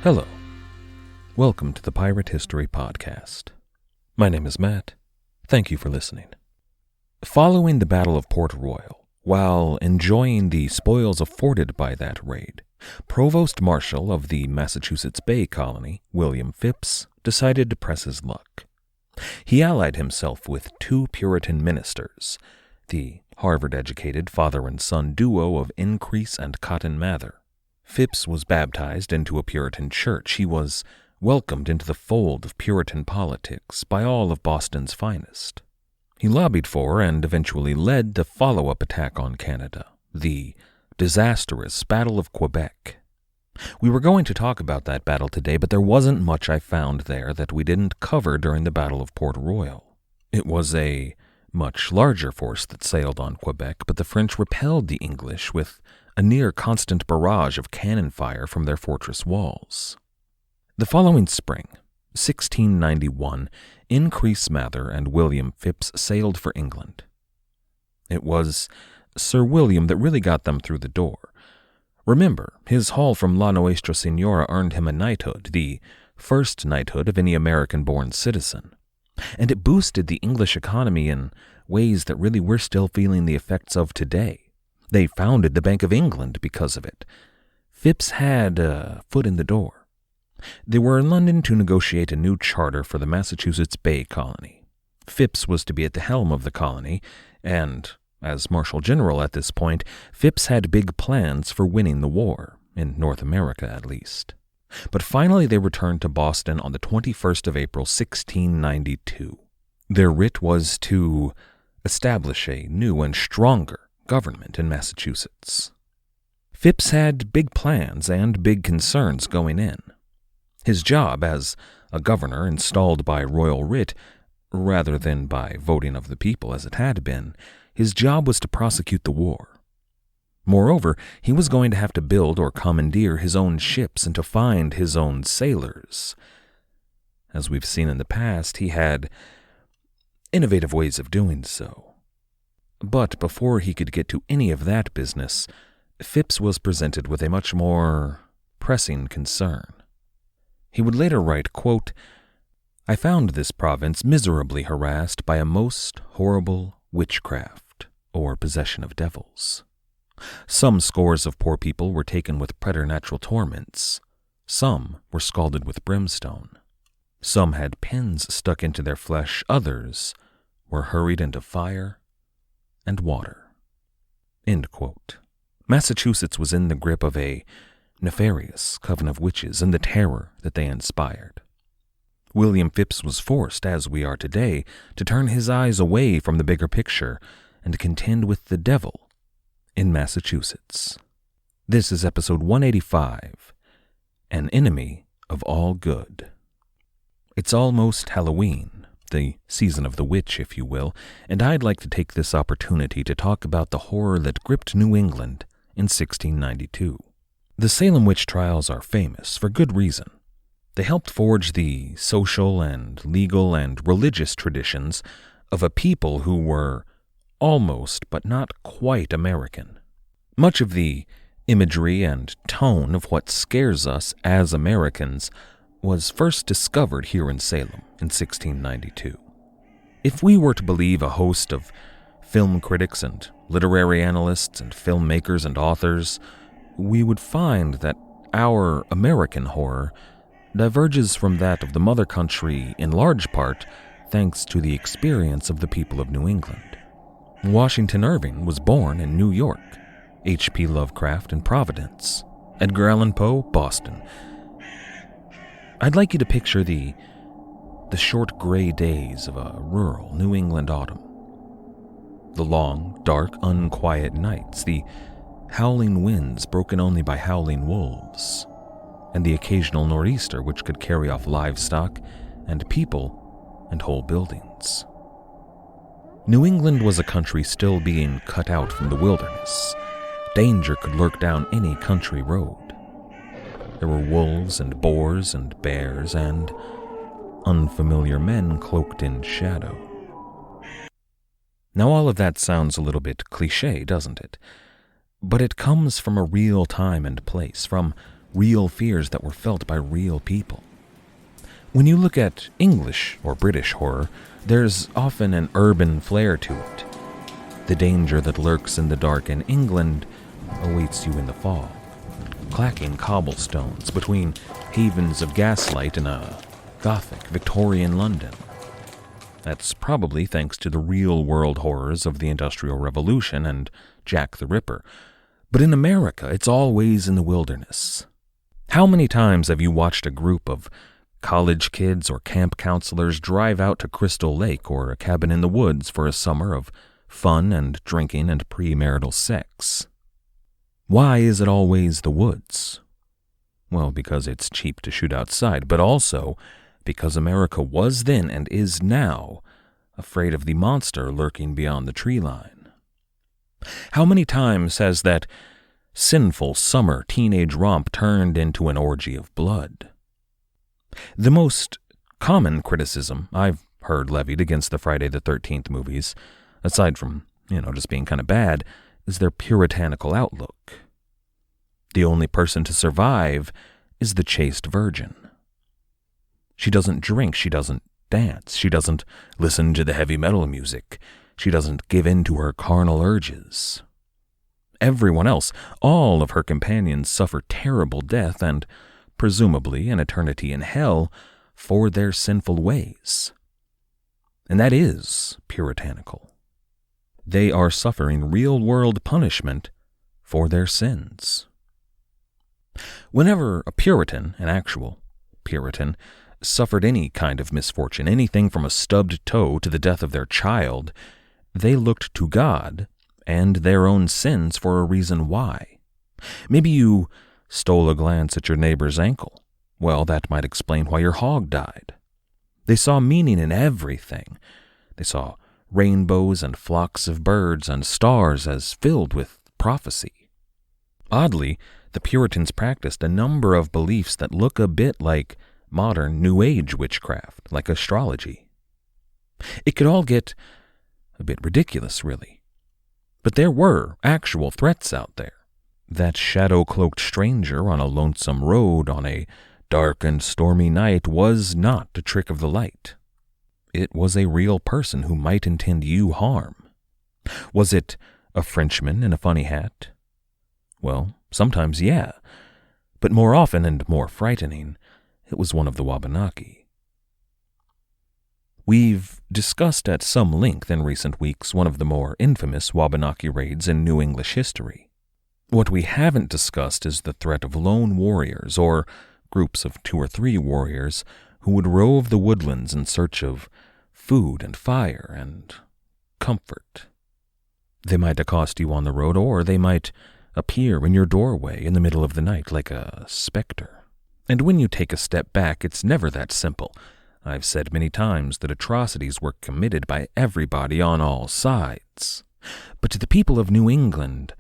Hello. Welcome to the Pirate History Podcast. My name is Matt. Thank you for listening. Following the Battle of Port Royal, while enjoying the spoils afforded by that raid, Provost Marshal of the Massachusetts Bay Colony, William Phips, decided to press his luck. He allied himself with two Puritan ministers, the Harvard-educated father and son duo of Increase and Cotton Mather. Phips was baptized into a Puritan church. He was welcomed into the fold of Puritan politics by all of Boston's finest. He lobbied for and eventually led the follow-up attack on Canada, the disastrous Battle of Quebec. We were going to talk about that battle today, but there wasn't much I found there that we didn't cover during the Battle of Port Royal. It was a much larger force that sailed on Quebec, but the French repelled the English with a near-constant barrage of cannon fire from their fortress walls. The following spring, 1691, Increase Mather and William Phips sailed for England. It was Sir William that really got them through the door. Remember, his haul from La Nuestra Señora earned him a knighthood, the first knighthood of any American-born citizen. And it boosted the English economy in ways that really we're still feeling the effects of today. They founded the Bank of England because of it. Phips had a foot in the door. They were in London to negotiate a new charter for the Massachusetts Bay Colony. Phips was to be at the helm of the colony, and, as Marshal General at this point, Phips had big plans for winning the war, in North America at least. But finally they returned to Boston on the 21st of April, 1692. Their writ was to establish a new and stronger government in Massachusetts. Phips had big plans and big concerns going in. His job as a governor installed by royal writ, rather than by voting of the people as it had been, his job was to prosecute the war. Moreover, he was going to have to build or commandeer his own ships and to find his own sailors. As we've seen in the past, he had innovative ways of doing so. But before he could get to any of that business, Phips was presented with a much more pressing concern. He would later write, quote, "I found this province miserably harassed by a most horrible witchcraft, or possession of devils. Some scores of poor people were taken with preternatural torments. Some were scalded with brimstone. Some had pins stuck into their flesh. Others were hurried into fire and water." End quote. Massachusetts was in the grip of a nefarious coven of witches and the terror that they inspired. William Phips was forced, as we are today, to turn his eyes away from the bigger picture and contend with the devil in Massachusetts. This is episode 185, An Enemy of All Good. It's almost Halloween, the season of the witch, if you will, and I'd like to take this opportunity to talk about the horror that gripped New England in 1692. The Salem Witch Trials are famous for good reason. They helped forge the social and legal and religious traditions of a people who were almost but not quite American. Much of the imagery and tone of what scares us as Americans was first discovered here in Salem in 1692. If we were to believe a host of film critics and literary analysts and filmmakers and authors, we would find that our American horror diverges from that of the mother country in large part thanks to the experience of the people of New England. Washington Irving was born in New York, H.P. Lovecraft in Providence, Edgar Allan Poe, Boston. I'd like you to picture the short gray days of a rural New England autumn. The long, dark, unquiet nights, the howling winds broken only by howling wolves, and the occasional nor'easter which could carry off livestock and people and whole buildings. New England was a country still being cut out from the wilderness. Danger could lurk down any country road. There were wolves and boars and bears and unfamiliar men cloaked in shadow. Now all of that sounds a little bit cliché, doesn't it? But it comes from a real time and place, from real fears that were felt by real people. When you look at English or British horror, there's often an urban flair to it. The danger that lurks in the dark in England awaits you in the fog, clacking cobblestones between havens of gaslight in a Gothic Victorian London. That's probably thanks to the real-world horrors of the Industrial Revolution and Jack the Ripper. But in America, it's always in the wilderness. How many times have you watched a group of college kids or camp counselors drive out to Crystal Lake or a cabin in the woods for a summer of fun and drinking and premarital sex? Why is it always the woods? Well, because it's cheap to shoot outside, but also because America was then and is now afraid of the monster lurking beyond the tree line. How many times has that sinful summer teenage romp turned into an orgy of blood? The most common criticism I've heard levied against the Friday the 13th movies, aside from, just being kind of bad, is their puritanical outlook. The only person to survive is the chaste virgin. She doesn't drink, she doesn't dance, she doesn't listen to the heavy metal music, she doesn't give in to her carnal urges. Everyone else, all of her companions, suffer terrible death and, presumably, an eternity in hell for their sinful ways. And that is puritanical. They are suffering real-world punishment for their sins. Whenever a Puritan, an actual Puritan, suffered any kind of misfortune, anything from a stubbed toe to the death of their child, they looked to God and their own sins for a reason why. Maybe you stole a glance at your neighbor's ankle. Well, that might explain why your hog died. They saw meaning in everything. They saw rainbows and flocks of birds and stars as filled with prophecy. Oddly, the Puritans practiced a number of beliefs that look a bit like modern New Age witchcraft, like astrology. It could all get a bit ridiculous, really. But there were actual threats out there. That shadow-cloaked stranger on a lonesome road on a dark and stormy night was not a trick of the light. It was a real person who might intend you harm. Was it a Frenchman in a funny hat? Well, sometimes, yeah. But more often and more frightening, it was one of the Wabanaki. We've discussed at some length in recent weeks one of the more infamous Wabanaki raids in New English history. What we haven't discussed is the threat of lone warriors, or groups of 2 or 3 warriors, who would rove the woodlands in search of food and fire and comfort. They might accost you on the road, or they might appear in your doorway in the middle of the night like a specter. And when you take a step back, it's never that simple. I've said many times that atrocities were committed by everybody on all sides. But to the people of New England,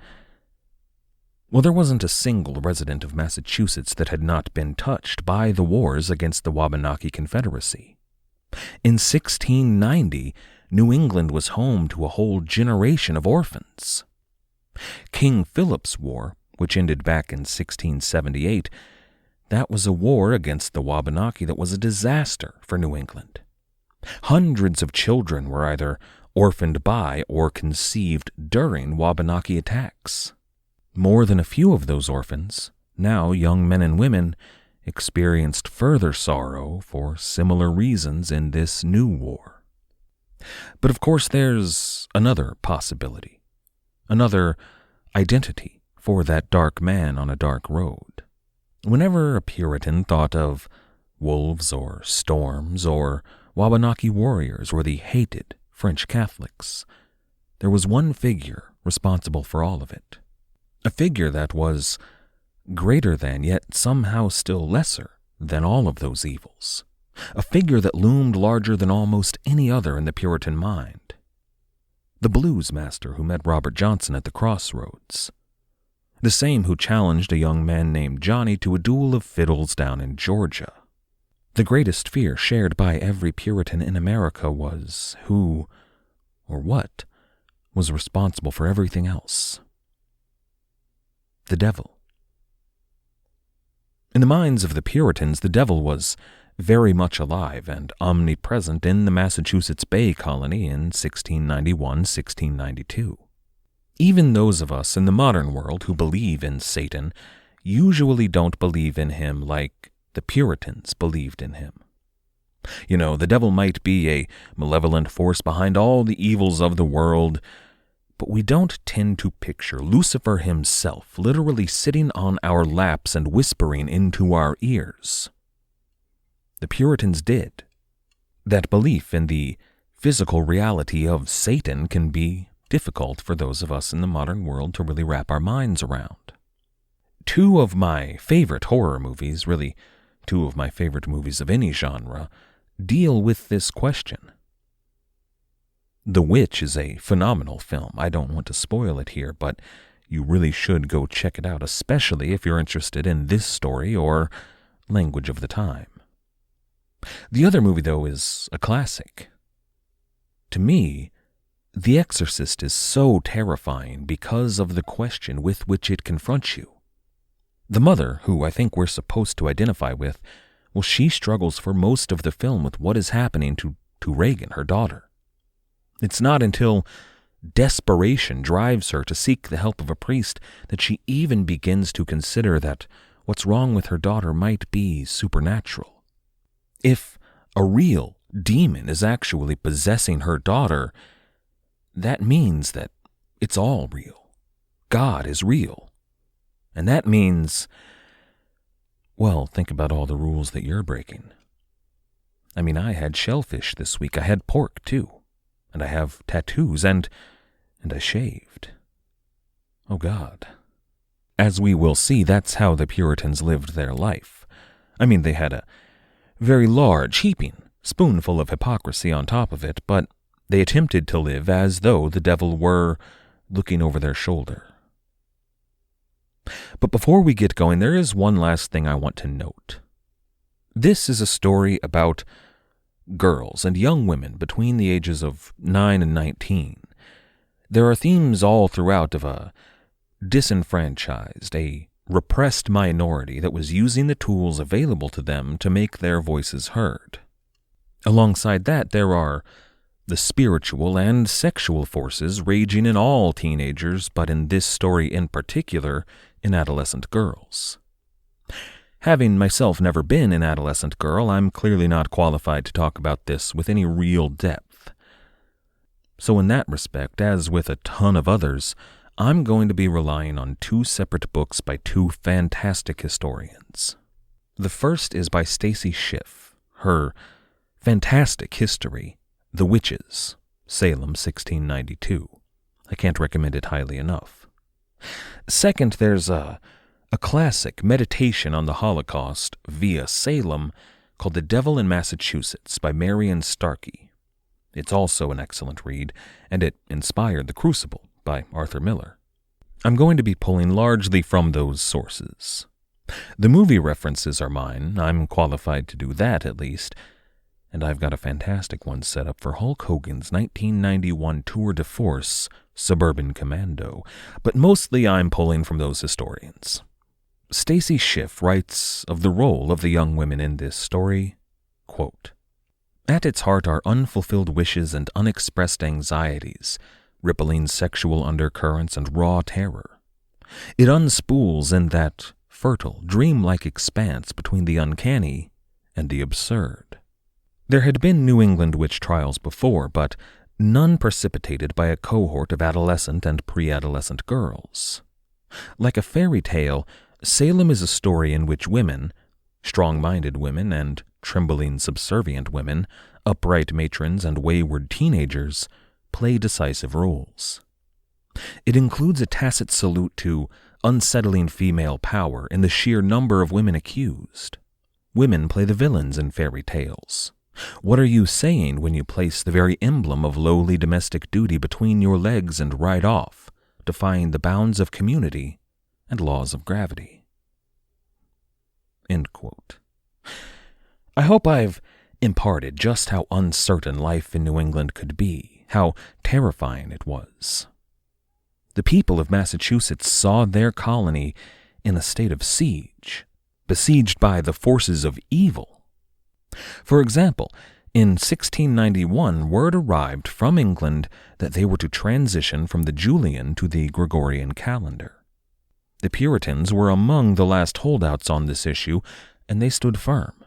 well, there wasn't a single resident of Massachusetts that had not been touched by the wars against the Wabanaki Confederacy. In 1690, New England was home to a whole generation of orphans. King Philip's War, which ended back in 1678, that was a war against the Wabanaki that was a disaster for New England. Hundreds of children were either orphaned by or conceived during Wabanaki attacks. More than a few of those orphans, now young men and women, experienced further sorrow for similar reasons in this new war. But of course there's another possibility, another identity for that dark man on a dark road. Whenever a Puritan thought of wolves or storms or Wabanaki warriors or the hated French Catholics, there was one figure responsible for all of it. A figure that was greater than, yet somehow still lesser than all of those evils. A figure that loomed larger than almost any other in the Puritan mind. The blues master who met Robert Johnson at the crossroads. The same who challenged a young man named Johnny to a duel of fiddles down in Georgia. The greatest fear shared by every Puritan in America was who, or what, was responsible for everything else. The devil. In the minds of the Puritans, the devil was very much alive and omnipresent in the Massachusetts Bay Colony in 1691-1692. Even those of us in the modern world who believe in Satan usually don't believe in him like the Puritans believed in him. You know, the devil might be a malevolent force behind all the evils of the world, but we don't tend to picture Lucifer himself literally sitting on our laps and whispering into our ears. The Puritans did. That belief in the physical reality of Satan can be difficult for those of us in the modern world to really wrap our minds around. Two of my favorite horror movies, really two of my favorite movies of any genre, deal with this question. The Witch is a phenomenal film. I don't want to spoil it here, but you really should go check it out, especially if you're interested in this story or language of the time. The other movie, though, is a classic. To me, The Exorcist is so terrifying because of the question with which it confronts you. The mother, who I think we're supposed to identify with, well, she struggles for most of the film with what is happening to Reagan, her daughter. It's not until desperation drives her to seek the help of a priest that she even begins to consider that what's wrong with her daughter might be supernatural. If a real demon is actually possessing her daughter, that means that it's all real. God is real. And that means, well, think about all the rules that you're breaking. I mean, I had shellfish this week. I had pork, too. And I have tattoos, and I shaved. Oh, God. As we will see, that's how the Puritans lived their life. I mean, they had a very large, heaping spoonful of hypocrisy on top of it, but they attempted to live as though the devil were looking over their shoulder. But before we get going, there is one last thing I want to note. This is a story about girls and young women between the ages of 9 and 19. There are themes all throughout of a disenfranchised, a repressed minority that was using the tools available to them to make their voices heard. Alongside that, there are the spiritual and sexual forces raging in all teenagers, but in this story in particular, in adolescent girls. Having myself never been an adolescent girl, I'm clearly not qualified to talk about this with any real depth. So in that respect, as with a ton of others, I'm going to be relying on two separate books by two fantastic historians. The first is by Stacy Schiff, her fantastic history, The Witches, Salem, 1692. I can't recommend it highly enough. Second, there's a classic meditation on the Holocaust via Salem called The Devil in Massachusetts by Marion Starkey. It's also an excellent read, and it inspired The Crucible by Arthur Miller. I'm going to be pulling largely from those sources. The movie references are mine. I'm qualified to do that at least, and I've got a fantastic one set up for Hulk Hogan's 1991 tour de force, Suburban Commando, but mostly I'm pulling from those historians. Stacy Schiff writes of the role of the young women in this story, quote, "At its heart are unfulfilled wishes and unexpressed anxieties, rippling sexual undercurrents and raw terror. It unspools in that fertile, dreamlike expanse between the uncanny and the absurd." There had been New England witch trials before, but none precipitated by a cohort of adolescent and pre-adolescent girls. Like a fairy tale, Salem is a story in which women, strong-minded women and trembling subservient women, upright matrons and wayward teenagers, play decisive roles. It includes a tacit salute to unsettling female power in the sheer number of women accused. Women play the villains in fairy tales. What are you saying when you place the very emblem of lowly domestic duty between your legs and ride off, defying the bounds of community and laws of gravity? End quote. I hope I've imparted just how uncertain life in New England could be, how terrifying it was. The people of Massachusetts saw their colony in a state of siege. besieged by the forces of evil. For example, in 1691, word arrived from England that they were to transition from the Julian to the Gregorian calendar. The Puritans were among the last holdouts on this issue, and they stood firm.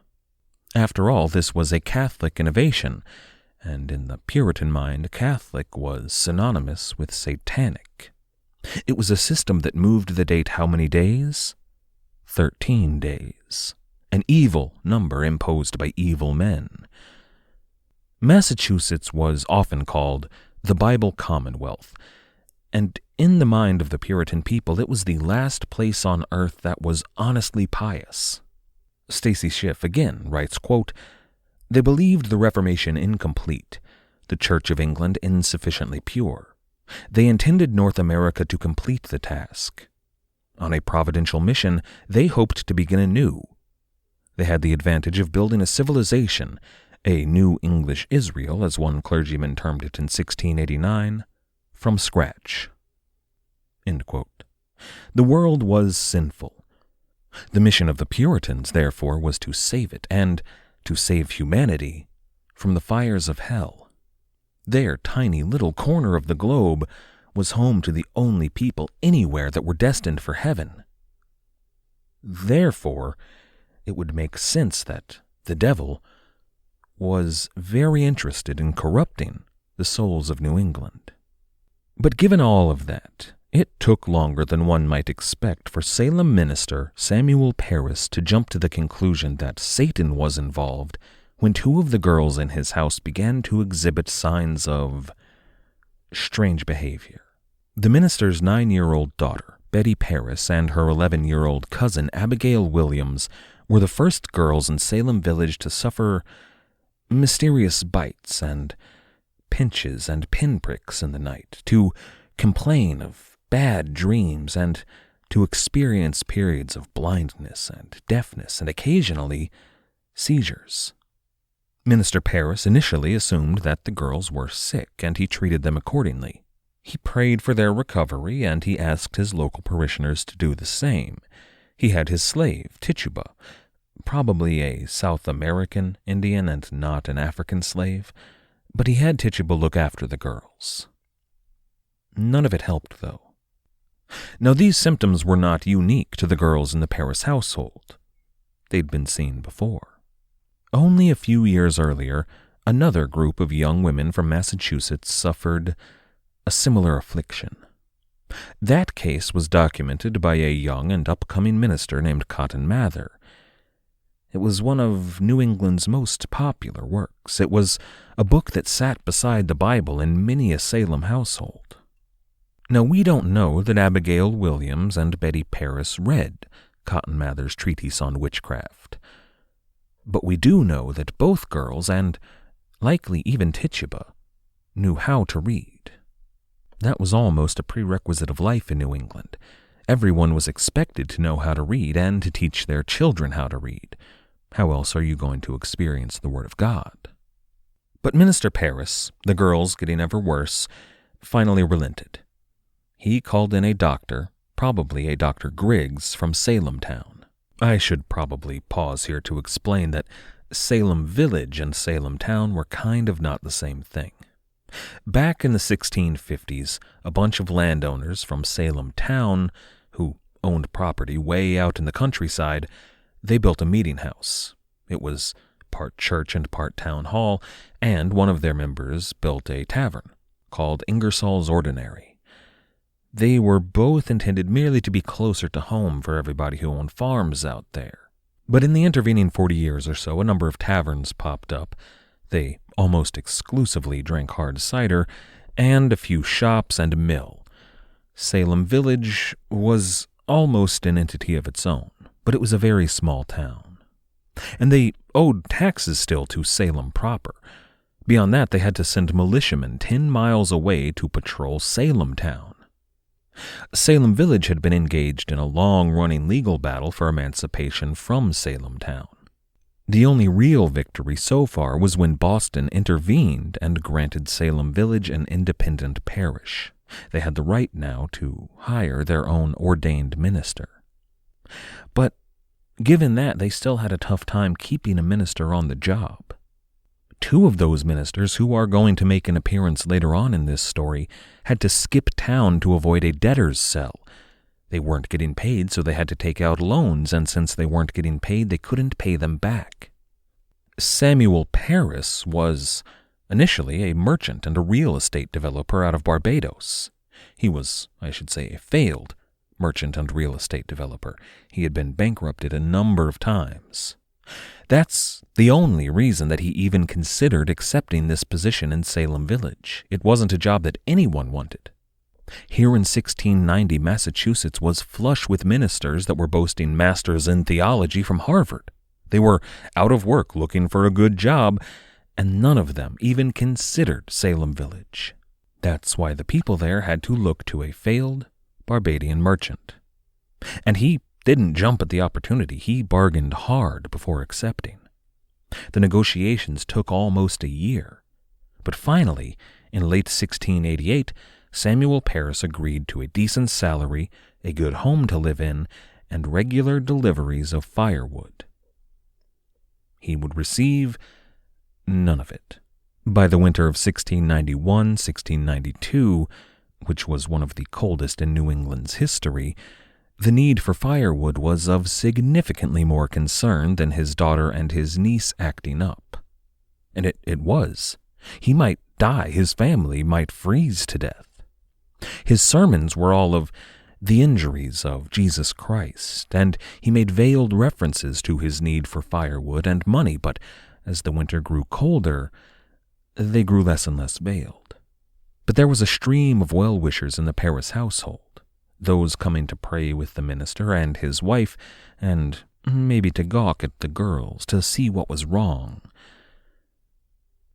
After all, this was a Catholic innovation, and in the Puritan mind, Catholic was synonymous with satanic. It was a system that moved the date how many days? 13 days. An evil number imposed by evil men. Massachusetts was often called the Bible Commonwealth, and in the mind of the Puritan people, it was the last place on earth that was honestly pious. Stacy Schiff again writes, quote, "They believed the Reformation incomplete, the Church of England insufficiently pure. They intended North America to complete the task. On a providential mission, they hoped to begin anew. They had the advantage of building a civilization, a New English Israel, as one clergyman termed it in 1689, from scratch." End quote. The world was sinful. The mission of the Puritans, therefore, was to save it, and to save humanity from the fires of hell. Their tiny little corner of the globe was home to the only people anywhere that were destined for heaven. Therefore, it would make sense that the devil was very interested in corrupting the souls of New England. But given all of that, it took longer than one might expect for Salem minister Samuel Parris to jump to the conclusion that Satan was involved when two of the girls in his house began to exhibit signs of strange behavior. The minister's 9-year-old daughter, Betty Parris, and her 11-year-old cousin, Abigail Williams, were the first girls in Salem Village to suffer mysterious bites and pinches and pinpricks in the night, to complain of bad dreams, and to experience periods of blindness and deafness and occasionally seizures. Minister Parris initially assumed that the girls were sick, and he treated them accordingly. He prayed for their recovery, and he asked his local parishioners to do the same. He had his slave, Tituba, probably a South American Indian and not an African slave, but he had Tituba look after the girls. None of it helped, though. Now, these symptoms were not unique to the girls in the Parris household. They'd been seen before. Only a few years earlier, another group of young women from Massachusetts suffered a similar affliction. That case was documented by a young and upcoming minister named Cotton Mather. It was one of New England's most popular works. It was a book that sat beside the Bible in many a Salem household. Now, we don't know that Abigail Williams and Betty Parris read Cotton Mather's treatise on witchcraft, but we do know that both girls, and likely even Tituba, knew how to read. That was almost a prerequisite of life in New England. Everyone was expected to know how to read and to teach their children how to read. How else are you going to experience the Word of God? But Minister Parris, the girls getting ever worse, finally relented. He called in a doctor, probably a Dr. Griggs from Salem Town. I should probably pause here to explain that Salem Village and Salem Town were kind of not the same thing. Back in the 1650s, a bunch of landowners from Salem Town, who owned property way out in the countryside, they built a meeting house. It was part church and part town hall, and one of their members built a tavern called Ingersoll's Ordinary. They were both intended merely to be closer to home for everybody who owned farms out there. But in the intervening 40 years or so, a number of taverns popped up. They almost exclusively drank hard cider, and a few shops and a mill. Salem Village was almost an entity of its own, but it was a very small town. And they owed taxes still to Salem proper. Beyond that, they had to send militiamen 10 miles away to patrol Salem Town. Salem Village had been engaged in a long-running legal battle for emancipation from Salem Town. The only real victory so far was when Boston intervened and granted Salem Village an independent parish. They had the right now to hire their own ordained minister. But Given that, they still had a tough time keeping a minister on the job. 2 of those ministers, who are going to make an appearance later on in this story, had to skip town to avoid a debtor's cell. They weren't getting paid, so they had to take out loans, and since they weren't getting paid, they couldn't pay them back. Samuel Parris was initially a merchant and a real estate developer out of Barbados. He was, I should say, a failed merchant and real estate developer. He had been bankrupted a number of times. That's the only reason that he even considered accepting this position in Salem Village. It wasn't a job that anyone wanted. Here in 1690, Massachusetts was flush with ministers that were boasting masters in theology from Harvard. They were out of work looking for a good job, and none of them even considered Salem Village. That's why the people there had to look to a failed Barbadian merchant. And he didn't jump at the opportunity. He bargained hard before accepting. The negotiations took almost a year, but finally, in late 1688, Samuel Parris agreed to a decent salary, a good home to live in, and regular deliveries of firewood. He would receive none of it. By the winter of 1691-1692, which was one of the coldest in New England's history, the need for firewood was of significantly more concern than his daughter and his niece acting up. And it was. He might die, his family might freeze to death. His sermons were all of the injuries of Jesus Christ, and he made veiled references to his need for firewood and money, but as the winter grew colder, they grew less and less veiled. But there was a stream of well-wishers in the Parris household, those coming to pray with the minister and his wife, and maybe to gawk at the girls, to see what was wrong.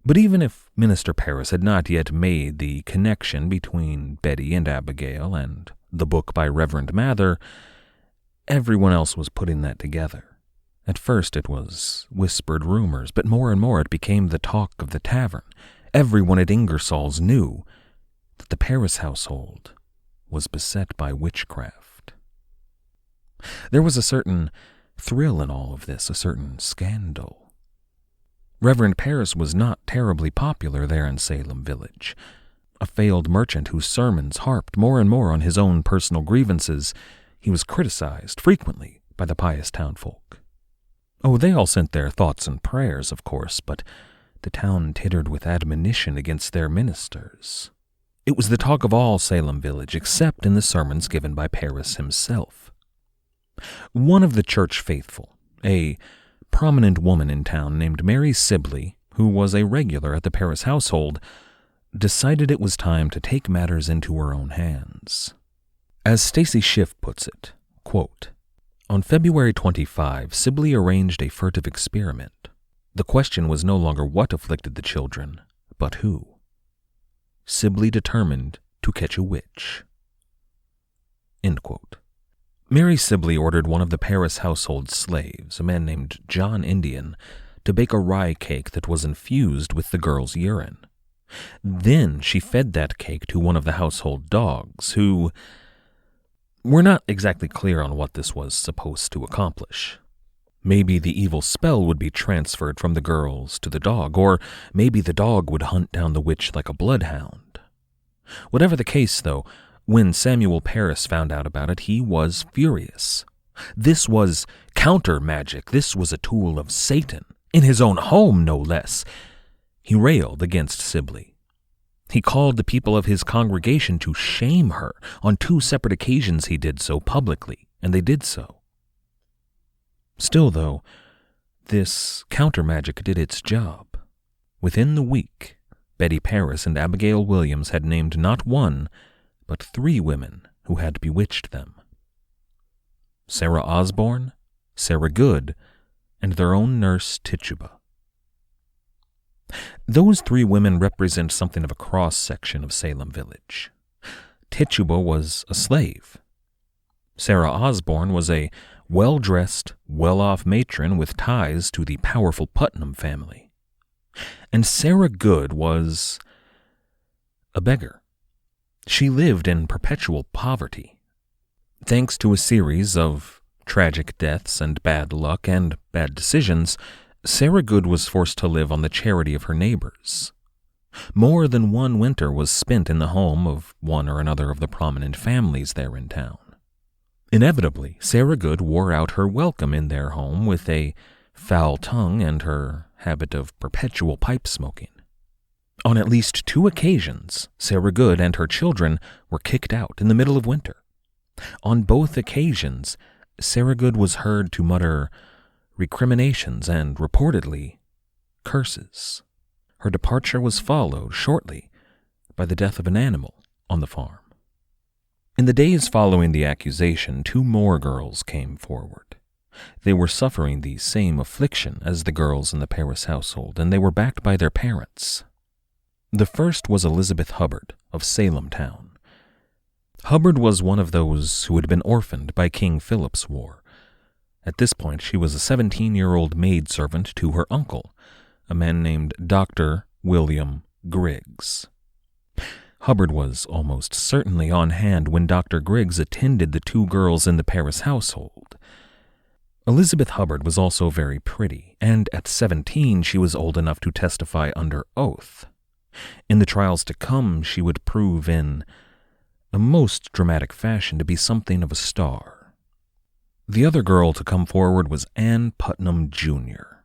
But even if Minister Parris had not yet made the connection between Betty and Abigail and the book by Reverend Mather, everyone else was putting that together. At first it was whispered rumors, but more and more it became the talk of the tavern. Everyone at Ingersoll's knew that the Parris household was beset by witchcraft. There was a certain thrill in all of this, a certain scandal. Reverend Parris was not terribly popular there in Salem Village. A failed merchant whose sermons harped more and more on his own personal grievances, he was criticized frequently by the pious townfolk. Oh, they all sent their thoughts and prayers, of course, but the town tittered with admonition against their ministers. It was the talk of all Salem Village, except in the sermons given by Parris himself. One of the church faithful, a prominent woman in town named Mary Sibley, who was a regular at the Parris household, decided it was time to take matters into her own hands. As Stacy Schiff puts it, quote, "On February 25, Sibley arranged a furtive experiment. The question was no longer what afflicted the children, but who. Sibley determined to catch a witch." End quote. Mary Sibley ordered one of the Parris household slaves, a man named John Indian, to bake a rye cake that was infused with the girl's urine. Then she fed that cake to one of the household dogs, who were not exactly clear on what this was supposed to accomplish. Maybe the evil spell would be transferred from the girls to the dog, or maybe the dog would hunt down the witch like a bloodhound. Whatever the case, though, when Samuel Parris found out about it, he was furious. This was counter magic. This was a tool of Satan, in his own home, no less. He railed against Sibley. He called the people of his congregation to shame her. On 2 separate occasions he did so publicly, and they did so. Still, though, this counter magic did its job. Within the week, Betty Parris and Abigail Williams had named not 1, but 3 women who had bewitched them. Sarah Osborne, Sarah Good, and their own nurse Tituba. Those 3 women represent something of a cross-section of Salem Village. Tituba was a slave. Sarah Osborne was a well-dressed, well-off matron with ties to the powerful Putnam family. And Sarah Good was a beggar. She lived in perpetual poverty. Thanks to a series of tragic deaths and bad luck and bad decisions, Sarah Good was forced to live on the charity of her neighbors. More than one winter was spent in the home of one or another of the prominent families there in town. Inevitably, Sarah Good wore out her welcome in their home with a foul tongue and her habit of perpetual pipe smoking. On at least 2 occasions, Sarah Good and her children were kicked out in the middle of winter. On both occasions, Sarah Good was heard to mutter recriminations and, reportedly, curses. Her departure was followed shortly by the death of an animal on the farm. In the days following the accusation, 2 more girls came forward. They were suffering the same affliction as the girls in the Paris household, and they were backed by their parents. The first was Elizabeth Hubbard of Salem Town. Hubbard was one of those who had been orphaned by King Philip's War. At this point, she was a 17-year-old maidservant to her uncle, a man named Dr. William Griggs. Hubbard was almost certainly on hand when Dr. Griggs attended the 2 girls in the Paris household. Elizabeth Hubbard was also very pretty, and at 17 she was old enough to testify under oath. In the trials to come, she would prove in a most dramatic fashion to be something of a star. The other girl to come forward was Ann Putnam, Jr.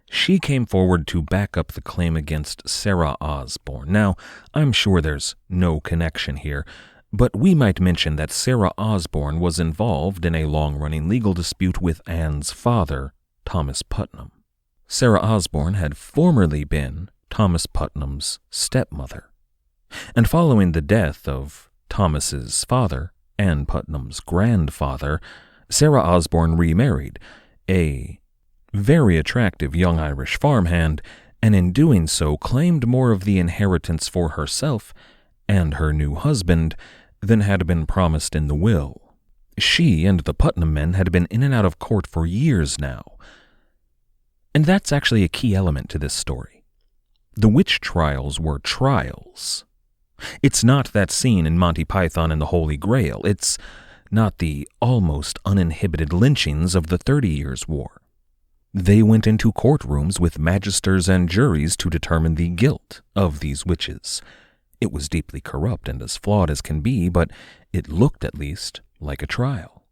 She came forward to back up the claim against Sarah Osborne. Now, I'm sure there's no connection here, but we might mention that Sarah Osborne was involved in a long-running legal dispute with Ann's father, Thomas Putnam. Sarah Osborne had formerly been Thomas Putnam's stepmother, and following the death of Thomas's father, Ann Putnam's grandfather, Sarah Osborne remarried, a very attractive young Irish farmhand, and in doing so claimed more of the inheritance for herself and her new husband than had been promised in the will. She and the Putnam men had been in and out of court for years now. And that's actually a key element to this story. The witch trials were trials. It's not that scene in Monty Python and the Holy Grail. It's not the almost uninhibited lynchings of the 30 Years' War. They went into courtrooms with magisters and juries to determine the guilt of these witches. It was deeply corrupt and as flawed as can be, but it looked at least like a trial.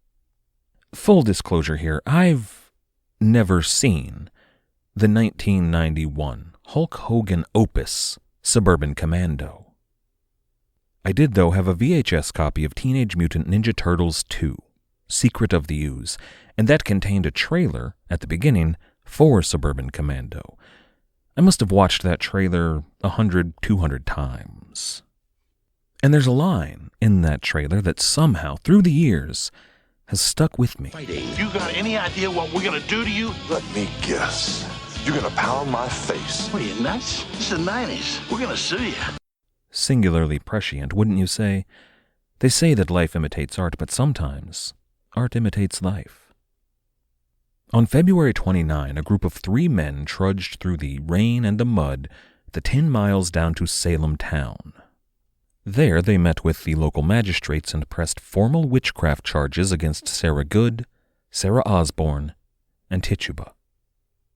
Full disclosure here, I've never seen the 1991 Hulk Hogan opus, Suburban Commando. I did, though, have a VHS copy of Teenage Mutant Ninja Turtles 2, Secret of the Ooze, and that contained a trailer at the beginning for Suburban Commando. I must have watched that trailer 100, 200 times. And there's a line in that trailer that somehow, through the years, has stuck with me. You got any idea what we're gonna do to you? Let me guess. You're gonna pound my face. What are you, nuts? It's the 90s. We're gonna sue you. Singularly prescient, wouldn't you say? They say that life imitates art, but sometimes art imitates life. On February 29, a group of 3 men trudged through the rain and the mud the 10 miles down to Salem Town. There they met with the local magistrates and pressed formal witchcraft charges against Sarah Good, Sarah Osborne, and Tituba.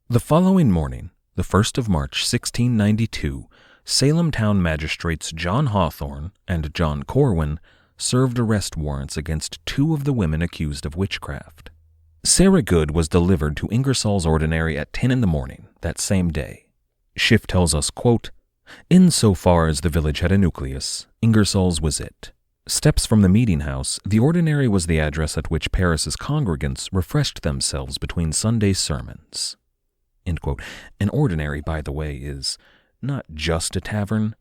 The following morning, the 1st of March, 1692, Salem Town magistrates John Hawthorne and John Corwin served arrest warrants against 2 of the women accused of witchcraft. Sarah Good was delivered to Ingersoll's ordinary at 10 in the morning that same day. Schiff tells us, quote, "Insofar as the village had a nucleus, Ingersoll's was it. Steps from the meeting house, the ordinary was the address at which Paris's congregants refreshed themselves between Sunday sermons." End quote. An ordinary, by the way, is not just a tavern.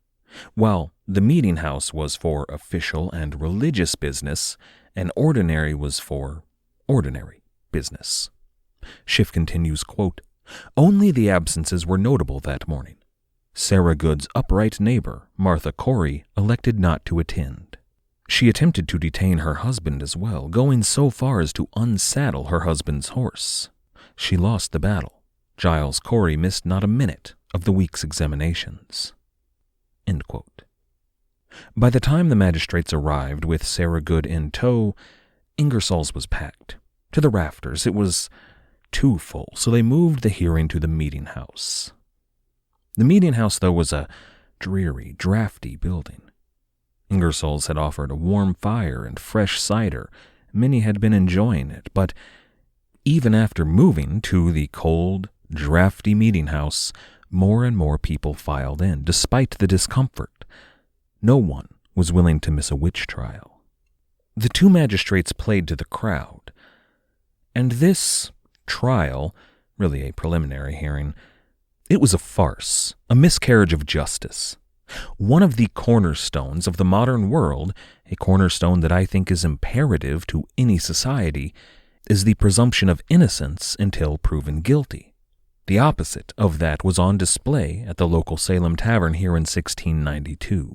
While the meeting house was for official and religious business, an ordinary was for ordinary business. Schiff continues, quote, "Only the absences were notable that morning. Sarah Good's upright neighbor, Martha Corey, elected not to attend. She attempted to detain her husband as well, going so far as to unsaddle her husband's horse. She lost the battle. Giles Corey missed not a minute of the week's examinations." End quote. By the time the magistrates arrived with Sarah Good in tow, Ingersoll's was packed. to the rafters. It was too full, so they moved the hearing to the meeting house. The meeting house, though, was a dreary, drafty building. Ingersolls had offered a warm fire and fresh cider. Many had been enjoying it, but even after moving to the cold, drafty meeting house, more and more people filed in, despite the discomfort. No one was willing to miss a witch trial. The two magistrates played to the crowd, and this trial, really a preliminary hearing, it was a farce, a miscarriage of justice. One of the cornerstones of the modern world, a cornerstone that I think is imperative to any society, is the presumption of innocence until proven guilty. The opposite of that was on display at the local Salem Tavern here in 1692.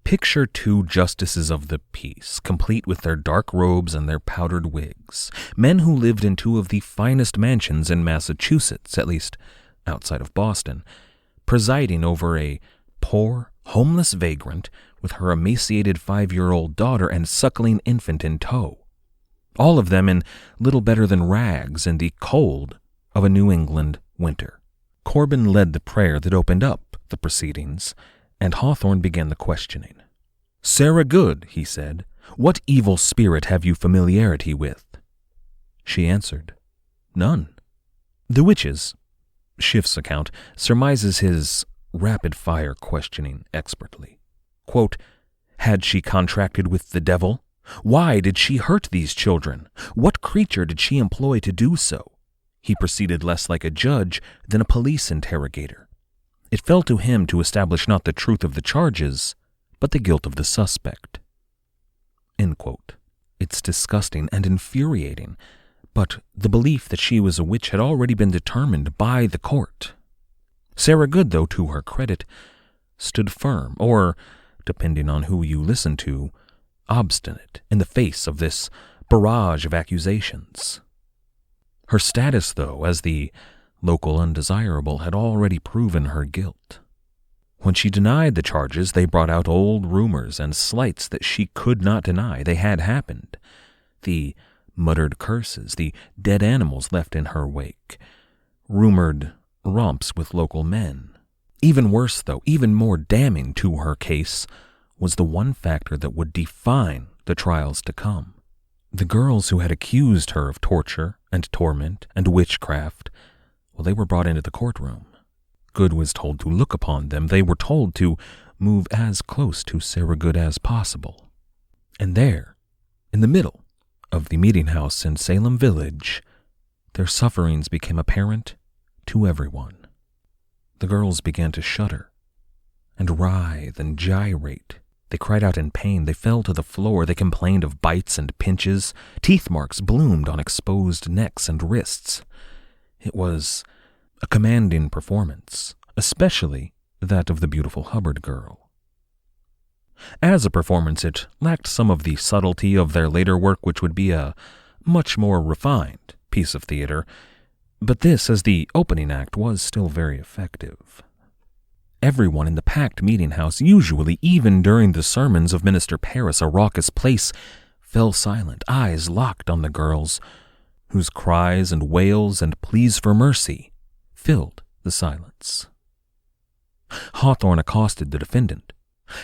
Picture two justices of the peace, complete with their dark robes and their powdered wigs, men who lived in two of the finest mansions in Massachusetts, at least outside of Boston, presiding over a poor, homeless vagrant with her emaciated 5-year-old daughter and suckling infant in tow. All of them in little better than rags in the cold of a New England winter. Corbin led the prayer that opened up the proceedings, and Hawthorne began the questioning. "Sarah Good," he said, "what evil spirit have you familiarity with?" She answered, "None." The witches, Schiff's account surmises his rapid-fire questioning expertly. Quote, "Had she contracted with the devil? Why did she hurt these children? What creature did she employ to do so?" He proceeded less like a judge than a police interrogator. It fell to him to establish not the truth of the charges, but the guilt of the suspect. End quote. It's disgusting and infuriating, but the belief that she was a witch had already been determined by the court. Sarah Good, though, to her credit, stood firm, or, depending on who you listen to, obstinate in the face of this barrage of accusations. Her status, though, as the local undesirable had already proven her guilt. When she denied the charges, they brought out old rumors and slights that she could not deny. They had happened. The muttered curses, the dead animals left in her wake, rumored romps with local men. Even worse, though, even more damning to her case, was the one factor that would define the trials to come. The girls who had accused her of torture and torment and witchcraft, well, they were brought into the courtroom. Good was told to look upon them. They were told to move as close to Sarah Good as possible. And there, in the middle of the meeting house in Salem Village, their sufferings became apparent to everyone. The girls began to shudder and writhe and gyrate. They cried out in pain. They fell to the floor. They complained of bites and pinches. Teeth marks bloomed on exposed necks and wrists. It was a commanding performance, especially that of the beautiful Hubbard girl. As a performance, it lacked some of the subtlety of their later work, which would be a much more refined piece of theater, but this, as the opening act, was still very effective. Everyone in the packed meeting house, usually even during the sermons of Minister Parris, a raucous place, fell silent, eyes locked on the girls, whose cries and wails and pleas for mercy filled the silence. Hawthorne accosted the defendant.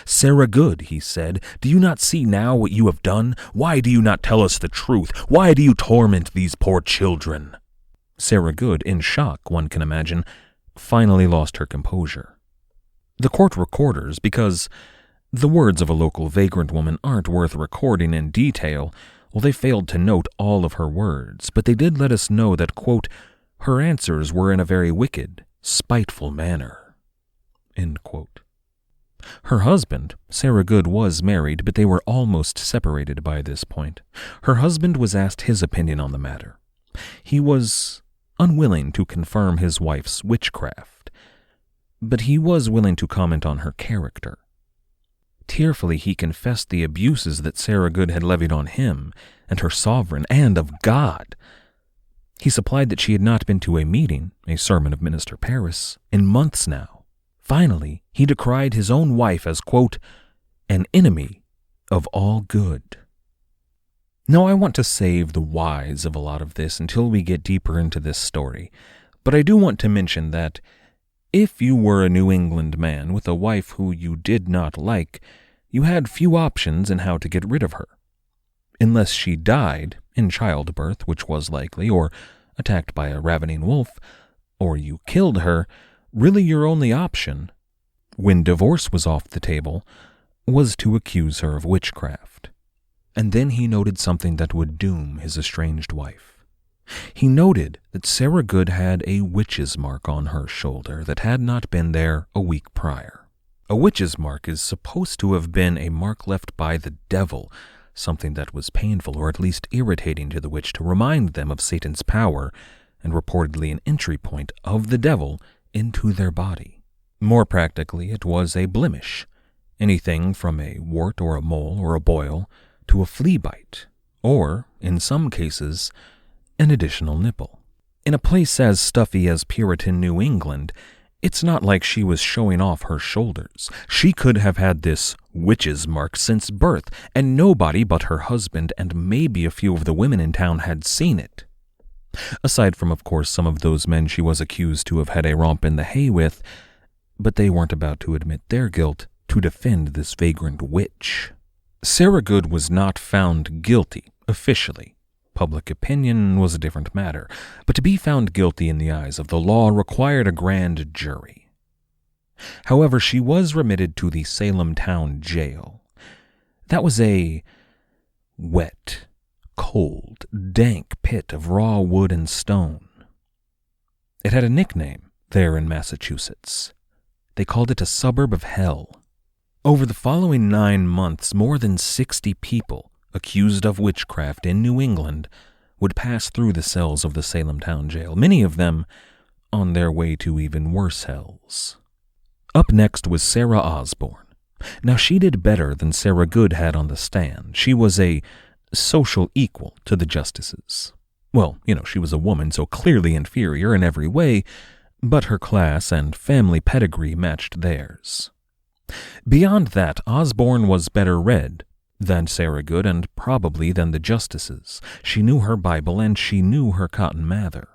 "Sarah Good," he said, "do you not see now what you have done? Why do you not tell us the truth? Why do you torment these poor children?" Sarah Good, in shock, one can imagine, finally lost her composure. The court recorders, because the words of a local vagrant woman aren't worth recording in detail, well, they failed to note all of her words, but they did let us know that, quote, her answers were in a very wicked, spiteful manner, end quote. Her husband, Sarah Good, was married, but they were almost separated by this point. Her husband was asked his opinion on the matter. He was unwilling to confirm his wife's witchcraft, but he was willing to comment on her character. Tearfully, he confessed the abuses that Sarah Good had levied on him and her sovereign and of God. He supplied that she had not been to a meeting, a sermon of Minister Parris, in months now. Finally, he decried his own wife as, quote, an enemy of all good. Now, I want to save the whys of a lot of this until we get deeper into this story, but I do want to mention that if you were a New England man with a wife who you did not like, you had few options in how to get rid of her. Unless she died in childbirth, which was likely, or attacked by a ravening wolf, or you killed her, really your only option, when divorce was off the table, was to accuse her of witchcraft. And then he noted something that would doom his estranged wife. He noted that Sarah Good had a witch's mark on her shoulder that had not been there a week prior. A witch's mark is supposed to have been a mark left by the devil, something that was painful or at least irritating to the witch to remind them of Satan's power, and reportedly an entry point of the devil into their body. More practically, it was a blemish, anything from a wart or a mole or a boil to a flea bite, or, in some cases, an additional nipple. In a place as stuffy as Puritan New England, it's not like she was showing off her shoulders. She could have had this witch's mark since birth, and nobody but her husband and maybe a few of the women in town had seen it. Aside from, of course, some of those men she was accused to have had a romp in the hay with, but they weren't about to admit their guilt to defend this vagrant witch. Sarah Good was not found guilty, officially. Public opinion was a different matter, but to be found guilty in the eyes of the law required a grand jury. However, she was remitted to the Salem town jail. That was a wet, cold, dank pit of raw wood and stone. It had a nickname there in Massachusetts. They called it a suburb of hell. Over the following 9 months, more than 60 people accused of witchcraft in New England would pass through the cells of the Salem town jail, many of them on their way to even worse hells. Up next was Sarah Osborne. Now, she did better than Sarah Good had on the stand. She was a social equal to the justices. Well, she was a woman, so clearly inferior in every way, but her class and family pedigree matched theirs. Beyond that, Osborne was better read than Sarah Good and probably than the justices. She knew her Bible and she knew her Cotton Mather.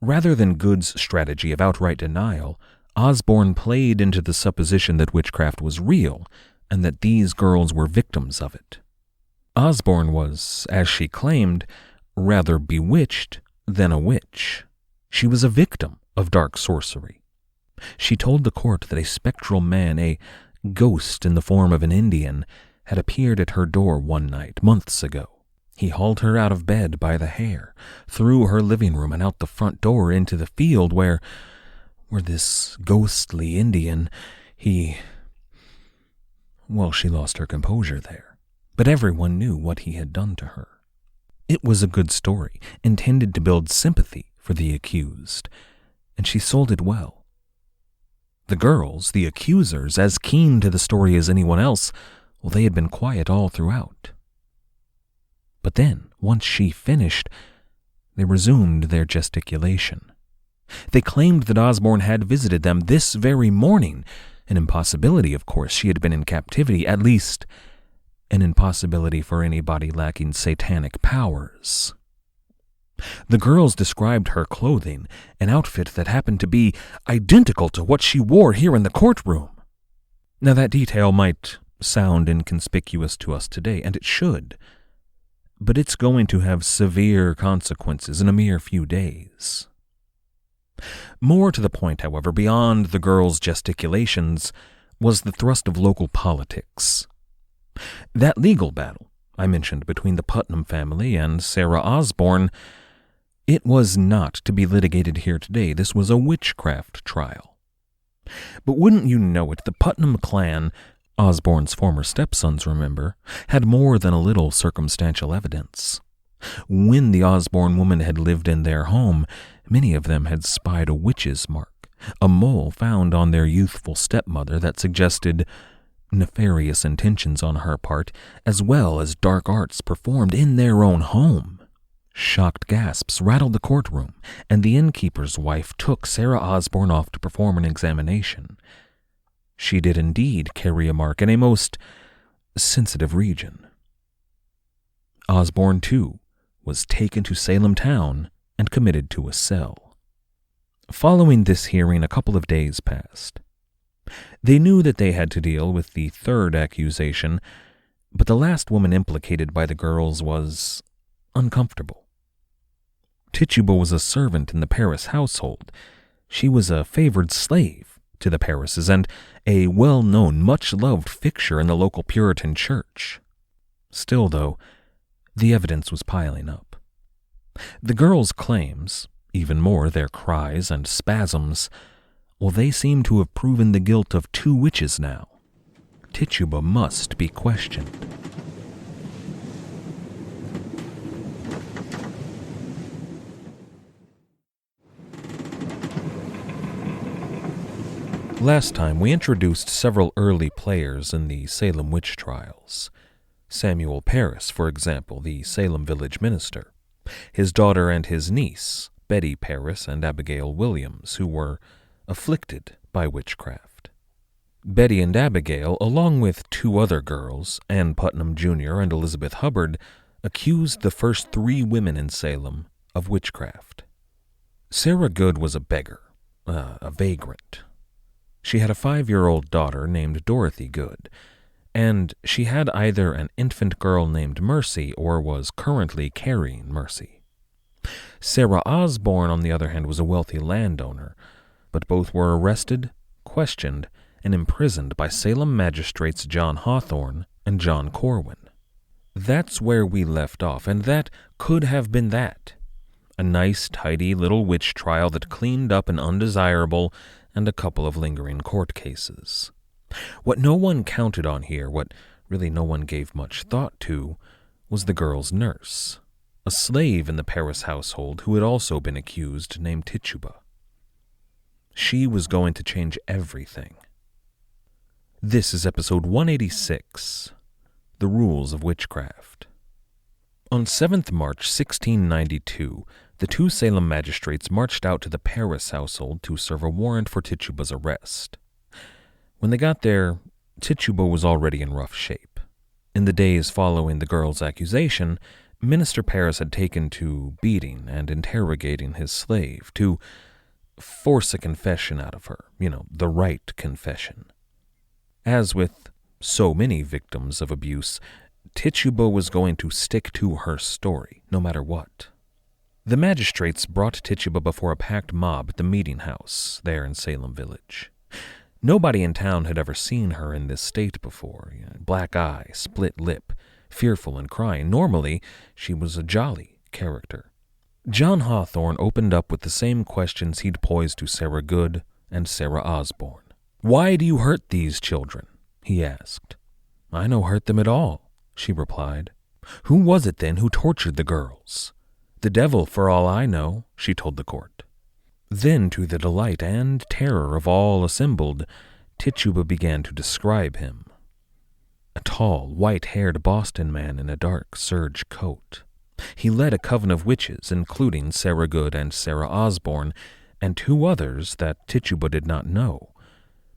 Rather than Good's strategy of outright denial, Osborne played into the supposition that witchcraft was real and that these girls were victims of it. Osborne was, as she claimed, rather bewitched than a witch. She was a victim of dark sorcery. She told the court that a spectral man, a ghost in the form of an Indian, had appeared at her door one night, months ago. He hauled her out of bed by the hair, through her living room and out the front door into the field where this ghostly Indian, she lost her composure there. But everyone knew what he had done to her. It was a good story, intended to build sympathy for the accused, and she sold it well. The girls, the accusers, as keen to the story as anyone else, they had been quiet all throughout. But then, once she finished, they resumed their gesticulation. They claimed that Osborne had visited them this very morning, an impossibility, of course. She had been in captivity, at least an impossibility for anybody lacking satanic powers. The girls described her clothing, an outfit that happened to be identical to what she wore here in the courtroom. Now, that detail might sound inconspicuous to us today, and it should, but it's going to have severe consequences in a mere few days. More to the point, however, beyond the girls' gesticulations, was the thrust of local politics. That legal battle I mentioned between the Putnam family and Sarah Osborne, it was not to be litigated here today. This was a witchcraft trial. But wouldn't you know it, the Putnam clan, Osborne's former stepsons, remember, had more than a little circumstantial evidence. When the Osborne woman had lived in their home, many of them had spied a witch's mark, a mole found on their youthful stepmother that suggested nefarious intentions on her part, as well as dark arts performed in their own home. Shocked gasps rattled the courtroom, and the innkeeper's wife took Sarah Osborne off to perform an examination. She did indeed carry a mark in a most sensitive region. Osborne, too, was taken to Salem town and committed to a cell. Following this hearing, a couple of days passed. They knew that they had to deal with the third accusation, but the last woman implicated by the girls was uncomfortable. Tituba was a servant in the Parris household. She was a favored slave to the Parrises and a well-known, much-loved fixture in the local Puritan church. Still, though, the evidence was piling up. The girls' claims, even more their cries and spasms, well, they seemed to have proven the guilt of 2 witches now. Tituba must be questioned. Last time, we introduced several early players in the Salem Witch Trials. Samuel Parris, for example, the Salem village minister, his daughter and his niece, Betty Parris and Abigail Williams, who were afflicted by witchcraft. Betty and Abigail, along with 2 other girls, Ann Putnam Jr. and Elizabeth Hubbard, accused the first 3 women in Salem of witchcraft. Sarah Good was a beggar, a vagrant. She had a 5-year-old daughter named Dorothy Good, and she had either an infant girl named Mercy or was currently carrying Mercy. Sarah Osborne, on the other hand, was a wealthy landowner, but both were arrested, questioned, and imprisoned by Salem magistrates John Hawthorne and John Corwin. That's where we left off, and that could have been that. A nice, tidy little witch trial that cleaned up an undesirable and a couple of lingering court cases. What no one counted on here, what really no one gave much thought to, was the girl's nurse, a slave in the Parris household who had also been accused, named Tituba. She was going to change everything. This is episode 186, The Rules of Witchcraft. On 7th March 1692, the 2 Salem magistrates marched out to the Parris household to serve a warrant for Tituba's arrest. When they got there, Tituba was already in rough shape. In the days following the girl's accusation, Minister Parris had taken to beating and interrogating his slave to force a confession out of her, the right confession. As with so many victims of abuse, Tituba was going to stick to her story, no matter what. The magistrates brought Tituba before a packed mob at the meeting house there in Salem Village. Nobody in town had ever seen her in this state before. Black eye, split lip, fearful and crying. Normally, she was a jolly character. John Hawthorne opened up with the same questions he'd posed to Sarah Good and Sarah Osborne. "Why do you hurt these children?" he asked. "I no hurt them at all," she replied. "Who was it then who tortured the girls?" "The devil, for all I know," she told the court. Then, to the delight and terror of all assembled, Tituba began to describe him. A tall, white-haired Boston man in a dark serge coat. He led a coven of witches, including Sarah Good and Sarah Osborne, and 2 others that Tituba did not know.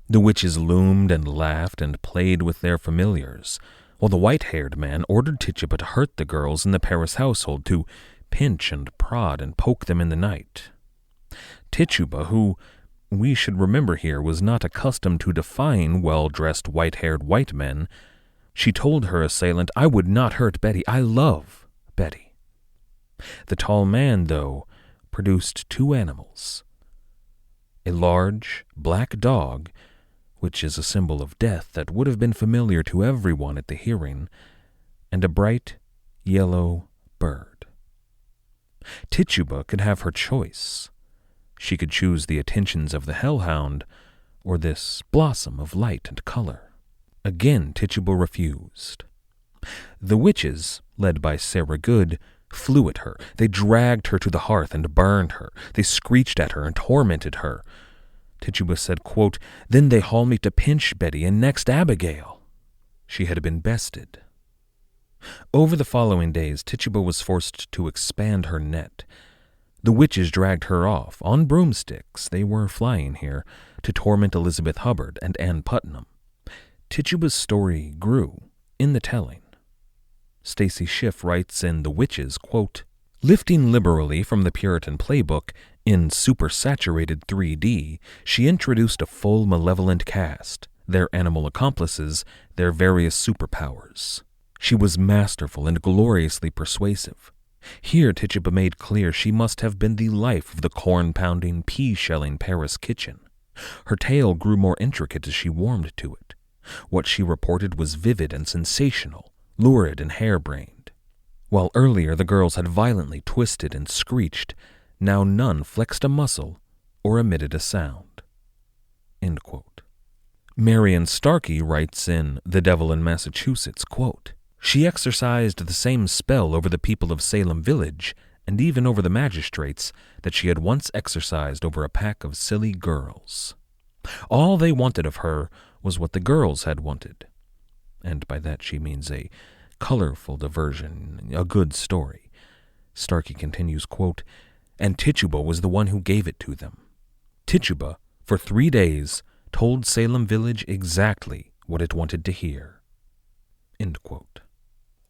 The witches loomed and laughed and played with their familiars, while the white-haired man ordered Tituba to hurt the girls in the Parris household, to pinch and prod and poke them in the night. Tituba, who, we should remember here, was not accustomed to defying well-dressed white-haired white men, she told her assailant, "I would not hurt Betty. I love Betty." The tall man, though, produced 2 animals. A large, black dog, which is a symbol of death that would have been familiar to everyone at the hearing, and a bright, yellow bird. Tituba could have her choice. She could choose the attentions of the hellhound, or this blossom of light and color. Again, Tituba refused. The witches, led by Sarah Good, flew at her. They dragged her to the hearth and burned her. They screeched at her and tormented her. Tituba said, quote, "Then they haul me to pinch Betty and next Abigail." She had been bested. Over the following days, Tituba was forced to expand her net. The witches dragged her off, on broomsticks, they were flying here, to torment Elizabeth Hubbard and Ann Putnam. Tituba's story grew, in the telling. Stacy Schiff writes in The Witches, quote, "Lifting liberally from the Puritan playbook, in supersaturated 3D, she introduced a full malevolent cast, their animal accomplices, their various superpowers. She was masterful and gloriously persuasive. Here Tituba made clear she must have been the life of the corn-pounding, pea-shelling Paris kitchen. Her tale grew more intricate as she warmed to it. What she reported was vivid and sensational, lurid and harebrained. While earlier the girls had violently twisted and screeched, now none flexed a muscle or emitted a sound." End quote. Marion Starkey writes in The Devil in Massachusetts, quote, "She exercised the same spell over the people of Salem Village, and even over the magistrates, that she had once exercised over a pack of silly girls. All they wanted of her was what the girls had wanted." And by that she means a colorful diversion, a good story. Starkey continues, quote, "And Tituba was the one who gave it to them. Tituba, for 3 days, told Salem Village exactly what it wanted to hear." End quote.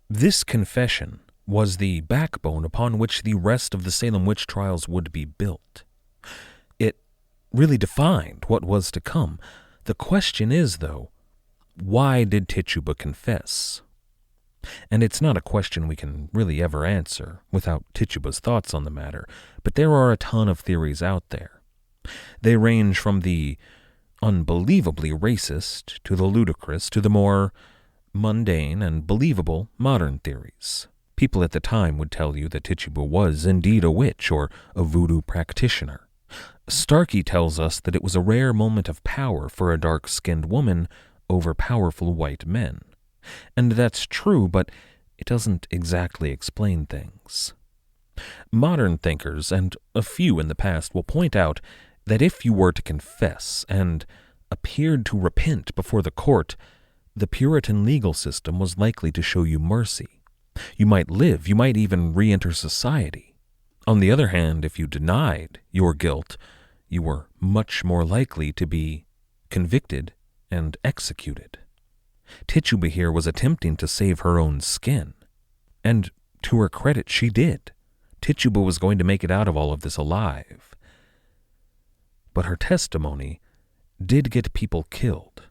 This confession was the backbone upon which the rest of the Salem Witch Trials would be built. It really defined what was to come. The question is, though, why did Tituba confess? And it's not a question we can really ever answer without Tituba's thoughts on the matter, but there are a ton of theories out there. They range from the unbelievably racist to the ludicrous to the more mundane and believable modern theories. People at the time would tell you that Tituba was indeed a witch or a voodoo practitioner. Starkey tells us that it was a rare moment of power for a dark-skinned woman over powerful white men. And that's true, but it doesn't exactly explain things. Modern thinkers, and a few in the past, will point out that if you were to confess and appeared to repent before the court, the Puritan legal system was likely to show you mercy. You might live, you might even re-enter society. On the other hand, if you denied your guilt, you were much more likely to be convicted and executed. Tituba here was attempting to save her own skin. And to her credit, she did. Tituba was going to make it out of all of this alive. But her testimony did get people killed.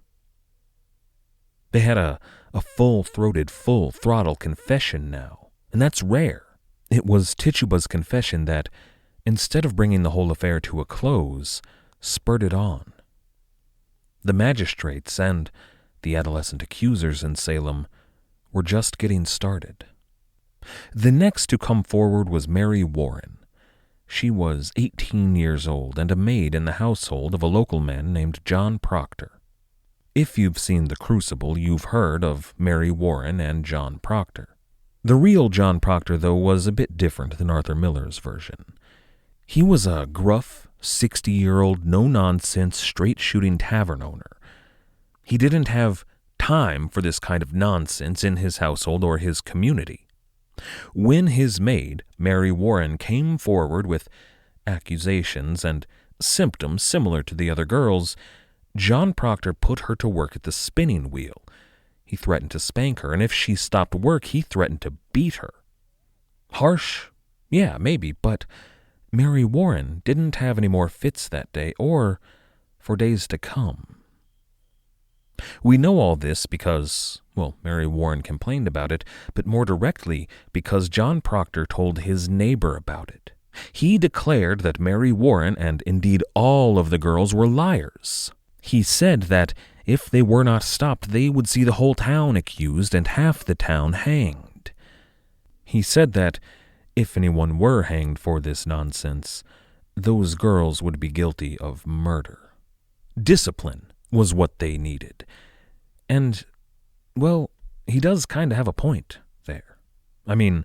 They had a full-throated, full-throttle confession now, and that's rare. It was Tituba's confession that, instead of bringing the whole affair to a close, spurred it on. The magistrates and the adolescent accusers in Salem were just getting started. The next to come forward was Mary Warren. She was 18 years old and a maid in the household of a local man named John Proctor. If you've seen The Crucible, you've heard of Mary Warren and John Proctor. The real John Proctor, though, was a bit different than Arthur Miller's version. He was a gruff, 60-year-old, no-nonsense, straight-shooting tavern owner. He didn't have time for this kind of nonsense in his household or his community. When his maid, Mary Warren, came forward with accusations and symptoms similar to the other girls, John Proctor put her to work at the spinning wheel. He threatened to spank her, and if she stopped work, he threatened to beat her. Harsh? Yeah, maybe, but Mary Warren didn't have any more fits that day or for days to come. We know all this because, well, Mary Warren complained about it, but more directly because John Proctor told his neighbor about it. He declared that Mary Warren and indeed all of the girls were liars. He said that if they were not stopped, they would see the whole town accused and half the town hanged. He said that if anyone were hanged for this nonsense, those girls would be guilty of murder. Discipline was what they needed. And, well, he does kind of have a point there. I mean,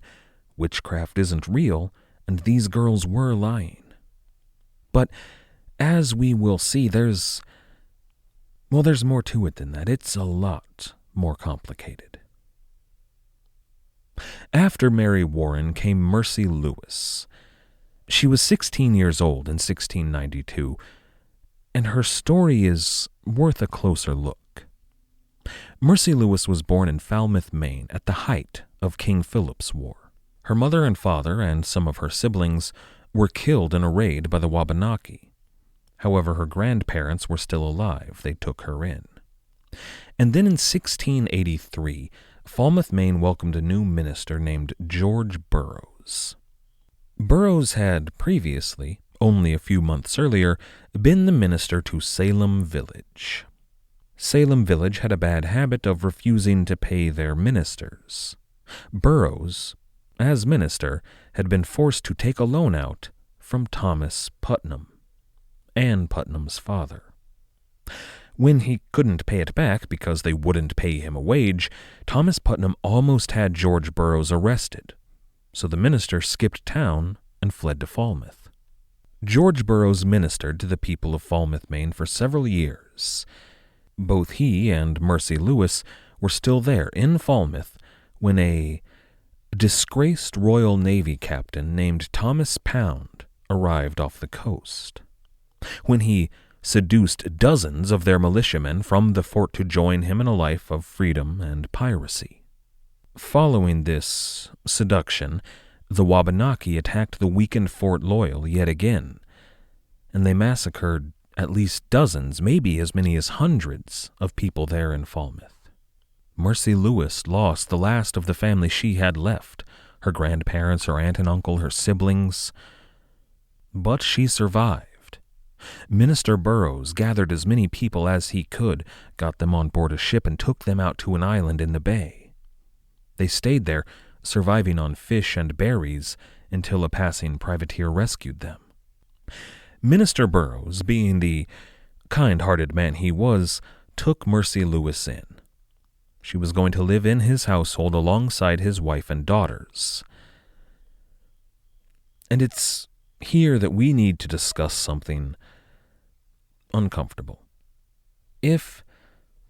witchcraft isn't real, and these girls were lying. But as we will see, there's more to it than that. It's a lot more complicated. After Mary Warren came Mercy Lewis. She was 16 years old in 1692, and her story is worth a closer look. Mercy Lewis was born in Falmouth, Maine, at the height of King Philip's War. Her mother and father and some of her siblings were killed in a raid by the Wabanaki. However, her grandparents were still alive. They took her in. And then in 1683, Falmouth, Maine welcomed a new minister named George Burroughs. Burroughs had previously, only a few months earlier, been the minister to Salem Village. Salem Village had a bad habit of refusing to pay their ministers. Burroughs, as minister, had been forced to take a loan out from Thomas Putnam, Ann Putnam's father. When he couldn't pay it back because they wouldn't pay him a wage, Thomas Putnam almost had George Burroughs arrested, so the minister skipped town and fled to Falmouth. George Burroughs ministered to the people of Falmouth, Maine for several years. Both he and Mercy Lewis were still there in Falmouth when a disgraced Royal Navy captain named Thomas Pound arrived off the coast. When he seduced dozens of their militiamen from the fort to join him in a life of freedom and piracy. Following this seduction, the Wabanaki attacked the weakened Fort Loyal yet again, and they massacred at least dozens, maybe as many as hundreds, of people there in Falmouth. Mercy Lewis lost the last of the family she had left, her grandparents, her aunt and uncle, her siblings, but she survived. Minister Burroughs gathered as many people as he could, got them on board a ship, and took them out to an island in the bay. They stayed there, surviving on fish and berries, until a passing privateer rescued them. Minister Burroughs, being the kind-hearted man he was, took Mercy Lewis in. She was going to live in his household alongside his wife and daughters. And it's here that we need to discuss something uncomfortable. If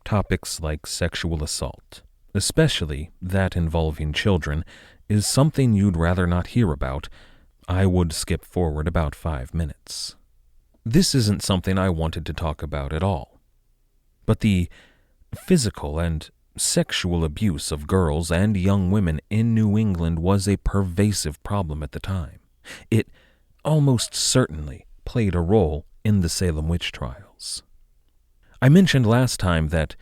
topics like sexual assault, especially that involving children, is something you'd rather not hear about, I would skip forward about 5 minutes. This isn't something I wanted to talk about at all. But the physical and sexual abuse of girls and young women in New England was a pervasive problem at the time. It almost certainly played a role in the Salem Witch Trials. I mentioned last time that,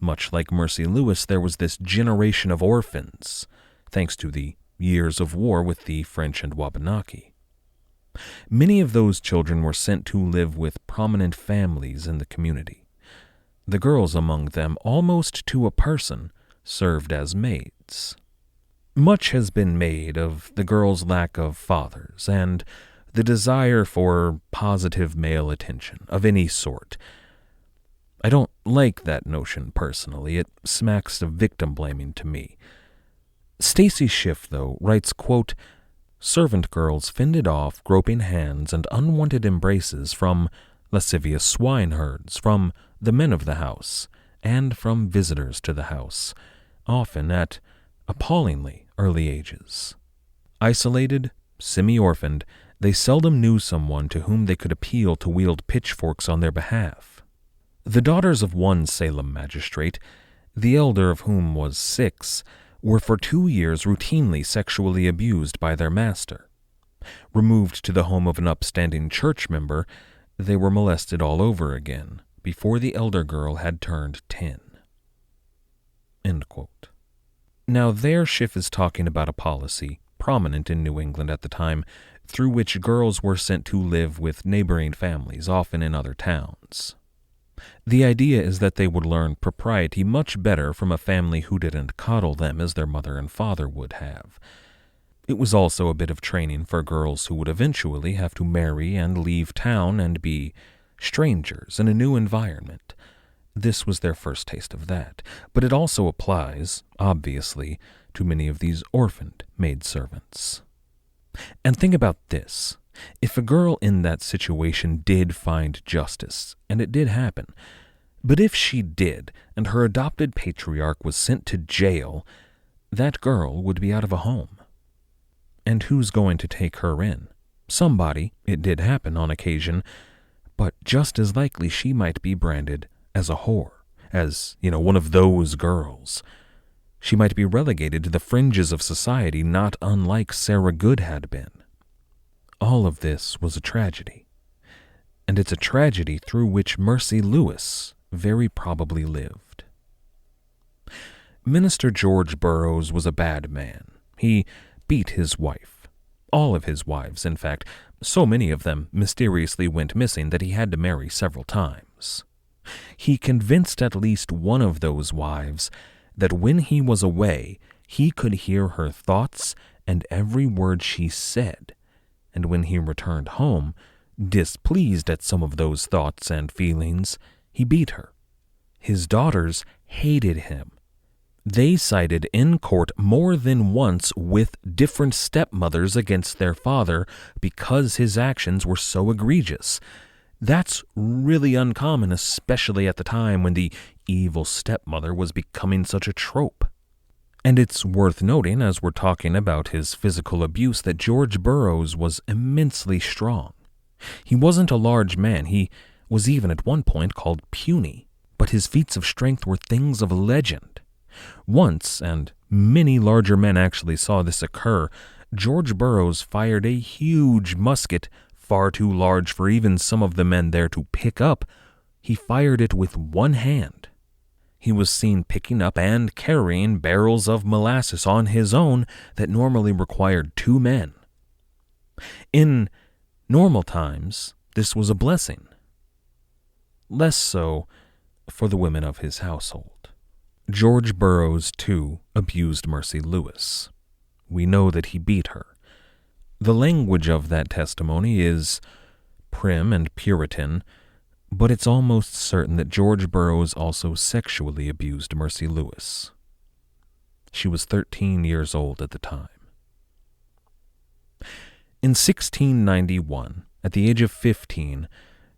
much like Mercy Lewis, there was this generation of orphans, thanks to the years of war with the French and Wabanaki. Many of those children were sent to live with prominent families in the community. The girls among them, almost to a person, served as maids. Much has been made of the girls' lack of fathers and the desire for positive male attention of any sort. I don't like that notion personally. It smacks of victim blaming to me. Stacy Schiff, though, writes, quote, "Servant girls fended off groping hands and unwanted embraces from lascivious swineherds, from the men of the house, and from visitors to the house, often at appallingly early ages. Isolated, semi-orphaned, they seldom knew someone to whom they could appeal to wield pitchforks on their behalf. The daughters of one Salem magistrate, the elder of whom was 6, were for 2 years routinely sexually abused by their master. Removed to the home of an upstanding church member, they were molested all over again before the elder girl had turned 10. End quote. Now there Schiff is talking about a policy, prominent in New England at the time, through which girls were sent to live with neighboring families, often in other towns. The idea is that they would learn propriety much better from a family who didn't coddle them as their mother and father would have. It was also a bit of training for girls who would eventually have to marry and leave town and be strangers in a new environment. This was their first taste of that, but it also applies, obviously, to many of these orphaned maidservants. And think about this. If a girl in that situation did find justice, and it did happen, but if she did, and her adopted patriarch was sent to jail, that girl would be out of a home. And who's going to take her in? Somebody, it did happen on occasion, but just as likely she might be branded as a whore, as, one of those girls. She might be relegated to the fringes of society, not unlike Sarah Good had been. All of this was a tragedy, and it's a tragedy through which Mercy Lewis very probably lived. Minister George Burroughs was a bad man. He beat his wife. All of his wives, in fact. So many of them mysteriously went missing that he had to marry several times. He convinced at least one of those wives that when he was away, he could hear her thoughts and every word she said, and when he returned home, displeased at some of those thoughts and feelings, he beat her. His daughters hated him. They sided in court more than once with different stepmothers against their father because his actions were so egregious. That's really uncommon, especially at the time when the evil stepmother was becoming such a trope. And it's worth noting, as we're talking about his physical abuse, that George Burroughs was immensely strong. He wasn't a large man. He was even at one point called puny, but his feats of strength were things of legend. Once, and many larger men actually saw this occur, George Burroughs fired a huge musket, far too large for even some of the men there to pick up. He fired it with one hand. He was seen picking up and carrying barrels of molasses on his own that normally required 2 men. In normal times, this was a blessing. Less so for the women of his household. George Burroughs, too, abused Mercy Lewis. We know that he beat her. The language of that testimony is prim and Puritan, but it's almost certain that George Burroughs also sexually abused Mercy Lewis. She was 13 years old at the time. In 1691, at the age of 15,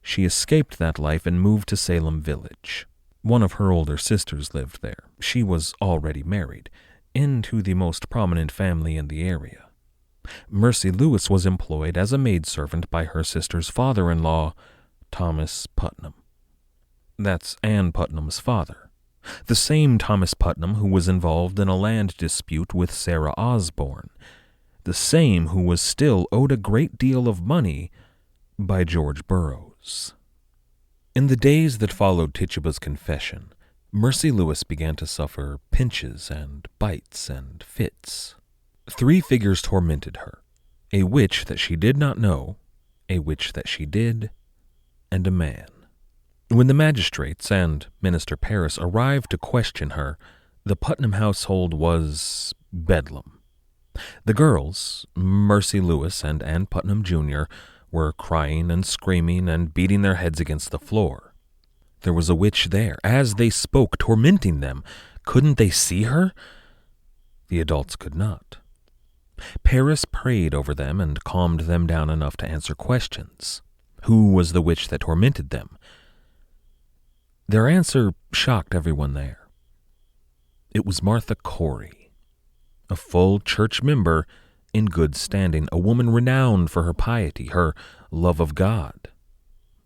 she escaped that life and moved to Salem Village. One of her older sisters lived there. She was already married, into the most prominent family in the area. Mercy Lewis was employed as a maidservant by her sister's father-in-law, Thomas Putnam. That's Anne Putnam's father, the same Thomas Putnam who was involved in a land dispute with Sarah Osborne, the same who was still owed a great deal of money by George Burroughs. In the days that followed Tituba's confession, Mercy Lewis began to suffer pinches and bites and fits. 3 figures tormented her: a witch that she did not know, a witch that she did, and a man. When the magistrates and Minister Parris arrived to question her, the Putnam household was bedlam. The girls, Mercy Lewis and Anne Putnam Jr., were crying and screaming and beating their heads against the floor. There was a witch there, as they spoke, tormenting them. Couldn't they see her? The adults could not. Parris prayed over them and calmed them down enough to answer questions. Who was the witch that tormented them? Their answer shocked everyone there. It was Martha Corey, a full church member in good standing, a woman renowned for her piety, her love of God.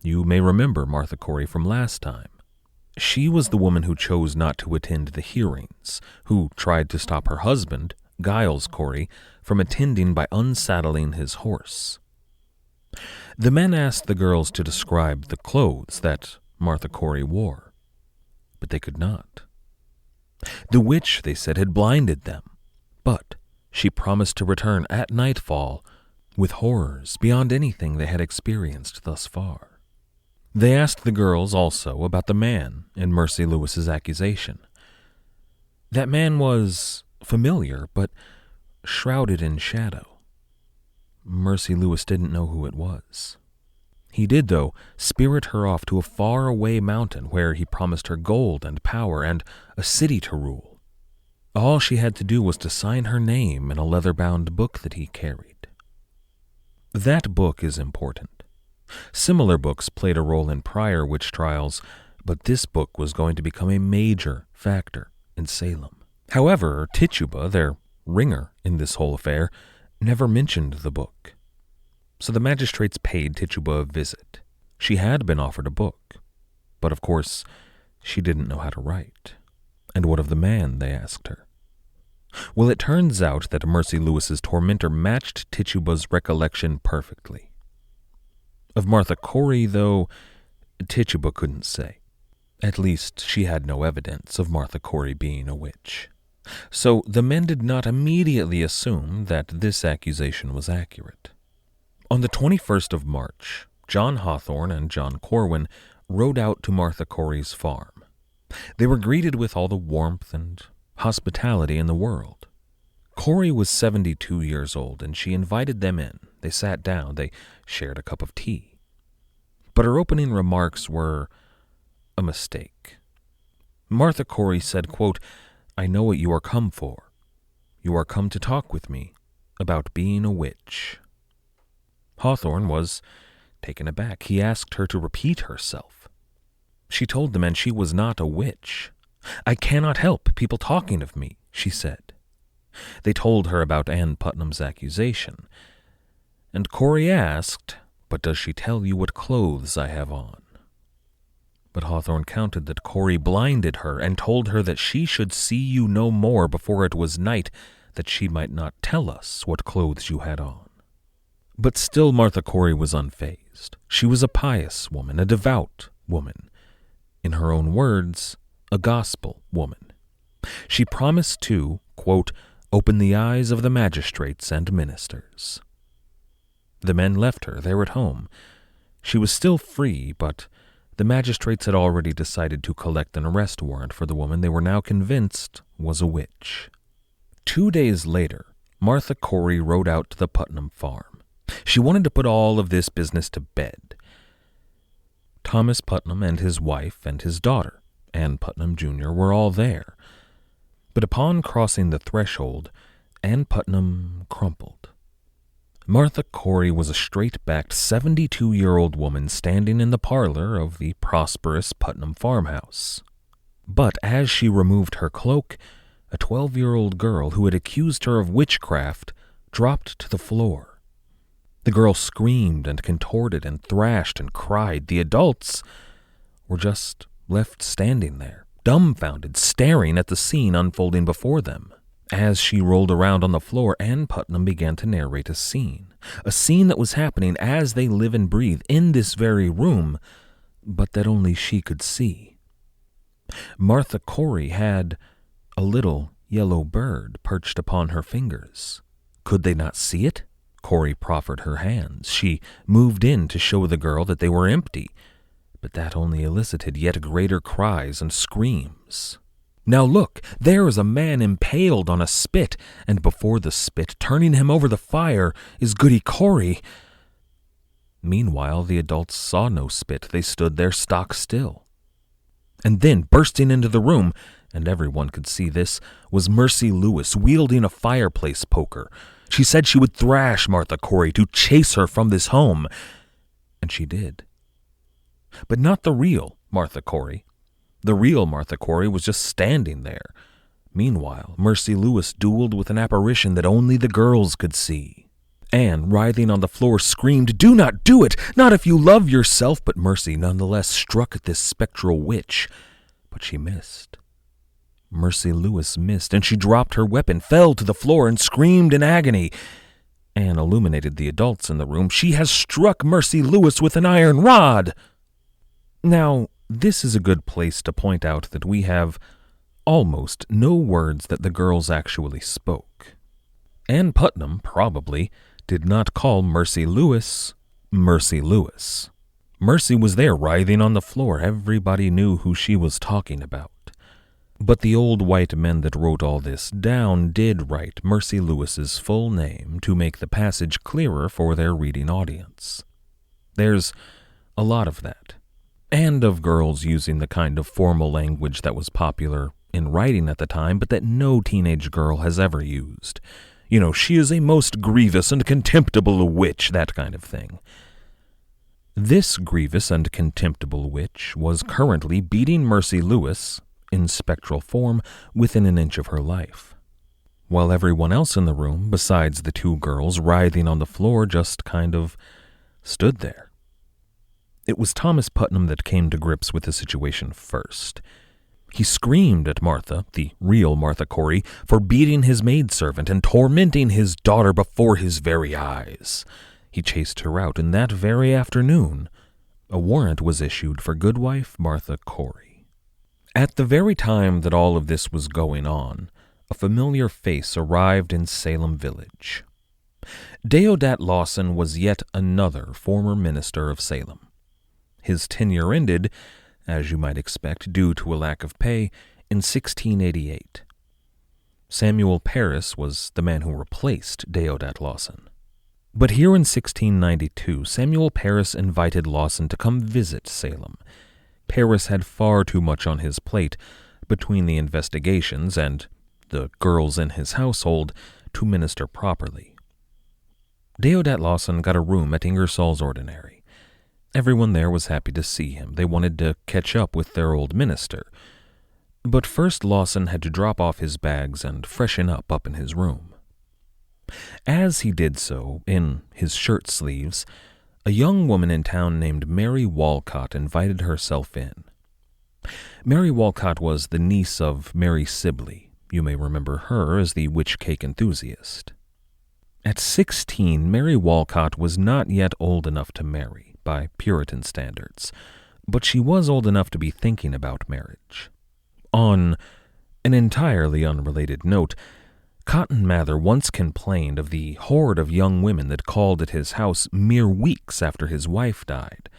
You may remember Martha Corey from last time. She was the woman who chose not to attend the hearings, who tried to stop her husband, Giles Corey, from attending by unsaddling his horse. The men asked the girls to describe the clothes that Martha Corey wore, but they could not. The witch, they said, had blinded them, but she promised to return at nightfall with horrors beyond anything they had experienced thus far. They asked the girls also about the man in Mercy Lewis's accusation. That man was familiar, but shrouded in shadow. Mercy Lewis didn't know who it was. He did, though, spirit her off to a far-away mountain where he promised her gold and power and a city to rule. All she had to do was to sign her name in a leather-bound book that he carried. That book is important. Similar books played a role in prior witch trials, but this book was going to become a major factor in Salem. However, Tituba, their ringer in this whole affair, never mentioned the book. So the magistrates paid Tituba a visit. She had been offered a book, but of course, she didn't know how to write. And what of the man, they asked her. Well, it turns out that Mercy Lewis's tormentor matched Tituba's recollection perfectly. Of Martha Corey, though, Tituba couldn't say. At least, she had no evidence of Martha Corey being a witch. So the men did not immediately assume that this accusation was accurate. On the 21st of March, John Hawthorne and John Corwin rode out to Martha Corey's farm. They were greeted with all the warmth and hospitality in the world. Corey was 72 years old, and she invited them in. They sat down. They shared a cup of tea. But her opening remarks were a mistake. Martha Corey said, quote, "I know what you are come for. You are come to talk with me about being a witch." Hawthorne was taken aback. He asked her to repeat herself. She told the men she was not a witch. "I cannot help people talking of me," she said. They told her about Ann Putnam's accusation, and Corey asked, "But does she tell you what clothes I have on?" But Hawthorne countered that Corey blinded her and told her that she should see you no more before it was night, that she might not tell us what clothes you had on. But still Martha Corey was unfazed. She was a pious woman, a devout woman. In her own words, a gospel woman. She promised to, quote, "open the eyes of the magistrates and ministers." The men left her there at home. She was still free, but the magistrates had already decided to collect an arrest warrant for the woman they were now convinced was a witch. 2 days later, Martha Corey rode out to the Putnam farm. She wanted to put all of this business to bed. Thomas Putnam and his wife and his daughter, Ann Putnam Jr., were all there. But upon crossing the threshold, Ann Putnam crumpled. Martha Corey was a straight-backed 72-year-old woman standing in the parlor of the prosperous Putnam farmhouse. But as she removed her cloak, a 12-year-old girl who had accused her of witchcraft dropped to the floor. The girl screamed and contorted and thrashed and cried. The adults were just left standing there, dumbfounded, staring at the scene unfolding before them. As she rolled around on the floor, Ann Putnam began to narrate a scene that was happening as they live and breathe in this very room, but that only she could see. Martha Corey had a little yellow bird perched upon her fingers. Could they not see it? Corey proffered her hands. She moved in to show the girl that they were empty, but that only elicited yet greater cries and screams. "Now look, there is a man impaled on a spit, and before the spit, turning him over the fire, is Goody Corey." Meanwhile, the adults saw no spit. They stood there stock still. And then, bursting into the room, and everyone could see this, was Mercy Lewis wielding a fireplace poker. She said she would thrash Martha Corey to chase her from this home, and she did. But not the real Martha Corey. The real Martha Corey was just standing there. Meanwhile, Mercy Lewis dueled with an apparition that only the girls could see. Anne, writhing on the floor, screamed, "Do not do it! Not if you love yourself!" But Mercy nonetheless struck at this spectral witch. But she missed. Mercy Lewis missed, and she dropped her weapon, fell to the floor, and screamed in agony. Anne illuminated the adults in the room. "She has struck Mercy Lewis with an iron rod!" Now, this is a good place to point out that we have almost no words that the girls actually spoke. Ann Putnam probably did not call Mercy Lewis Mercy Lewis. Mercy was there writhing on the floor. Everybody knew who she was talking about. But the old white men that wrote all this down did write Mercy Lewis's full name to make the passage clearer for their reading audience. There's a lot of that, and of girls using the kind of formal language that was popular in writing at the time, but that no teenage girl has ever used. You know, "She is a most grievous and contemptible witch," that kind of thing. This grievous and contemptible witch was currently beating Mercy Lewis, in spectral form, within an inch of her life, while everyone else in the room, besides the two girls writhing on the floor, just kind of stood there. It was Thomas Putnam that came to grips with the situation first. He screamed at Martha, the real Martha Corey, for beating his maidservant and tormenting his daughter before his very eyes. He chased her out, and that very afternoon, a warrant was issued for goodwife Martha Corey. At the very time that all of this was going on, a familiar face arrived in Salem Village. Deodat Lawson was yet another former minister of Salem. His tenure ended, as you might expect, due to a lack of pay, in 1688. Samuel Parris was the man who replaced Deodat Lawson. But here in 1692, Samuel Parris invited Lawson to come visit Salem. Parris had far too much on his plate between the investigations and the girls in his household to minister properly. Deodat Lawson got a room at Ingersoll's Ordinary. Everyone there was happy to see him. They wanted to catch up with their old minister. But first Lawson had to drop off his bags and freshen up in his room. As he did so, in his shirt sleeves, a young woman in town named Mary Walcott invited herself in. Mary Walcott was the niece of Mary Sibley. You may remember her as the witch cake enthusiast. At 16, Mary Walcott was not yet old enough to marry, by Puritan standards, but she was old enough to be thinking about marriage. On an entirely unrelated note, Cotton Mather once complained of the horde of young women that called at his house mere weeks after his wife died,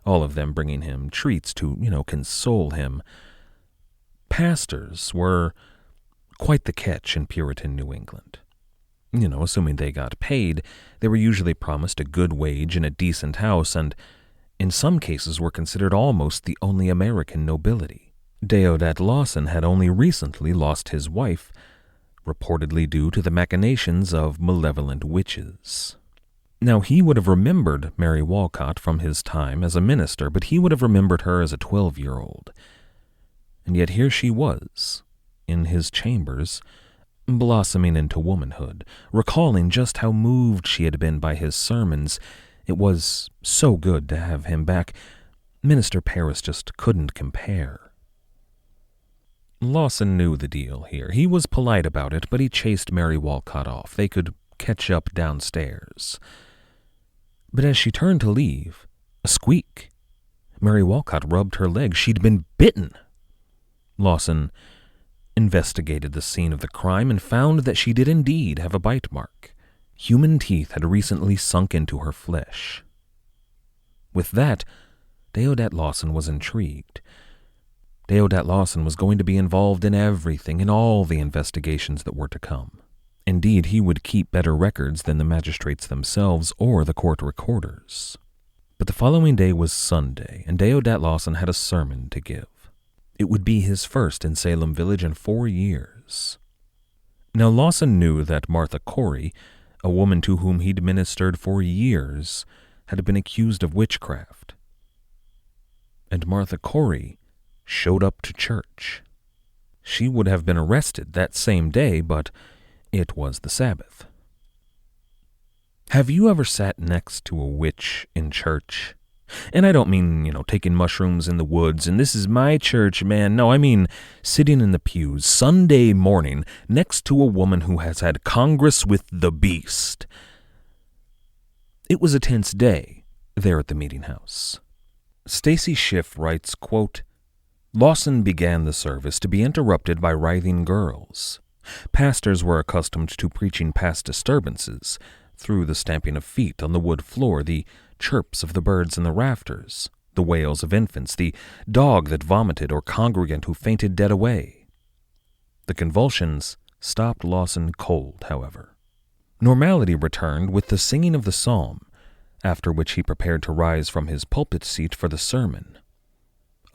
all of them bringing him treats to, console him. Pastors were quite the catch in Puritan New England. Assuming they got paid, they were usually promised a good wage and a decent house, and in some cases were considered almost the only American nobility. Deodat Lawson had only recently lost his wife, reportedly due to the machinations of malevolent witches. Now, he would have remembered Mary Walcott from his time as a minister, but he would have remembered her as a 12-year-old. And yet here she was, in his chambers, blossoming into womanhood, recalling just how moved she had been by his sermons. It was so good to have him back. Minister Parris just couldn't compare. Lawson knew the deal here. He was polite about it, but he chased Mary Walcott off. They could catch up downstairs. But as she turned to leave, a squeak. Mary Walcott rubbed her leg. She'd been bitten. Lawson investigated the scene of the crime and found that she did indeed have a bite mark. Human teeth had recently sunk into her flesh. With that, Deodat Lawson was intrigued. Deodat Lawson was going to be involved in everything, in all the investigations that were to come. Indeed, he would keep better records than the magistrates themselves or the court recorders. But the following day was Sunday, and Deodat Lawson had a sermon to give. It would be his first in Salem Village in 4 years. Now Lawson knew that Martha Corey, a woman to whom he'd ministered for years, had been accused of witchcraft. And Martha Corey showed up to church. She would have been arrested that same day, but it was the Sabbath. Have you ever sat next to a witch in church? And I don't mean, taking mushrooms in the woods, and this is my church, man. No, I mean sitting in the pews Sunday morning next to a woman who has had Congress with the beast. It was a tense day there at the meeting house. Stacy Schiff writes, quote, Lawson began the service to be interrupted by writhing girls. Pastors were accustomed to preaching past disturbances, through the stamping of feet on the wood floor, the chirps of the birds in the rafters, the wails of infants, the dog that vomited or congregant who fainted dead away. The convulsions stopped Lawson cold, however. Normality returned with the singing of the psalm, after which he prepared to rise from his pulpit seat for the sermon.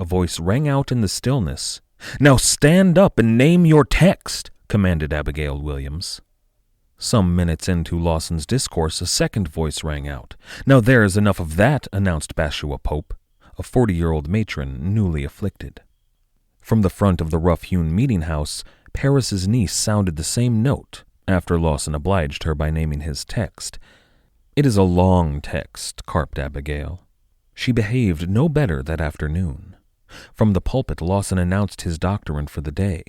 A voice rang out in the stillness. "Now stand up and name your text," commanded Abigail Williams. Some minutes into Lawson's discourse, a second voice rang out. "Now there's enough of that," announced Bashua Pope, a 40-year-old matron newly afflicted. From the front of the rough-hewn meeting house, Parris's niece sounded the same note, after Lawson obliged her by naming his text. "It is a long text," carped Abigail. She behaved no better that afternoon. From the pulpit, Lawson announced his doctrine for the day.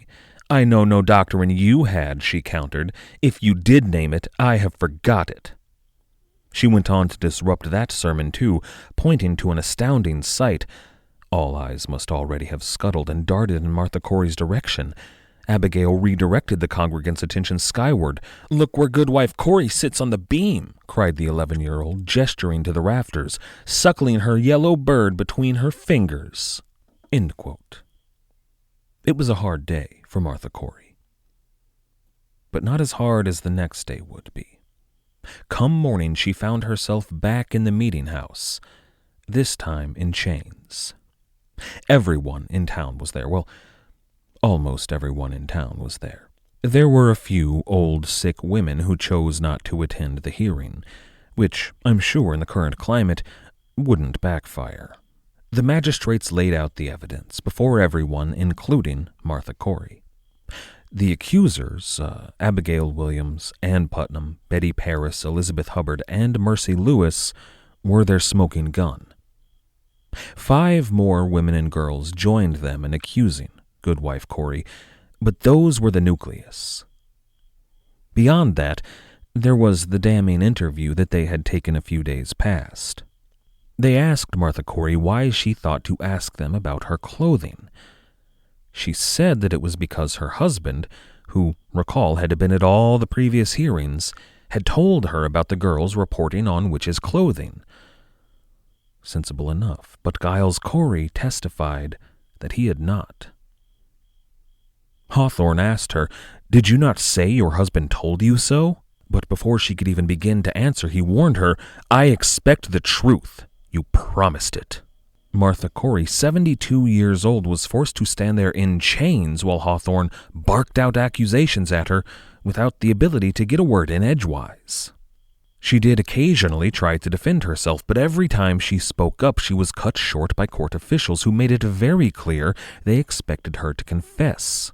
"I know no doctrine you had," she countered. "If you did name it, I have forgot it." She went on to disrupt that sermon, too, pointing to an astounding sight. All eyes must already have scuttled and darted in Martha Corey's direction. Abigail redirected the congregants' attention skyward. "Look where Goodwife Corey sits on the beam," cried the 11-year-old, gesturing to the rafters, "suckling her yellow bird between her fingers." End quote. It was a hard day for Martha Corey, but not as hard as the next day would be. Come morning, she found herself back in the meeting house, this time in chains. Everyone in town was there. Well, almost everyone in town was there. There were a few old, sick women who chose not to attend the hearing, which, I'm sure in the current climate, wouldn't backfire. The magistrates laid out the evidence before everyone, including Martha Corey. The accusers, Abigail Williams, Ann Putnam, Betty Paris, Elizabeth Hubbard, and Mercy Lewis, were their smoking gun. 5 more women and girls joined them in accusing Goodwife Corey, but those were the nucleus. Beyond that, there was the damning interview that they had taken a few days past. They asked Martha Corey why she thought to ask them about her clothing. She said that it was because her husband, who, recall, had been at all the previous hearings, had told her about the girls reporting on witches' clothing. Sensible enough, but Giles Corey testified that he had not. Hawthorne asked her, "Did you not say your husband told you so?" But before she could even begin to answer, he warned her, "I expect the truth. You promised it." Martha Corey, 72 years old, was forced to stand there in chains while Hawthorne barked out accusations at her without the ability to get a word in edgewise. She did occasionally try to defend herself, but every time she spoke up, she was cut short by court officials who made it very clear they expected her to confess.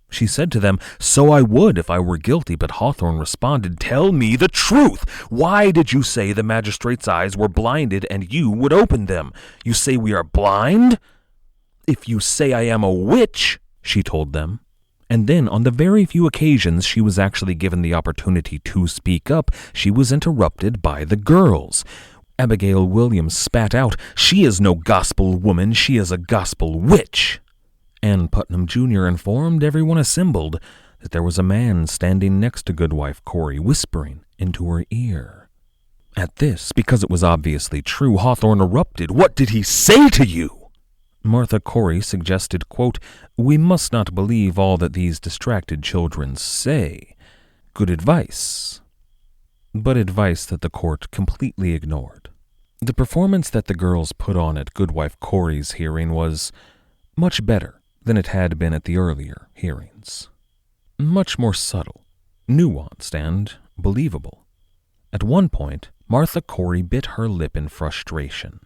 She said to them, "So I would if I were guilty," but Hawthorne responded, "Tell me the truth. Why did you say the magistrate's eyes were blinded and you would open them? You say we are blind? If you say I am a witch," she told them. And then, on the very few occasions she was actually given the opportunity to speak up, she was interrupted by the girls. Abigail Williams spat out, "She is no gospel woman, she is a gospel witch." Ann Putnam Jr. informed everyone assembled that there was a man standing next to Goodwife Corey, whispering into her ear. At this, because it was obviously true, Hawthorne erupted, "What did he say to you?" Martha Corey suggested, quote, "We must not believe all that these distracted children say. Good advice," but advice that the court completely ignored. The performance that the girls put on at Goodwife Corey's hearing was much better than it had been at the earlier hearings. Much more subtle, nuanced, and believable. At one point, Martha Corey bit her lip in frustration.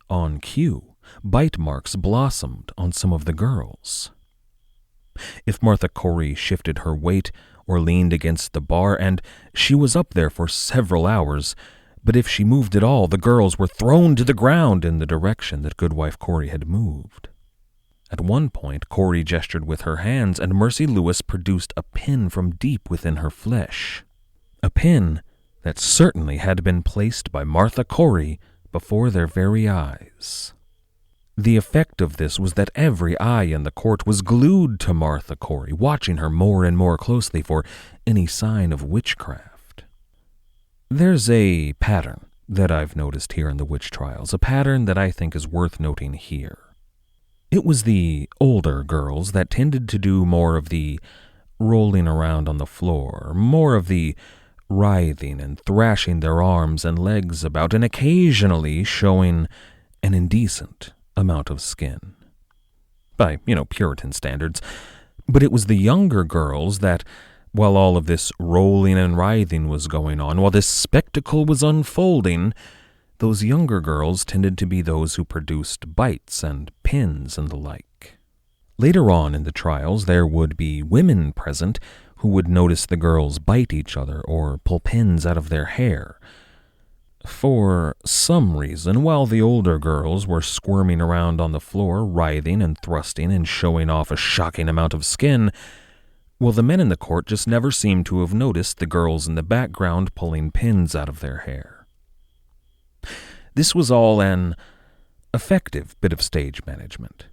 On cue, bite marks blossomed on some of the girls. If Martha Corey shifted her weight or leaned against the bar, and she was up there for several hours, but if she moved at all, the girls were thrown to the ground in the direction that Goodwife Corey had moved. At one point, Corey gestured with her hands, and Mercy Lewis produced a pin from deep within her flesh. A pin that certainly had been placed by Martha Corey before their very eyes. The effect of this was that every eye in the court was glued to Martha Corey, watching her more and more closely for any sign of witchcraft. There's a pattern that I've noticed here in the witch trials, a pattern that I think is worth noting here. It was the older girls that tended to do more of the rolling around on the floor, more of the writhing and thrashing their arms and legs about, and occasionally showing an indecent amount of skin. By, Puritan standards. But it was the younger girls that, while all of this rolling and writhing was going on, while this spectacle was unfolding, those younger girls tended to be those who produced bites and pins and the like. Later on in the trials, there would be women present who would notice the girls bite each other or pull pins out of their hair. For some reason, while the older girls were squirming around on the floor, writhing and thrusting and showing off a shocking amount of skin, well, the men in the court just never seemed to have noticed the girls in the background pulling pins out of their hair. This was all an effective bit of stage management.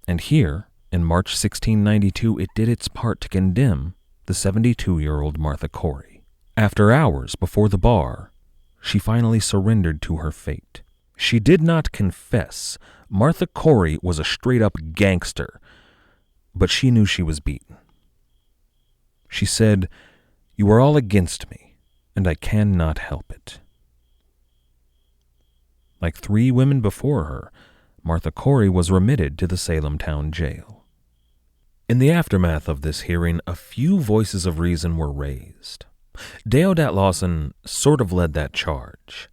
And here, in March 1692, it did its part to condemn the 72-year-old Martha Corey. After hours before the bar, she finally surrendered to her fate. She did not confess. Martha Corey was a straight-up gangster, but she knew she was beaten. She said, "You are all against me, and I cannot help it." Like 3 women before her, Martha Corey was remitted to the Salem town jail. In the aftermath of this hearing, a few voices of reason were raised. Deodat Lawson sort of led that charge.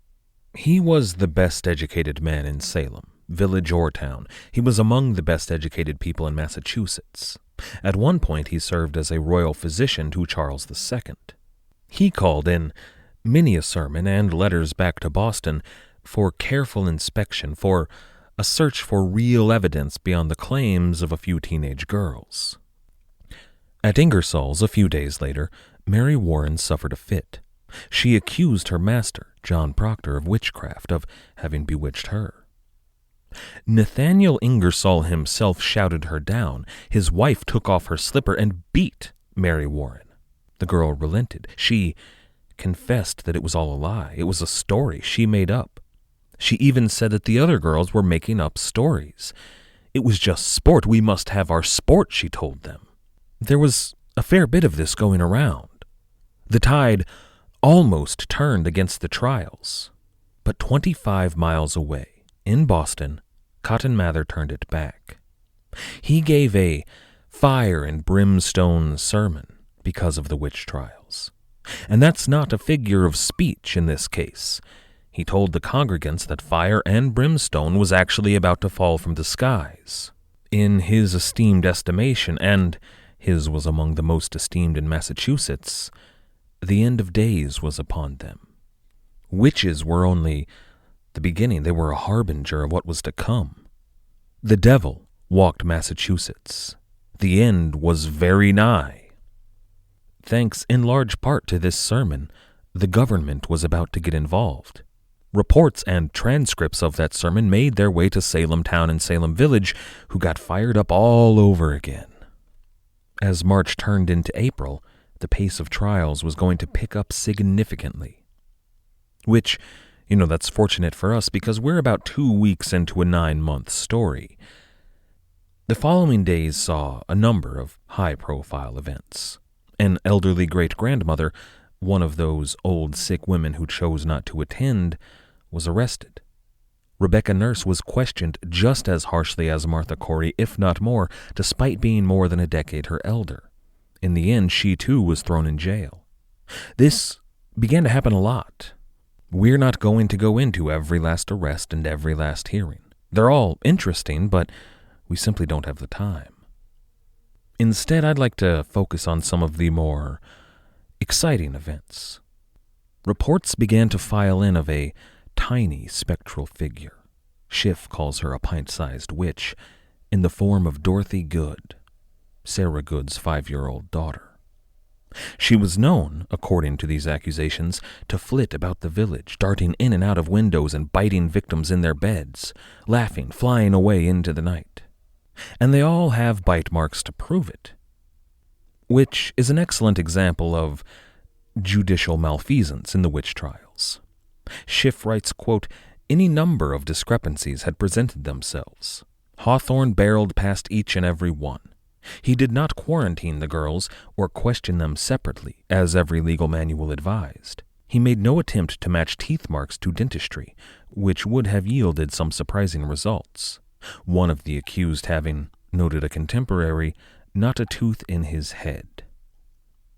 He was the best educated man in Salem, village or town. He was among the best educated people in Massachusetts. At one point, he served as a royal physician to Charles II. He called in many a sermon and letters back to Boston for careful inspection, for a search for real evidence beyond the claims of a few teenage girls. At Ingersoll's a few days later, Mary Warren suffered a fit. She accused her master, John Proctor, of witchcraft, of having bewitched her. Nathaniel Ingersoll himself shouted her down. His wife took off her slipper and beat Mary Warren. The girl relented. She confessed that it was all a lie. It was a story she made up. She even said that the other girls were making up stories. It was just sport. We must have our sport, she told them. There was a fair bit of this going around. The tide almost turned against the trials, but 25 miles away, in Boston, Cotton Mather turned it back. He gave a fire and brimstone sermon because of the witch trials. And that's not a figure of speech in this case. He told the congregants that fire and brimstone was actually about to fall from the skies. In his esteemed estimation, and his was among the most esteemed in Massachusetts, the end of days was upon them. Witches were only the beginning. They were a harbinger of what was to come. The devil walked Massachusetts. The end was very nigh. Thanks in large part to this sermon, the government was about to get involved. Reports and transcripts of that sermon made their way to Salem town and Salem village, who got fired up all over again. As March turned into April, the pace of trials was going to pick up significantly. Which, that's fortunate for us because we're about 2 weeks into a 9-month story. The following days saw a number of high-profile events. An elderly great-grandmother, one of those old sick women who chose not to attend, was arrested. Rebecca Nurse was questioned just as harshly as Martha Corey, if not more, despite being more than a decade her elder. In the end, she too was thrown in jail. This began to happen a lot. We're not going to go into every last arrest and every last hearing. They're all interesting, but we simply don't have the time. Instead, I'd like to focus on some of the more exciting events. Reports began to file in of a tiny spectral figure. Schiff calls her a pint-sized witch, in the form of Dorothy Good, Sarah Good's 5-year-old daughter. She was known, according to these accusations, to flit about the village, darting in and out of windows and biting victims in their beds, laughing, flying away into the night. And they all have bite marks to prove it, which is an excellent example of judicial malfeasance in the witch trials. Schiff writes, quote, "Any number of discrepancies had presented themselves. Hawthorne barreled past each and every one. He did not quarantine the girls or question them separately, as every legal manual advised. He made no attempt to match teeth marks to dentistry, which would have yielded some surprising results. One of the accused having, noted a contemporary, not a tooth in his head."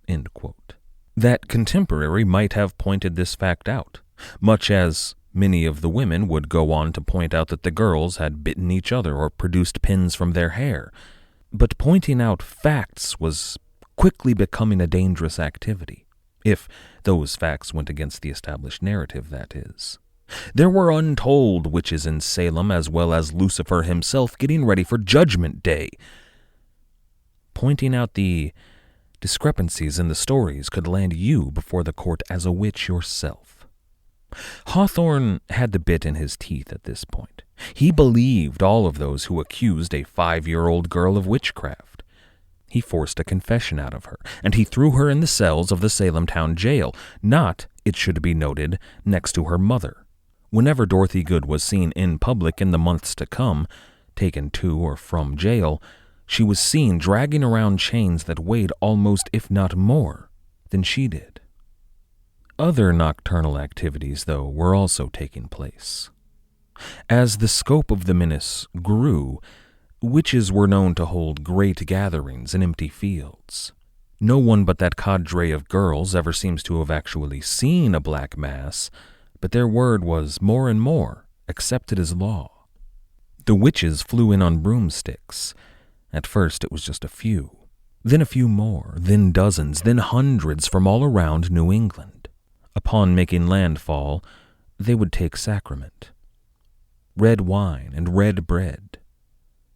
End quote. That contemporary might have pointed this fact out, much as many of the women would go on to point out that the girls had bitten each other or produced pins from their hair. But pointing out facts was quickly becoming a dangerous activity. if those facts went against the established narrative, that is. There were untold witches in Salem, as well as Lucifer himself getting ready for Judgment Day. Pointing out the discrepancies in the stories could land you before the court as a witch yourself. Hawthorne had the bit in his teeth at this point. He believed all of those who accused a 5-year-old girl of witchcraft. He forced a confession out of her, and he threw her in the cells of the Salem town jail, not, it should be noted, next to her mother. Whenever Dorothy Good was seen in public in the months to come, taken to or from jail, she was seen dragging around chains that weighed almost, if not more, than she did. Other nocturnal activities, though, were also taking place. As the scope of the menace grew, witches were known to hold great gatherings in empty fields. No one but that cadre of girls ever seems to have actually seen a black mass, but their word was more and more accepted as law. The witches flew in on broomsticks. At first it was just a few, then a few more, then dozens, then hundreds from all around New England. Upon making landfall, they would take sacrament, red wine and red bread,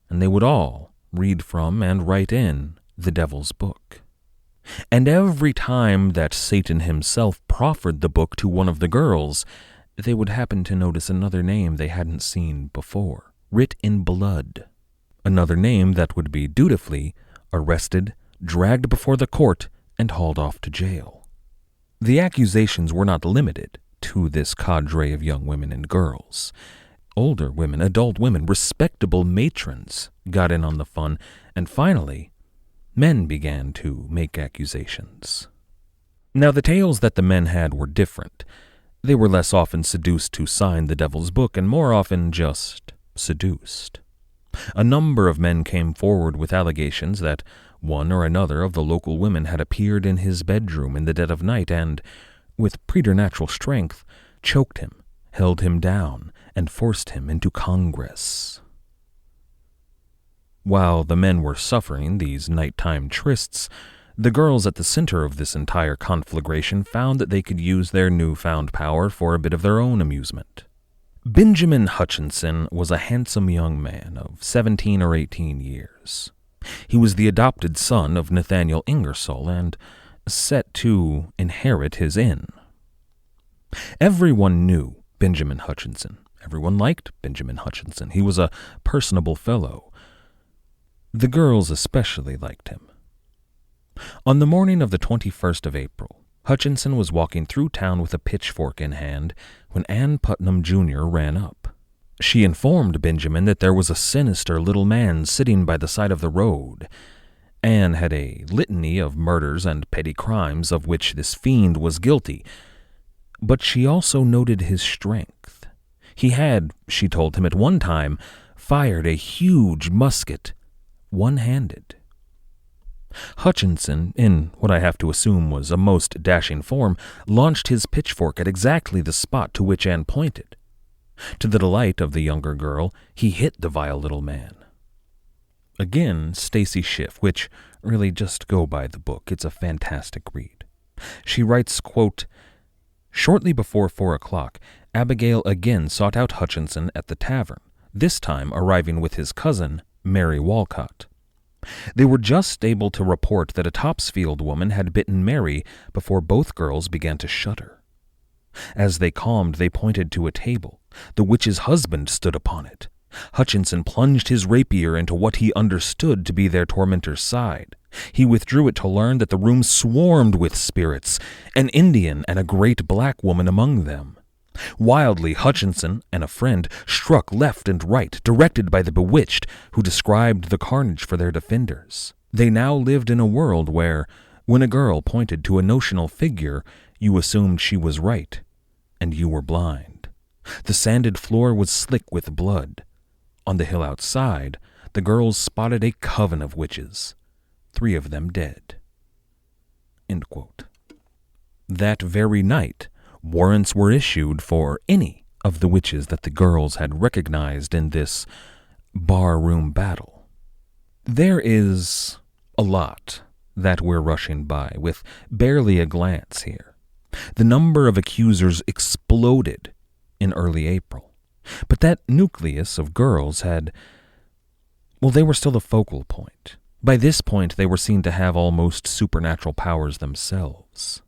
and they would all read from and write in the devil's book. And every time that Satan himself proffered the book to one of the girls, they would happen to notice another name they hadn't seen before, writ in blood. Another name that would be dutifully arrested, dragged before the court, and hauled off to jail. The accusations were not limited to this cadre of young women and girls. Older women, adult women, respectable matrons got in on the fun, and finally, men began to make accusations. Now, the tales that the men had were different. They were less often seduced to sign the devil's book and more often just seduced. A number of men came forward with allegations that one or another of the local women had appeared in his bedroom in the dead of night and, with preternatural strength, choked him, held him down, and forced him into Congress. While the men were suffering these nighttime trysts, the girls at the center of this entire conflagration found that they could use their newfound power for a bit of their own amusement. Benjamin Hutchinson was a handsome young man of 17 or 18 years. He was the adopted son of Nathaniel Ingersoll and set to inherit his inn. Everyone knew Benjamin Hutchinson. Everyone liked Benjamin Hutchinson. He was a personable fellow. The girls especially liked him. On the morning of the 21st of April, Hutchinson was walking through town with a pitchfork in hand when Ann Putnam Jr. ran up. She informed Benjamin that there was a sinister little man sitting by the side of the road. Ann had a litany of murders and petty crimes of which this fiend was guilty, but she also noted his strength. He had, she told him at one time, fired a huge musket, one-handed. Hutchinson, in what I have to assume was a most dashing form, launched his pitchfork at exactly the spot to which Anne pointed. To the delight of the younger girl, he hit the vile little man. Again, Stacy Schiff, which really just go by the book. It's a fantastic read. She writes, quote, "Shortly before 4 o'clock, Abigail again sought out Hutchinson at the tavern, this time arriving with his cousin, Mary Walcott. They were just able to report that a Topsfield woman had bitten Mary before both girls began to shudder. As they calmed, they pointed to a table. The witch's husband stood upon it. Hutchinson plunged his rapier into what he understood to be their tormentor's side. He withdrew it to learn that the room swarmed with spirits, an Indian and a great black woman among them. Wildly, Hutchinson and a friend struck left and right, directed by the bewitched, who described the carnage for their defenders. They now lived in a world where, when a girl pointed to a notional figure, you assumed she was right, and you were blind. The sanded floor was slick with blood. On the hill outside, the girls spotted a coven of witches, 3 of them dead." End quote. That very night, warrants were issued for any of the witches that the girls had recognized in this barroom battle. There is a lot that we're rushing by with barely a glance here. The number of accusers exploded in early April. But that nucleus of girls they were still the focal point. By this point, they were seen to have almost supernatural powers themselves.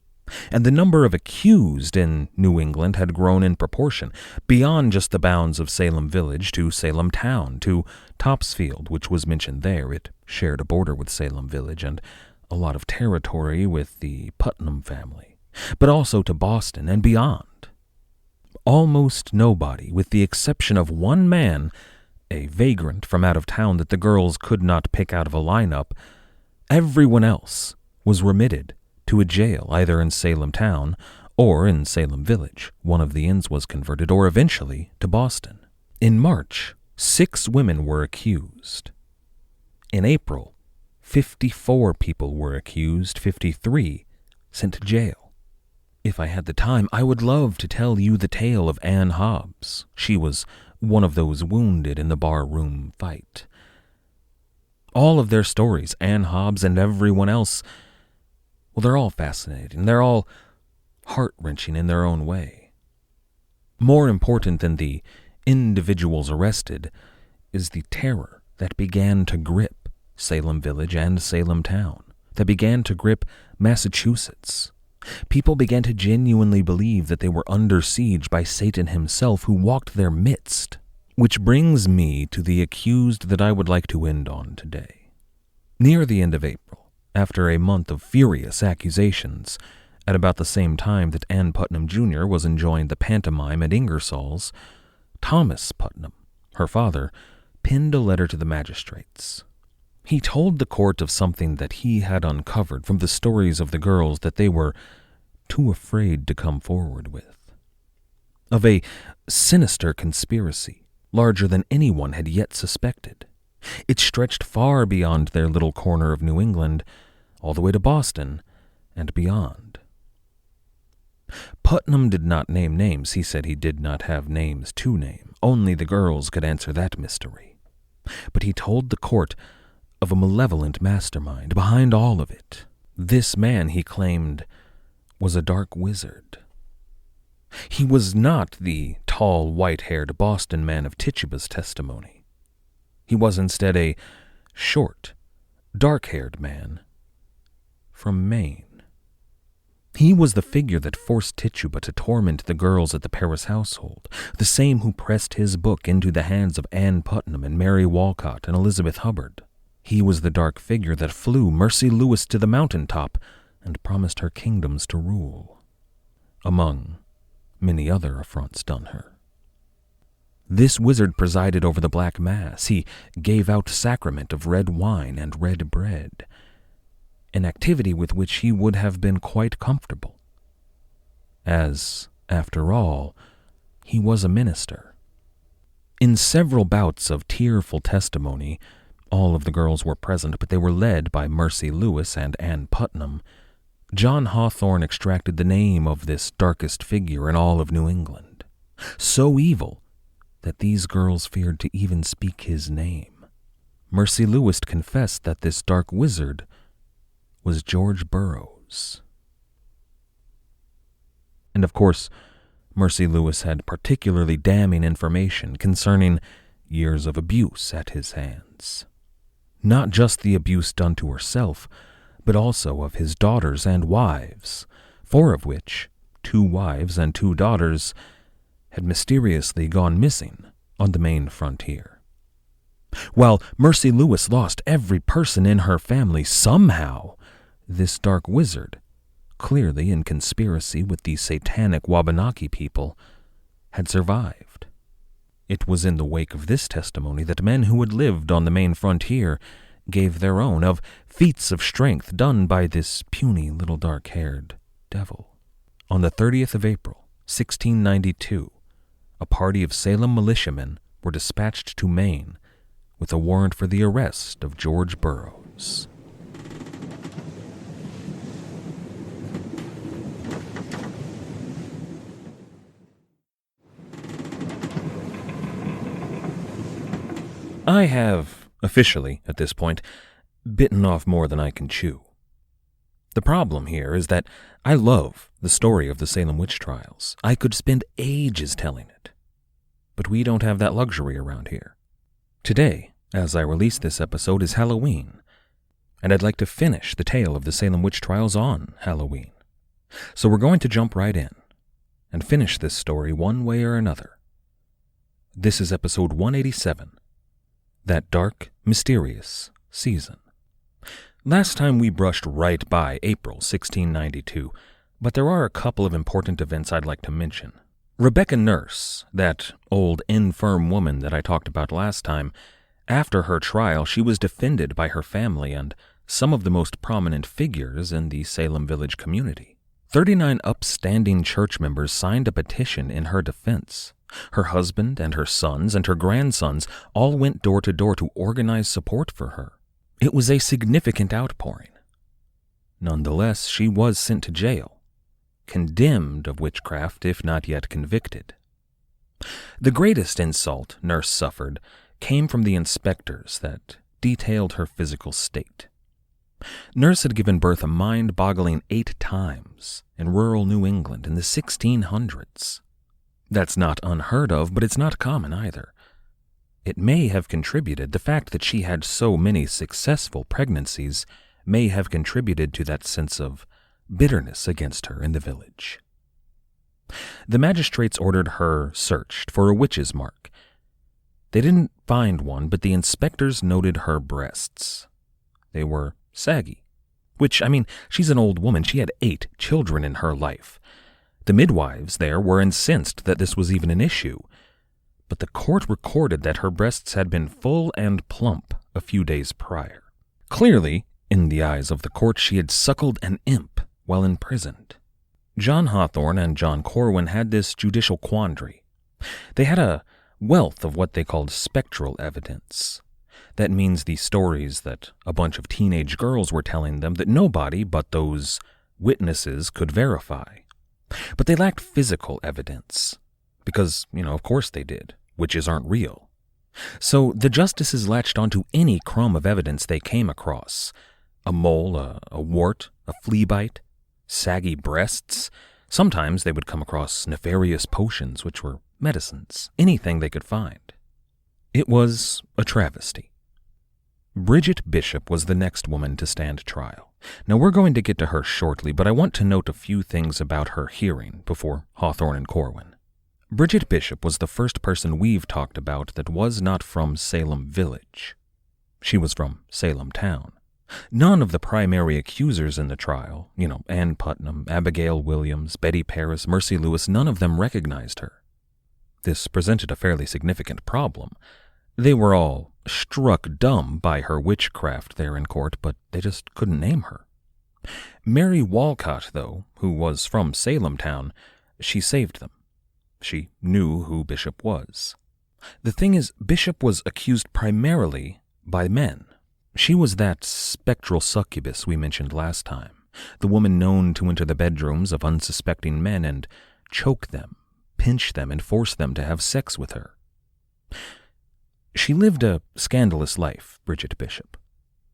And the number of accused in New England had grown in proportion, beyond just the bounds of Salem Village to Salem Town, to Topsfield, which was mentioned there. It shared a border with Salem Village and a lot of territory with the Putnam family, but also to Boston and beyond. Almost nobody, with the exception of one man, a vagrant from out of town that the girls could not pick out of a lineup, everyone else was remitted to a jail either in Salem Town or in Salem Village. One of the inns was converted, or eventually to Boston. In March, 6 women were accused. In April, 54 people were accused, 53 sent to jail. If I had the time, I would love to tell you the tale of Ann Hobbs. She was one of those wounded in the barroom fight. All of their stories, Ann Hobbs and everyone else, they're all fascinating. They're all heart-wrenching in their own way. More important than the individuals arrested is the terror that began to grip Salem Village and Salem Town, that began to grip Massachusetts. People began to genuinely believe that they were under siege by Satan himself, who walked their midst. Which brings me to the accused that I would like to end on today. Near the end of April, after a month of furious accusations, at about the same time that Ann Putnam Jr. was enjoying the pantomime at Ingersoll's, Thomas Putnam, her father, penned a letter to the magistrates. He told the court of something that he had uncovered from the stories of the girls that they were too afraid to come forward with. Of a sinister conspiracy, larger than anyone had yet suspected. It stretched far beyond their little corner of New England, all the way to Boston and beyond. Putnam did not name names. He said he did not have names to name. Only the girls could answer that mystery. But he told the court of a malevolent mastermind behind all of it. This man, he claimed, was a dark wizard. He was not the tall, white-haired Boston man of Tituba's testimony. He was instead a short, dark-haired man from Maine. He was the figure that forced Tituba to torment the girls at the Paris household, the same who pressed his book into the hands of Ann Putnam and Mary Walcott and Elizabeth Hubbard. He was the dark figure that flew Mercy Lewis to the mountaintop and promised her kingdoms to rule, among many other affronts done her. This wizard presided over the Black Mass. He gave out sacrament of red wine and red bread, an activity with which he would have been quite comfortable, as, after all, he was a minister. In several bouts of tearful testimony, all of the girls were present, but they were led by Mercy Lewis and Ann Putnam. John Hawthorne extracted the name of this darkest figure in all of New England, so evil that these girls feared to even speak his name. Mercy Lewis confessed that this dark wizard was George Burroughs. And of course, Mercy Lewis had particularly damning information concerning years of abuse at his hands. Not just the abuse done to herself, but also of his daughters and wives, 4 of which, 2 wives and 2 daughters, had mysteriously gone missing on the Maine frontier. While Mercy Lewis lost every person in her family, somehow this dark wizard, clearly in conspiracy with the satanic Wabanaki people, had survived. It was in the wake of this testimony that men who had lived on the Maine frontier gave their own of feats of strength done by this puny little dark-haired devil. On the 30th of April, 1692, a party of Salem militiamen were dispatched to Maine with a warrant for the arrest of George Burroughs. I have, officially at this point, bitten off more than I can chew. The problem here is that I love the story of the Salem Witch Trials. I could spend ages telling it. But we don't have that luxury around here. Today, as I release this episode, is Halloween, and I'd like to finish the tale of the Salem Witch Trials on Halloween. So we're going to jump right in and finish this story one way or another. This is episode 187, That Dark, Mysterious Season. Last time we brushed right by April 1692, but there are a couple of important events I'd like to mention. Rebecca Nurse, that old infirm woman that I talked about last time, after her trial she was defended by her family and some of the most prominent figures in the Salem village community. 39 upstanding church members signed a petition in her defense. Her husband and her sons and her grandsons all went door to door to organize support for her. It was a significant outpouring. Nonetheless, she was sent to jail, condemned of witchcraft if not yet convicted. The greatest insult Nurse suffered came from the inspectors that detailed her physical state. Nurse had given birth a mind-boggling 8 times in rural New England in the 1600s. That's not unheard of, but it's not common either. It may have contributed, the fact that she had so many successful pregnancies may have contributed to that sense of bitterness against her in the village. The magistrates ordered her searched for a witch's mark. They didn't find one, but the inspectors noted her breasts. They were saggy, which, she's an old woman. She had 8 children in her life. The midwives there were incensed that this was even an issue, but the court recorded that her breasts had been full and plump a few days prior. Clearly, in the eyes of the court, she had suckled an imp while imprisoned. John Hawthorne and John Corwin had this judicial quandary. They had a wealth of what they called spectral evidence. That means the stories that a bunch of teenage girls were telling them that nobody but those witnesses could verify. But they lacked physical evidence, because, of course they did. Witches aren't real. So the justices latched onto any crumb of evidence they came across. A mole, a wart, a flea bite, saggy breasts. Sometimes they would come across nefarious potions, which were medicines, anything they could find. It was a travesty. Bridget Bishop was the next woman to stand trial. Now we're going to get to her shortly, but I want to note a few things about her hearing before Hawthorne and Corwin. Bridget Bishop was the first person we've talked about that was not from Salem Village. She was from Salem Town. None of the primary accusers in the trial, Ann Putnam, Abigail Williams, Betty Paris, Mercy Lewis, none of them recognized her. This presented a fairly significant problem. They were all struck dumb by her witchcraft there in court, but they just couldn't name her. Mary Walcott, though, who was from Salem Town, she saved them. She knew who Bishop was. The thing is, Bishop was accused primarily by men. She was that spectral succubus we mentioned last time, the woman known to enter the bedrooms of unsuspecting men and choke them, pinch them, and force them to have sex with her. She lived a scandalous life, Bridget Bishop.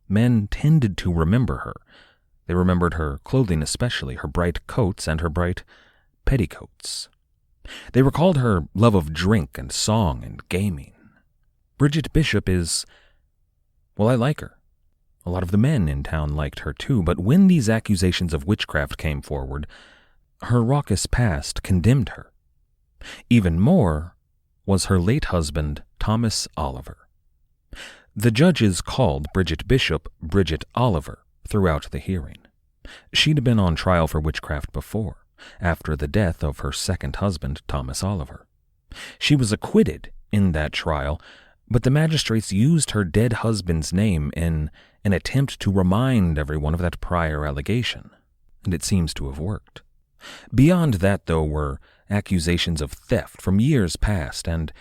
Men tended to remember her. They remembered her clothing especially, her bright coats and her bright petticoats. They recalled her love of drink and song and gaming. Bridget Bishop is, I like her. A lot of the men in town liked her too, but when these accusations of witchcraft came forward, her raucous past condemned her. Even more was her late husband, Thomas Oliver. The judges called Bridget Bishop Bridget Oliver throughout the hearing. She'd been on trial for witchcraft before, after the death of her second husband, Thomas Oliver. She was acquitted in that trial, but the magistrates used her dead husband's name in an attempt to remind everyone of that prior allegation, and it seems to have worked. Beyond that, though, were accusations of theft from years past and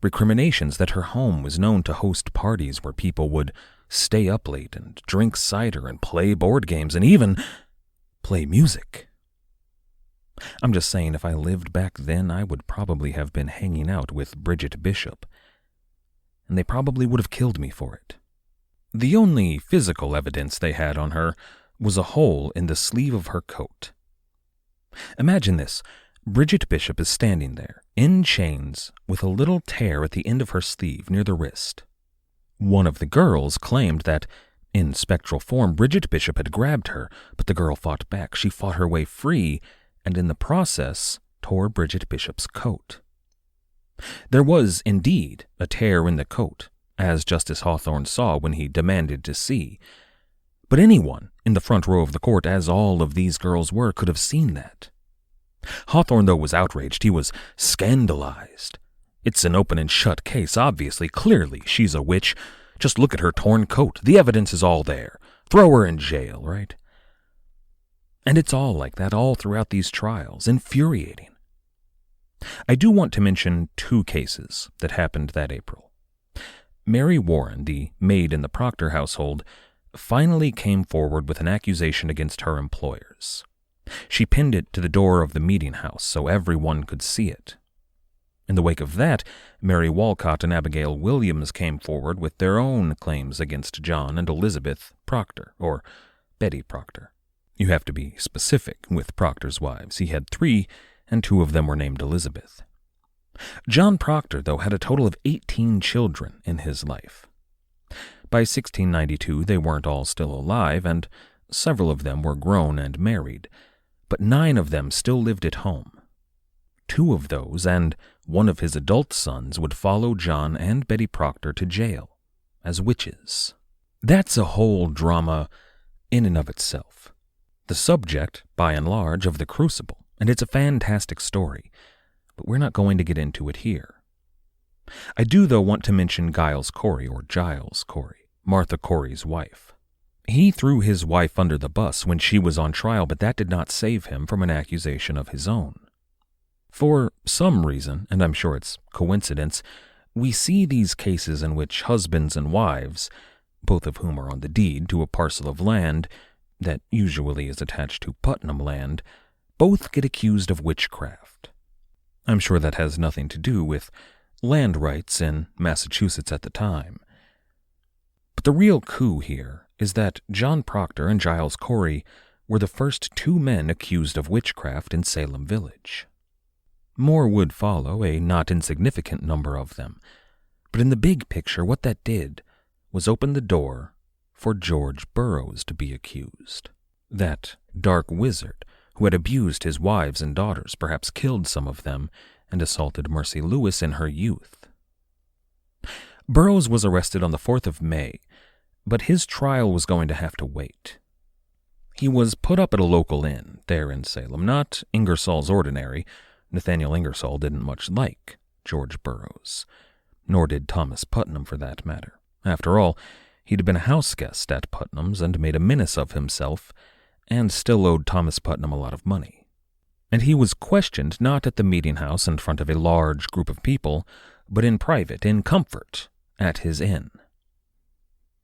recriminations that her home was known to host parties where people would stay up late and drink cider and play board games and even play music. I'm just saying, if I lived back then, I would probably have been hanging out with Bridget Bishop, and they probably would have killed me for it. The only physical evidence they had on her was a hole in the sleeve of her coat. Imagine this. Bridget Bishop is standing there, in chains, with a little tear at the end of her sleeve near the wrist. One of the girls claimed that, in spectral form, Bridget Bishop had grabbed her, but the girl fought back. She fought her way free, and in the process, tore Bridget Bishop's coat. There was, indeed, a tear in the coat, as Justice Hawthorne saw when he demanded to see. But anyone in the front row of the court, as all of these girls were, could have seen that. Hawthorne, though, was outraged. He was scandalized. It's an open and shut case, obviously. Clearly, she's a witch. Just look at her torn coat. The evidence is all there. Throw her in jail, right? And it's all like that all throughout these trials. Infuriating. I do want to mention 2 cases that happened that April. Mary Warren, the maid in the Proctor household, finally came forward with an accusation against her employers. She pinned it to the door of the meeting house so everyone could see it. In the wake of that, Mary Walcott and Abigail Williams came forward with their own claims against John and Elizabeth Proctor, or Betty Proctor. You have to be specific with Proctor's wives. He had 3, and 2 of them were named Elizabeth. John Proctor, though, had a total of 18 children in his life. By 1692, they weren't all still alive, and several of them were grown and married, but 9 of them still lived at home. 2 of those and one of his adult sons would follow John and Betty Proctor to jail as witches. That's a whole drama in and of itself. The subject, by and large, of the Crucible, and it's a fantastic story, but we're not going to get into it here. I do, though, want to mention Giles Corey, or Giles Corey, Martha Corey's wife. He threw his wife under the bus when she was on trial, but that did not save him from an accusation of his own. For some reason, and I'm sure it's coincidence, we see these cases in which husbands and wives, both of whom are on the deed to a parcel of land that usually is attached to Putnam land, both get accused of witchcraft. I'm sure that has nothing to do with land rights in Massachusetts at the time. But the real coup here is that John Proctor and Giles Corey were the first 2 men accused of witchcraft in Salem Village. More would follow, a not insignificant number of them, but in the big picture, what that did was open the door for George Burroughs to be accused. That dark wizard who had abused his wives and daughters, perhaps killed some of them, and assaulted Mercy Lewis in her youth. Burroughs was arrested on the 4th of May, but his trial was going to have to wait. He was put up at a local inn there in Salem, not Ingersoll's Ordinary. Nathaniel Ingersoll didn't much like George Burroughs, nor did Thomas Putnam for that matter. After all, he'd been a house guest at Putnam's and made a menace of himself, and still owed Thomas Putnam a lot of money. And he was questioned not at the meeting house in front of a large group of people, but in private, in comfort, at his inn.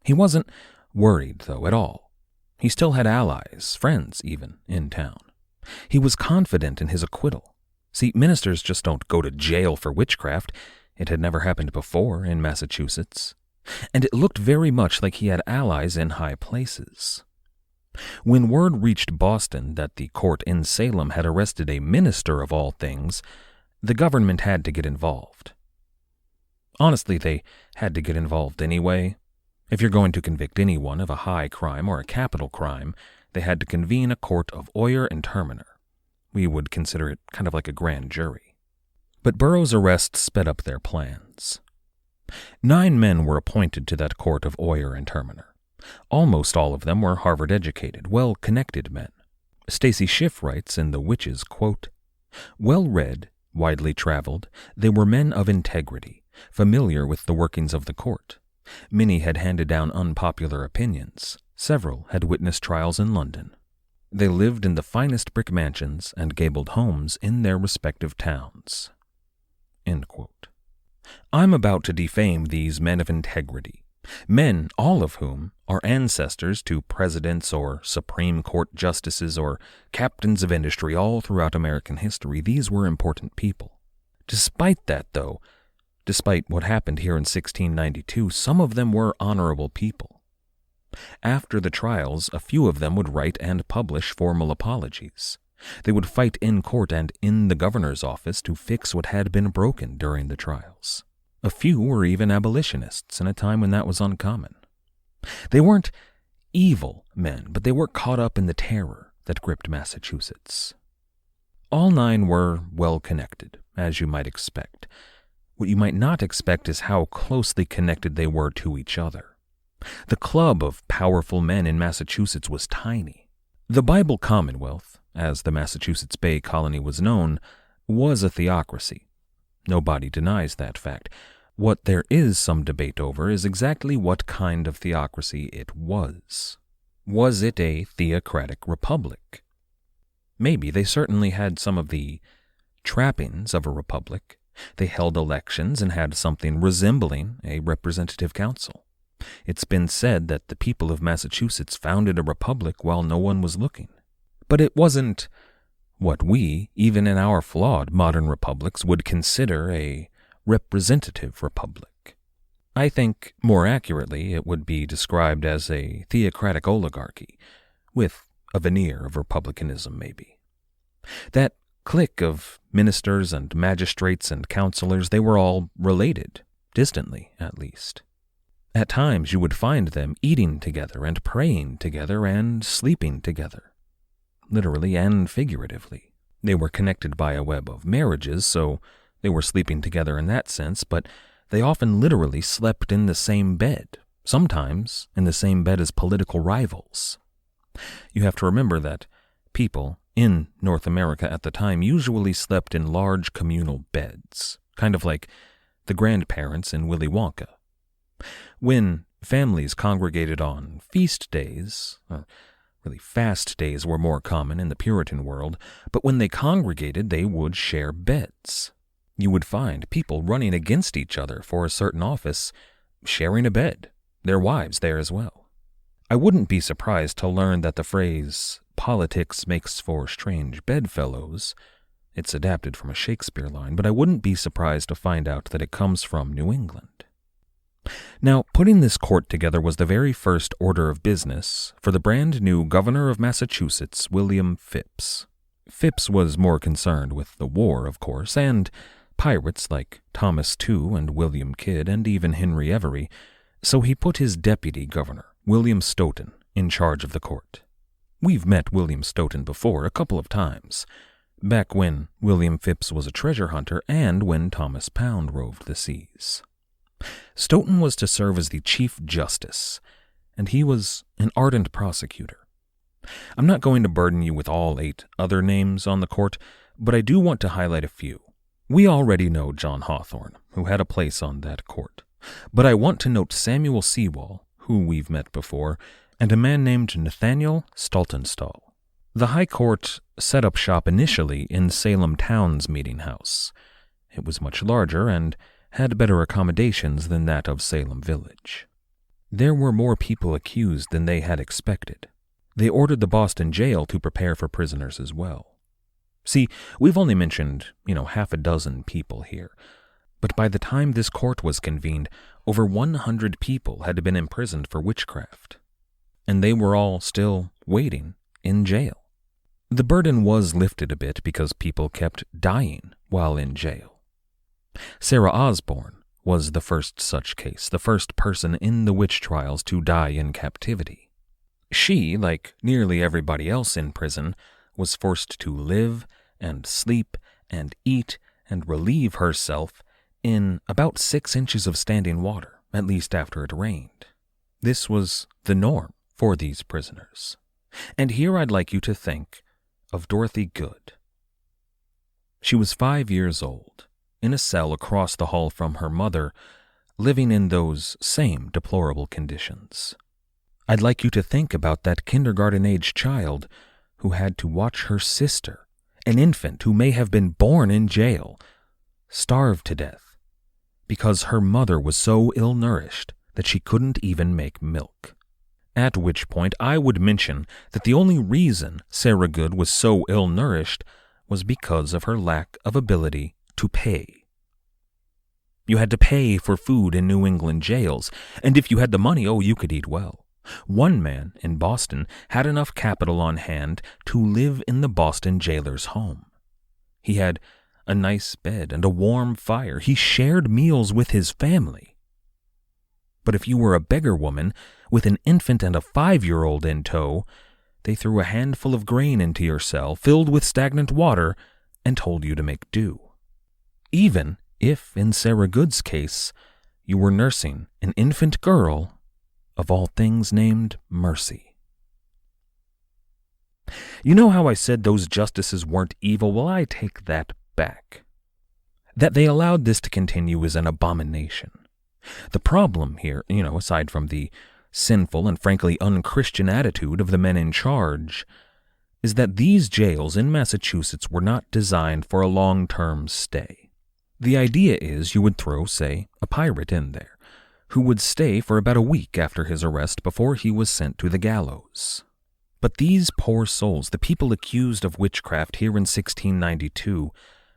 He wasn't worried, though, at all. He still had allies, friends even, in town. He was confident in his acquittal. See, ministers just don't go to jail for witchcraft. It had never happened before in Massachusetts. And it looked very much like he had allies in high places. When word reached Boston that the court in Salem had arrested a minister of all things, the government had to get involved. Honestly, they had to get involved anyway. If you're going to convict anyone of a high crime or a capital crime, they had to convene a court of oyer and terminer. We would consider it kind of like a grand jury. But Burroughs' arrest sped up their plans. 9 men were appointed to that court of oyer and terminer. Almost all of them were Harvard-educated, well-connected men. Stacy Schiff writes in The Witches, quote, "Well-read, widely traveled, they were men of integrity, familiar with the workings of the court. Many had handed down unpopular opinions. Several had witnessed trials in London. They lived in the finest brick mansions and gabled homes in their respective towns." End quote. I'm about to defame these men of integrity, men all of whom are ancestors to presidents or Supreme Court justices or captains of industry all throughout American history. These were important people. Despite that, though, despite what happened here in 1692, some of them were honorable people. After the trials, a few of them would write and publish formal apologies. They would fight in court and in the governor's office to fix what had been broken during the trials. A few were even abolitionists in a time when that was uncommon. They weren't evil men, but they were caught up in the terror that gripped Massachusetts. All 9 were well connected, as you might expect. What you might not expect is how closely connected they were to each other. The club of powerful men in Massachusetts was tiny. The Bible Commonwealth, as the Massachusetts Bay Colony was known, was a theocracy. Nobody denies that fact. What there is some debate over is exactly what kind of theocracy it was. Was it a theocratic republic? Maybe. They certainly had some of the trappings of a republic. They held elections and had something resembling a representative council. It's been said that the people of Massachusetts founded a republic while no one was looking. But it wasn't what we, even in our flawed modern republics, would consider a representative republic. I think, more accurately, it would be described as a theocratic oligarchy, with a veneer of republicanism, maybe. That clique of ministers and magistrates and counselors, they were all related, distantly at least. At times you would find them eating together and praying together and sleeping together, literally and figuratively. They were connected by a web of marriages, so they were sleeping together in that sense, but they often literally slept in the same bed, sometimes in the same bed as political rivals. You have to remember that people in North America at the time usually slept in large communal beds, kind of like the grandparents in Willy Wonka. When families congregated on feast days, really fast days were more common in the Puritan world, but when they congregated, they would share beds. You would find people running against each other for a certain office, sharing a bed, their wives there as well. I wouldn't be surprised to learn that the phrase, politics makes for strange bedfellows, it's adapted from a Shakespeare line, but I wouldn't be surprised to find out that it comes from New England. Now, putting this court together was the very first order of business for the brand new governor of Massachusetts, William Phips. Phips was more concerned with the war, of course, and pirates like Thomas Tew and William Kidd and even Henry Every, so he put his deputy governor, William Stoughton, in charge of the court. We've met William Stoughton before a couple of times, back when William Phips was a treasure hunter and when Thomas Pound roved the seas. Stoughton was to serve as the Chief Justice, and he was an ardent prosecutor. I'm not going to burden you with all 8 other names on the court, but I do want to highlight a few. We already know John Hawthorne, who had a place on that court, but I want to note Samuel Sewall, who we've met before, and a man named Nathaniel Stultenstall. The High Court set up shop initially in Salem Town's meeting house. It was much larger and had better accommodations than that of Salem Village. There were more people accused than they had expected. They ordered the Boston jail to prepare for prisoners as well. See, we've only mentioned, half a dozen people here, but by the time this court was convened, over 100 people had been imprisoned for witchcraft, and they were all still waiting in jail. The burden was lifted a bit because people kept dying while in jail. Sarah Osborne was the first such case, the first person in the witch trials to die in captivity. She, like nearly everybody else in prison, was forced to live and sleep and eat and relieve herself in about 6 inches of standing water, at least after it rained. This was the norm for these prisoners. And here I'd like you to think of Dorothy Good. She was 5 years old, in a cell across the hall from her mother, living in those same deplorable conditions. I'd like you to think about that kindergarten-age child who had to watch her sister, an infant who may have been born in jail, starve to death because her mother was so ill-nourished that she couldn't even make milk. At which point I would mention that the only reason Sarah Good was so ill-nourished was because of her lack of ability to pay. You had to pay for food in New England jails, and if you had the money, you could eat well. One man in Boston had enough capital on hand to live in the Boston jailer's home. He had a nice bed and a warm fire. He shared meals with his family. But if you were a beggar woman with an infant and a 5-year-old in tow, they threw a handful of grain into your cell filled with stagnant water and told you to make do. Even if, in Sarah Good's case, you were nursing an infant girl, of all things named Mercy. You know how I said those justices weren't evil? Well, I take that back. That they allowed this to continue is an abomination. The problem here, aside from the sinful and frankly unchristian attitude of the men in charge, is that these jails in Massachusetts were not designed for a long-term stay. The idea is you would throw, say, a pirate in there, who would stay for about a week after his arrest before he was sent to the gallows. But these poor souls, the people accused of witchcraft here in 1692,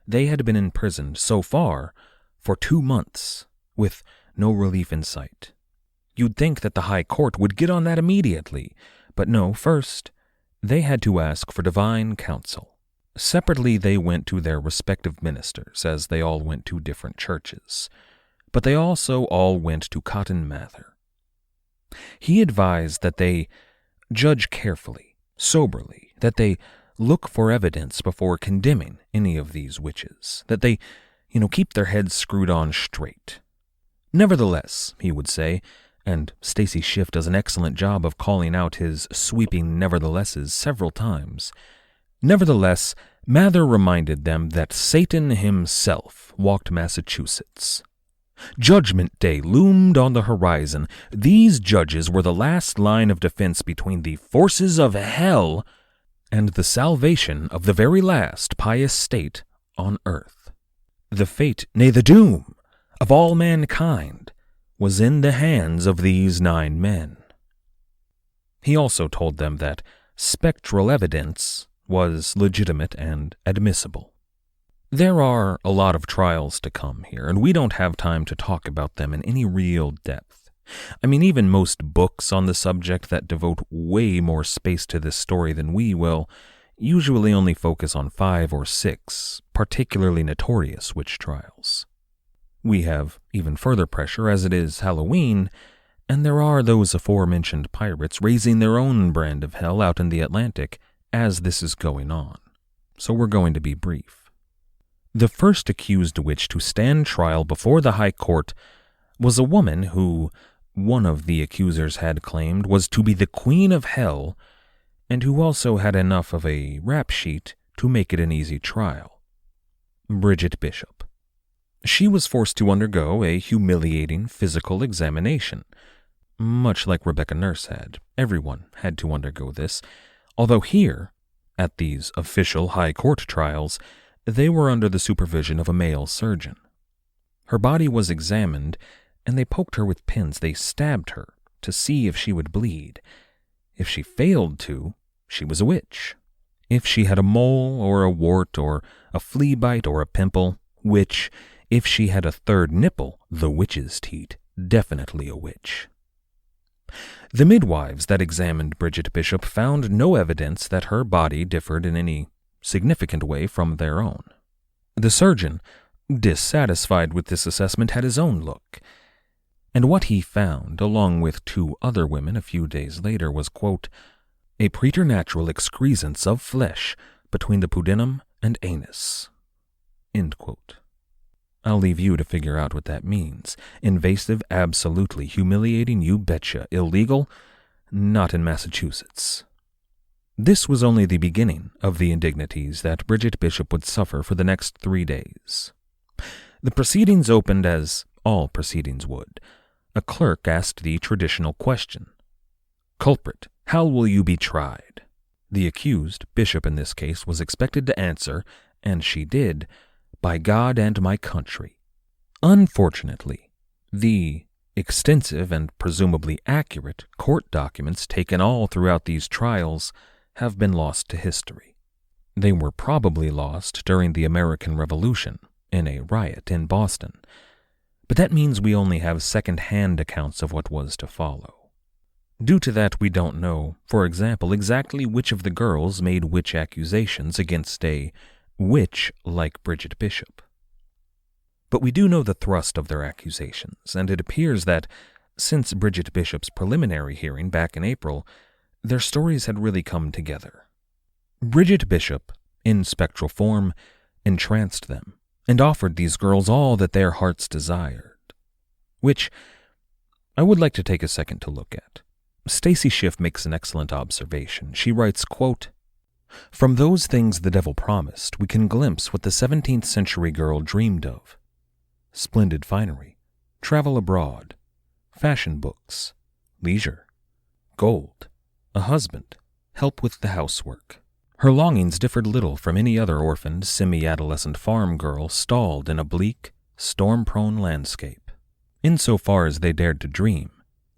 they had been imprisoned so far for 2 months, with no relief in sight. You'd think that the High Court would get on that immediately, but no, first, they had to ask for divine counsel. Separately, they went to their respective ministers, as they all went to different churches. But they also all went to Cotton Mather. He advised that they judge carefully, soberly, that they look for evidence before condemning any of these witches, that they, keep their heads screwed on straight. Nevertheless, he would say, and Stacy Schiff does an excellent job of calling out his sweeping neverthelesses several times. Nevertheless, Mather reminded them that Satan himself walked Massachusetts. Judgment Day loomed on the horizon. These judges were the last line of defense between the forces of hell and the salvation of the very last pious state on earth. The fate, nay, the doom, of all mankind was in the hands of these 9 men. He also told them that spectral evidence was legitimate and admissible. There are a lot of trials to come here, and we don't have time to talk about them in any real depth. I mean, even most books on the subject that devote way more space to this story than we will usually only focus on 5 or 6 particularly notorious witch trials. We have even further pressure as it is Halloween, and there are those aforementioned pirates raising their own brand of hell out in the Atlantic as this is going on. So we're going to be brief. The first accused witch to stand trial before the High Court was a woman who, one of the accusers had claimed, was to be the Queen of Hell, and who also had enough of a rap sheet to make it an easy trial. Bridget Bishop. She was forced to undergo a humiliating physical examination. Much like Rebecca Nurse had, everyone had to undergo this, although here, at these official High Court trials, they were under the supervision of a male surgeon. Her body was examined, and they poked her with pins. They stabbed her to see if she would bleed. If she failed to, she was a witch. If she had a mole or a wart or a flea bite or a pimple, witch. If she had a 3rd nipple, the witch's teat, definitely a witch. The midwives that examined Bridget Bishop found no evidence that her body differed in any significant way from their own. The surgeon, dissatisfied with this assessment, had his own look, and what he found, along with 2 other women a few days later, was, quote, a preternatural excrescence of flesh between the pudendum and anus, end quote. I'll leave you to figure out what that means. Invasive, absolutely. Humiliating, you betcha. Illegal? Not in Massachusetts. This was only the beginning of the indignities that Bridget Bishop would suffer for the next 3 days. The proceedings opened as all proceedings would. A clerk asked the traditional question. Culprit, how will you be tried? The accused, Bishop in this case, was expected to answer, and she did, by God and my country. Unfortunately, the extensive and presumably accurate court documents taken all throughout these trials have been lost to history. They were probably lost during the American Revolution, in a riot in Boston, but that means we only have second-hand accounts of what was to follow. Due to that, we don't know, for example, exactly which of the girls made which accusations against a witch like Bridget Bishop. But we do know the thrust of their accusations, and it appears that, since Bridget Bishop's preliminary hearing back in April, their stories had really come together. Bridget Bishop, in spectral form, entranced them, and offered these girls all that their hearts desired, which I would like to take a second to look at. Stacy Schiff makes an excellent observation. She writes, quote, "From those things the devil promised, we can glimpse what the 17th century girl dreamed of. Splendid finery, travel abroad, fashion books, leisure, gold, a husband, help with the housework. Her longings differed little from any other orphaned, semi-adolescent farm girl stalled in a bleak, storm-prone landscape. Insofar as they dared to dream,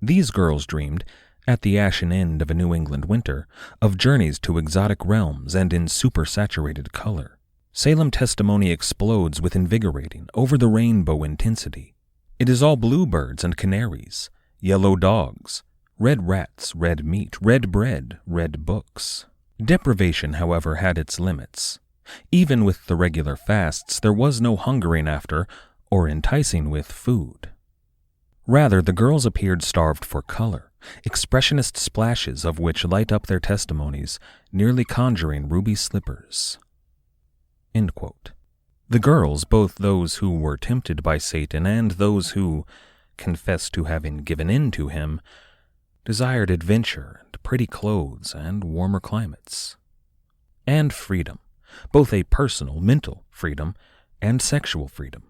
these girls dreamed, at the ashen end of a New England winter, of journeys to exotic realms and in supersaturated color. Salem testimony explodes with invigorating, over-the-rainbow intensity. It is all bluebirds and canaries, yellow dogs, red rats, red meat, red bread, red books. Deprivation, however, had its limits. Even with the regular fasts, there was no hungering after, or enticing with, food. Rather, the girls appeared starved for color, expressionist splashes of which light up their testimonies, nearly conjuring ruby slippers." End quote. The girls, both those who were tempted by Satan and those who confessed to having given in to him, desired adventure and pretty clothes and warmer climates. And freedom, both a personal, mental freedom and sexual freedom.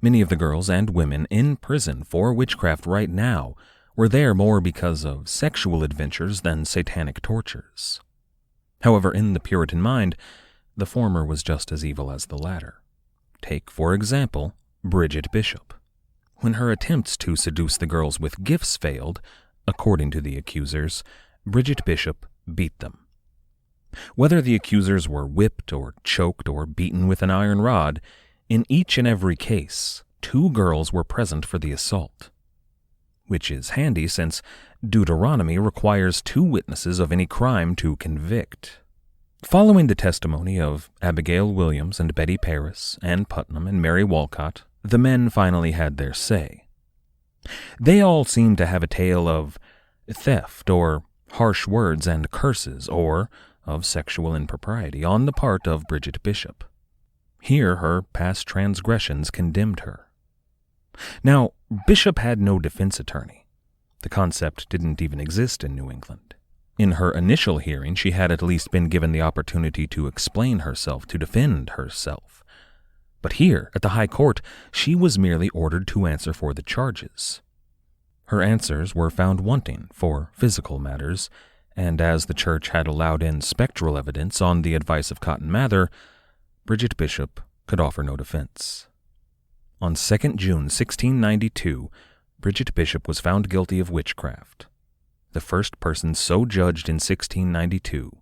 Many of the girls and women in prison for witchcraft right now were there more because of sexual adventures than satanic tortures. However, in the Puritan mind, the former was just as evil as the latter. Take, for example, Bridget Bishop. When her attempts to seduce the girls with gifts failed, according to the accusers, Bridget Bishop beat them. Whether the accusers were whipped or choked or beaten with an iron rod, in each and every case, 2 girls were present for the assault. Which is handy since Deuteronomy requires 2 witnesses of any crime to convict. Following the testimony of Abigail Williams and Betty Paris, Ann Putnam and Mary Walcott, the men finally had their say. They all seemed to have a tale of theft or harsh words and curses or of sexual impropriety on the part of Bridget Bishop. Here her past transgressions condemned her. Now, Bishop had no defense attorney. The concept didn't even exist in New England. In her initial hearing, she had at least been given the opportunity to explain herself, to defend herself. But here, at the High Court, she was merely ordered to answer for the charges. Her answers were found wanting for physical matters, and as the church had allowed in spectral evidence on the advice of Cotton Mather, Bridget Bishop could offer no defense. On 2nd June 1692, Bridget Bishop was found guilty of witchcraft. The first person so judged in 1692.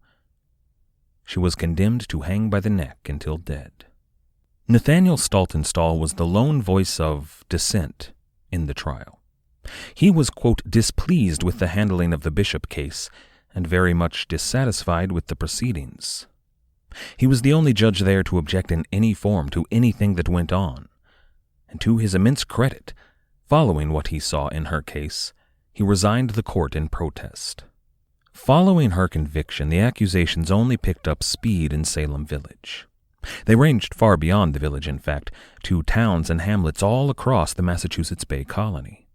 She was condemned to hang by the neck until dead. Nathaniel Saltonstall was the lone voice of dissent in the trial. He was, quote, displeased with the handling of the Bishop case and very much dissatisfied with the proceedings. He was the only judge there to object in any form to anything that went on, and to his immense credit, following what he saw in her case, he resigned the court in protest. Following her conviction, the accusations only picked up speed in Salem Village. They ranged far beyond the village, in fact, to towns and hamlets all across the Massachusetts Bay Colony.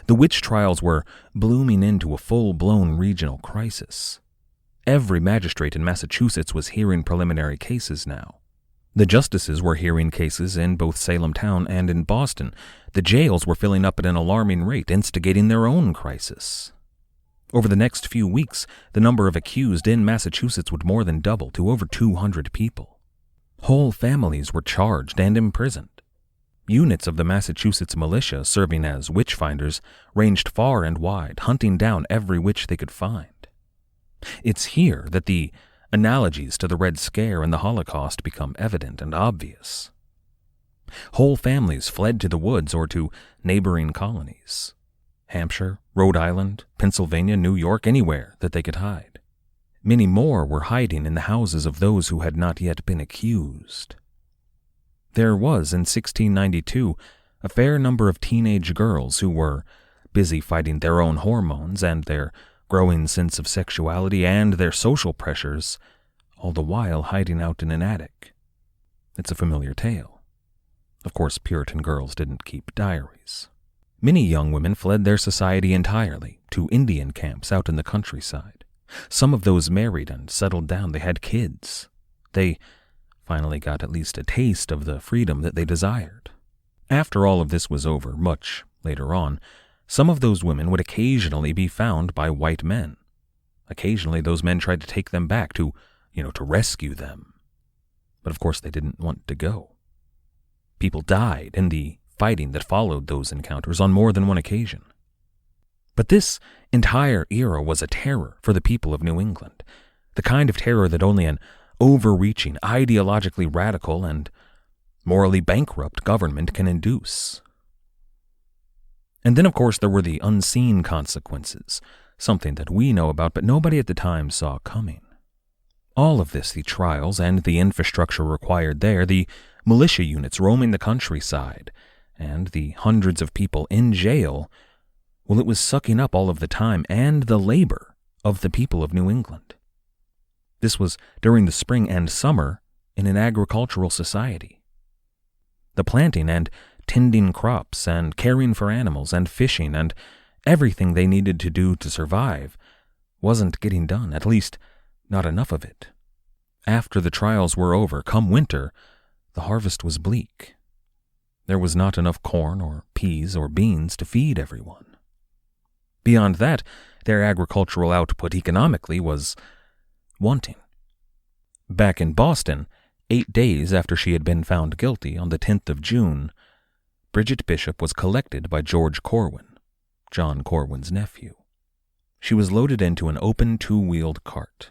The witch trials were blooming into a full-blown regional crisis. Every magistrate in Massachusetts was hearing preliminary cases now. The justices were hearing cases in both Salem town and in Boston. The jails were filling up at an alarming rate, instigating their own crisis. Over the next few weeks, the number of accused in Massachusetts would more than double to over 200 people. Whole families were charged and imprisoned. Units of the Massachusetts militia, serving as witch-finders, ranged far and wide, hunting down every witch they could find. It's here that the analogies to the Red Scare and the Holocaust become evident and obvious. Whole families fled to the woods or to neighboring colonies. Hampshire, Rhode Island, Pennsylvania, New York, anywhere that they could hide. Many more were hiding in the houses of those who had not yet been accused. There was, in 1692, a fair number of teenage girls who were busy fighting their own hormones and their growing sense of sexuality and their social pressures, all the while hiding out in an attic. It's a familiar tale. Of course, Puritan girls didn't keep diaries. Many young women fled their society entirely to Indian camps out in the countryside. Some of those married and settled down. They had kids. They finally got at least a taste of the freedom that they desired. After all of this was over, much later on, some of those women would occasionally be found by white men. Occasionally those men tried to take them back to rescue them. But of course they didn't want to go. People died in the fighting that followed those encounters on more than one occasion. But this entire era was a terror for the people of New England, the kind of terror that only an overreaching, ideologically radical, and morally bankrupt government can induce. And then, of course, there were the unseen consequences, something that we know about but nobody at the time saw coming. All of this, the trials and the infrastructure required there, the militia units roaming the countryside, and the hundreds of people in jail, well, it was sucking up all of the time and the labor of the people of New England. This was during the spring and summer in an agricultural society. The planting and tending crops and caring for animals and fishing and everything they needed to do to survive wasn't getting done, at least not enough of it. After the trials were over, come winter, the harvest was bleak. There was not enough corn or peas or beans to feed everyone. Beyond that, their agricultural output economically was wanting. Back in Boston, 8 days after she had been found guilty on the 10th of June, Bridget Bishop was collected by George Corwin, John Corwin's nephew. She was loaded into an open 2-wheeled cart,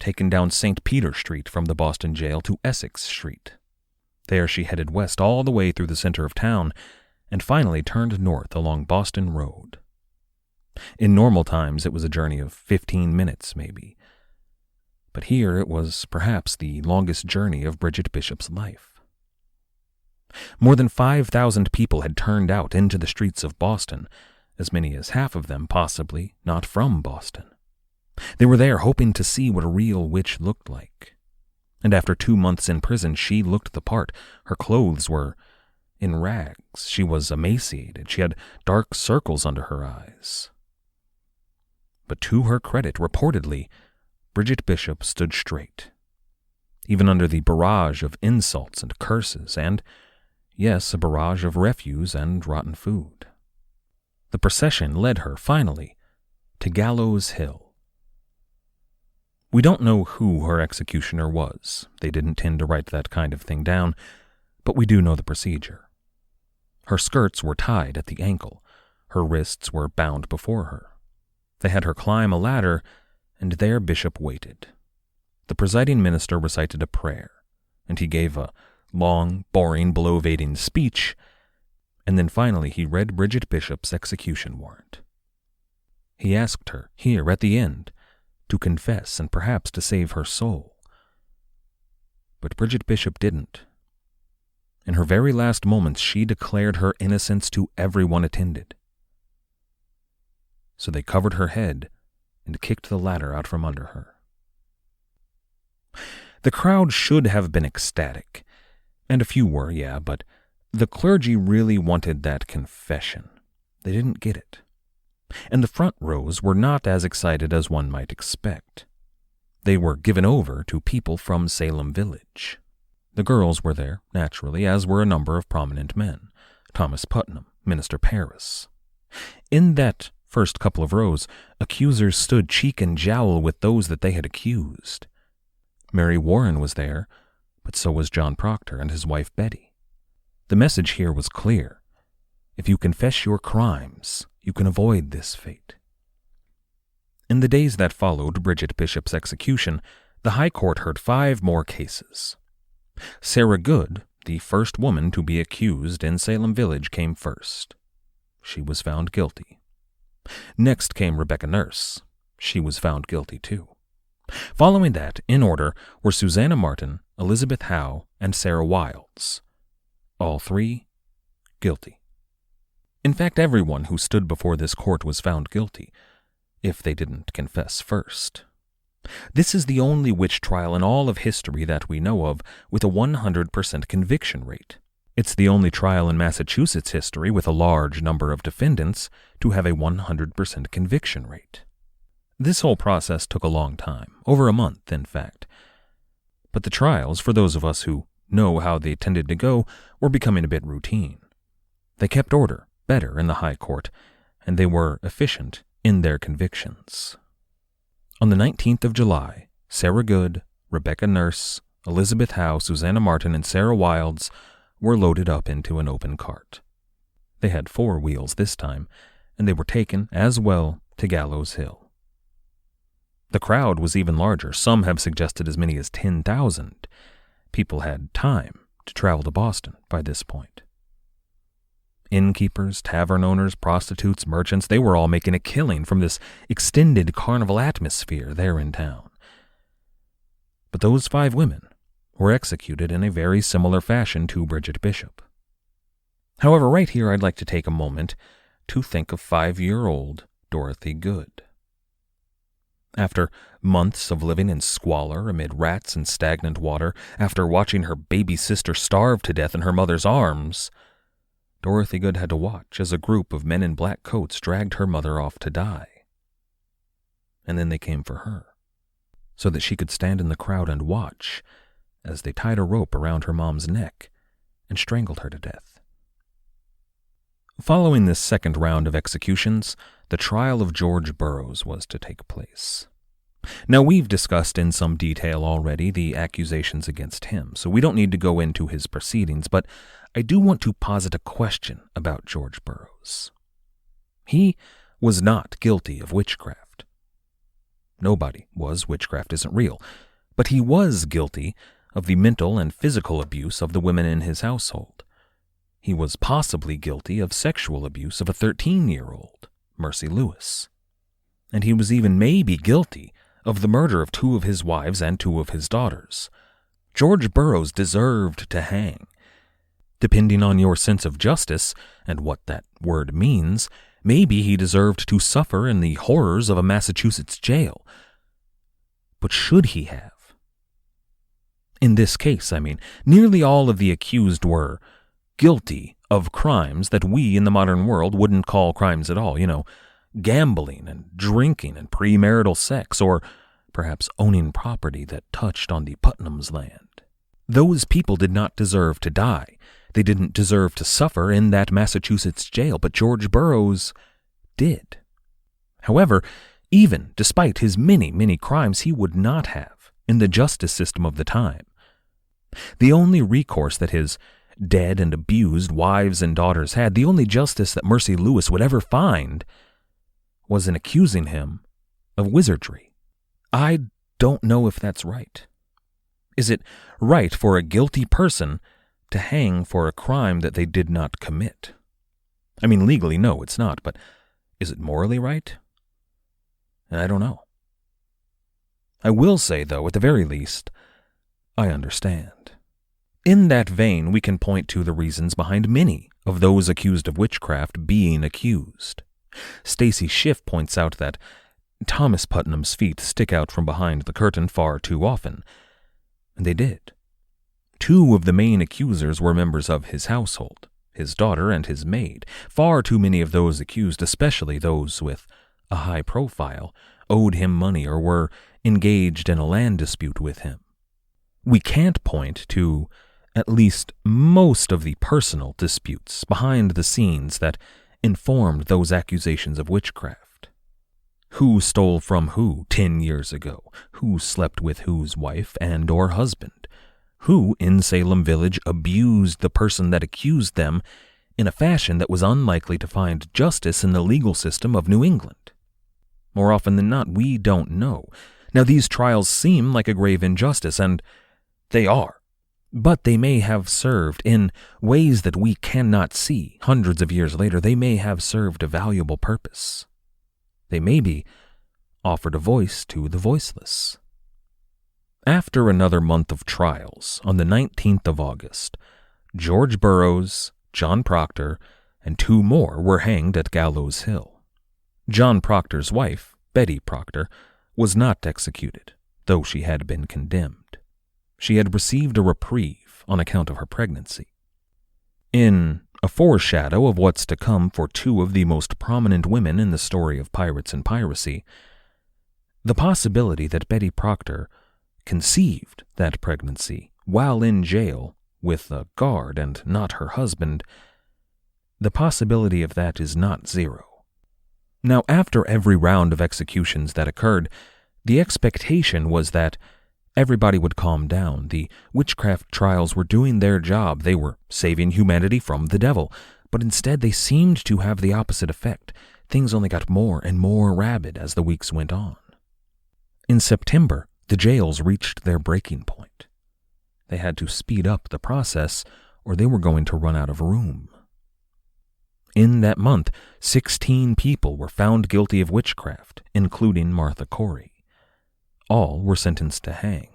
taken down St. Peter Street from the Boston jail to Essex Street. There she headed west all the way through the center of town and finally turned north along Boston Road. In normal times, it was a journey of 15 minutes, maybe. But here it was perhaps the longest journey of Bridget Bishop's life. More than 5,000 people had turned out into the streets of Boston, as many as half of them possibly not from Boston. They were there hoping to see what a real witch looked like. And after 2 months in prison, she looked the part. Her clothes were in rags. She was emaciated. She had dark circles under her eyes. But to her credit, reportedly, Bridget Bishop stood straight, even under the barrage of insults and curses, and, yes, a barrage of refuse and rotten food. The procession led her, finally, to Gallows Hill. We don't know who her executioner was. They didn't tend to write that kind of thing down, but we do know the procedure. Her skirts were tied at the ankle. Her wrists were bound before her. They had her climb a ladder, and there Bishop waited. The presiding minister recited a prayer, and he gave a long, boring, bloviating speech, and then finally he read Bridget Bishop's execution warrant. He asked her, here at the end, to confess and perhaps to save her soul. But Bridget Bishop didn't. In her very last moments, she declared her innocence to everyone attended. So they covered her head and kicked the ladder out from under her. The crowd should have been ecstatic, and a few were, yeah, but the clergy really wanted that confession. They didn't get it. And the front rows were not as excited as one might expect. They were given over to people from Salem Village. The girls were there, naturally, as were a number of prominent men. Thomas Putnam, Minister Paris. In that first couple of rows, accusers stood cheek and jowl with those that they had accused. Mary Warren was there, but so was John Proctor and his wife Betty. The message here was clear. If you confess your crimes, you can avoid this fate. In the days that followed Bridget Bishop's execution, the High Court heard 5 more cases. Sarah Good, the first woman to be accused in Salem Village, came first. She was found guilty. Next came Rebecca Nurse. She was found guilty too. Following that, in order, were Susanna Martin, Elizabeth Howe, and Sarah Wilds. All three guilty. In fact, everyone who stood before this court was found guilty, if they didn't confess first. This is the only witch trial in all of history that we know of with a 100% conviction rate. It's the only trial in Massachusetts history with a large number of defendants to have a 100% conviction rate. This whole process took a long time, over a month, in fact. But the trials, for those of us who know how they tended to go, were becoming a bit routine. They kept order better in the High Court, and they were efficient in their convictions. On the 19th of July, Sarah Good, Rebecca Nurse, Elizabeth Howe, Susanna Martin, and Sarah Wilds were loaded up into an open cart. They had 4 wheels this time, and they were taken, as well, to Gallows Hill. The crowd was even larger. Some have suggested as many as 10,000. People had time to travel to Boston by this point. Innkeepers, tavern owners, prostitutes, merchants, they were all making a killing from this extended carnival atmosphere there in town. But those 5 women were executed in a very similar fashion to Bridget Bishop. However, right here I'd like to take a moment to think of 5-year-old Dorothy Good. After months of living in squalor amid rats and stagnant water, after watching her baby sister starve to death in her mother's arms, Dorothy Good had to watch as a group of men in black coats dragged her mother off to die. And then they came for her, so that she could stand in the crowd and watch as they tied a rope around her mom's neck and strangled her to death. Following this second round of executions, the trial of George Burroughs was to take place. Now, we've discussed in some detail already the accusations against him, so we don't need to go into his proceedings, but I do want to posit a question about George Burroughs. He was not guilty of witchcraft. Nobody was. Witchcraft isn't real. But he was guilty of the mental and physical abuse of the women in his household. He was possibly guilty of sexual abuse of a 13-year-old, Mercy Lewis. And he was even maybe guilty of the murder of 2 of his wives and 2 of his daughters. George Burroughs deserved to hang. Depending on your sense of justice and what that word means, maybe he deserved to suffer in the horrors of a Massachusetts jail. But should he have? In this case, nearly all of the accused were guilty of crimes that we in the modern world wouldn't call crimes at all, gambling and drinking and premarital sex, or perhaps owning property that touched on the Putnam's land. Those people did not deserve to die. They didn't deserve to suffer in that Massachusetts jail, but George Burroughs did. However, even despite his many, many crimes, he would not have in the justice system of the time. The only recourse that his dead and abused wives and daughters had, the only justice that Mercy Lewis would ever find, was in accusing him of wizardry. I don't know if that's right. Is it right for a guilty person to hang for a crime that they did not commit? Legally, no, it's not, but is it morally right? I don't know. I will say, though, at the very least, I understand. In that vein, we can point to the reasons behind many of those accused of witchcraft being accused. Stacy Schiff points out that Thomas Putnam's feet stick out from behind the curtain far too often, and they did. 2 of the main accusers were members of his household, his daughter and his maid. Far too many of those accused, especially those with a high profile, owed him money or were engaged in a land dispute with him. We can't point to at least most of the personal disputes behind the scenes that informed those accusations of witchcraft. Who stole from who 10 years ago? Who slept with whose wife and or husband? Who in Salem Village abused the person that accused them in a fashion that was unlikely to find justice in the legal system of New England? More often than not, we don't know. Now, these trials seem like a grave injustice, and they are. But they may have served, in ways that we cannot see hundreds of years later, they may have served a valuable purpose. They maybe offered a voice to the voiceless. After another month of trials, on the 19th of August, George Burroughs, John Proctor, and 2 more were hanged at Gallows Hill. John Proctor's wife, Betty Proctor, was not executed, though she had been condemned. She had received a reprieve on account of her pregnancy. In a foreshadow of what's to come for 2 of the most prominent women in the story of pirates and piracy, the possibility that Betty Proctor conceived that pregnancy while in jail with a guard and not her husband, the possibility of that is not 0. Now, after every round of executions that occurred, the expectation was that everybody would calm down. The witchcraft trials were doing their job. They were saving humanity from the devil. But instead, they seemed to have the opposite effect. Things only got more and more rabid as the weeks went on. In September, the jails reached their breaking point. They had to speed up the process, or they were going to run out of room. In that month, 16 people were found guilty of witchcraft, including Martha Corey. All were sentenced to hang.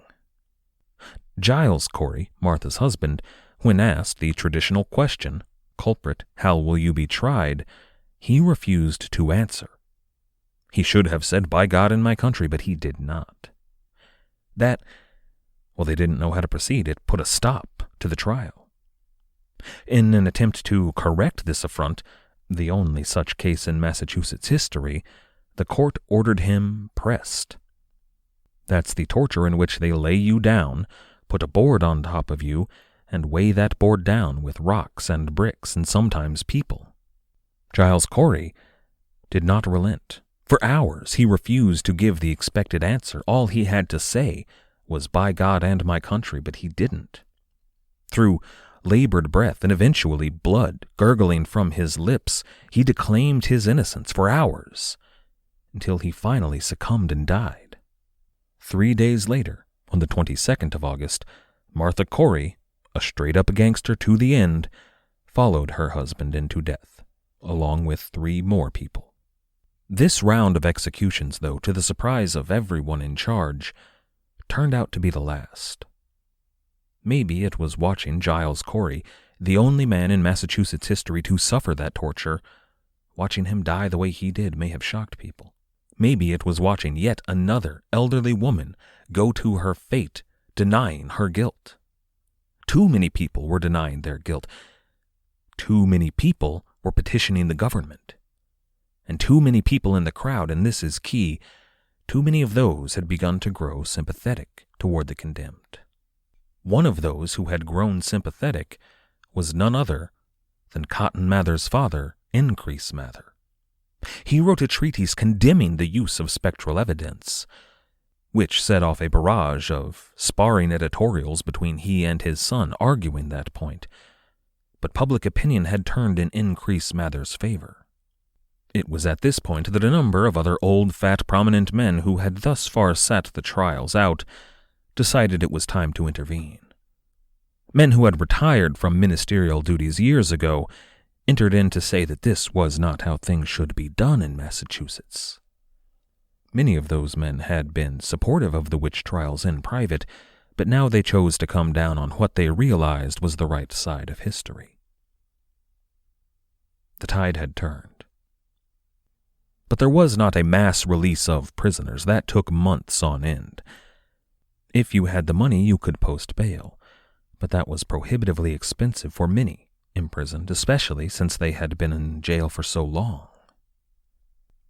Giles Corey, Martha's husband, when asked the traditional question, "Culprit, how will you be tried?" he refused to answer. He should have said, "By God and my country," but he did not. They didn't know how to proceed. It put a stop to the trial. In an attempt to correct this affront, the only such case in Massachusetts history, the court ordered him pressed. That's the torture in which they lay you down, put a board on top of you, and weigh that board down with rocks and bricks and sometimes people. Giles Corey did not relent. For hours he refused to give the expected answer. All he had to say was, "By God and my country," but he didn't. Through labored breath and eventually blood gurgling from his lips, he declaimed his innocence for hours, until he finally succumbed and died. 3 days later, on the 22nd of August, Martha Corey, a straight-up gangster to the end, followed her husband into death, along with 3 more people. This round of executions, though, to the surprise of everyone in charge, turned out to be the last. Maybe it was watching Giles Corey, the only man in Massachusetts history to suffer that torture. Watching him die the way he did may have shocked people. Maybe it was watching yet another elderly woman go to her fate, denying her guilt. Too many people were denying their guilt. Too many people were petitioning the government. And too many people in the crowd, and this is key, too many of those had begun to grow sympathetic toward the condemned. One of those who had grown sympathetic was none other than Cotton Mather's father, Increase Mather. He wrote a treatise condemning the use of spectral evidence, which set off a barrage of sparring editorials between he and his son arguing that point. But public opinion had turned in Increase Mather's favor. It was at this point that a number of other old, fat, prominent men who had thus far sat the trials out decided it was time to intervene. Men who had retired from ministerial duties years ago entered in to say that this was not how things should be done in Massachusetts. Many of those men had been supportive of the witch trials in private, but now they chose to come down on what they realized was the right side of history. The tide had turned. But there was not a mass release of prisoners. That took months on end. If you had the money, you could post bail, but that was prohibitively expensive for many imprisoned, especially since they had been in jail for so long.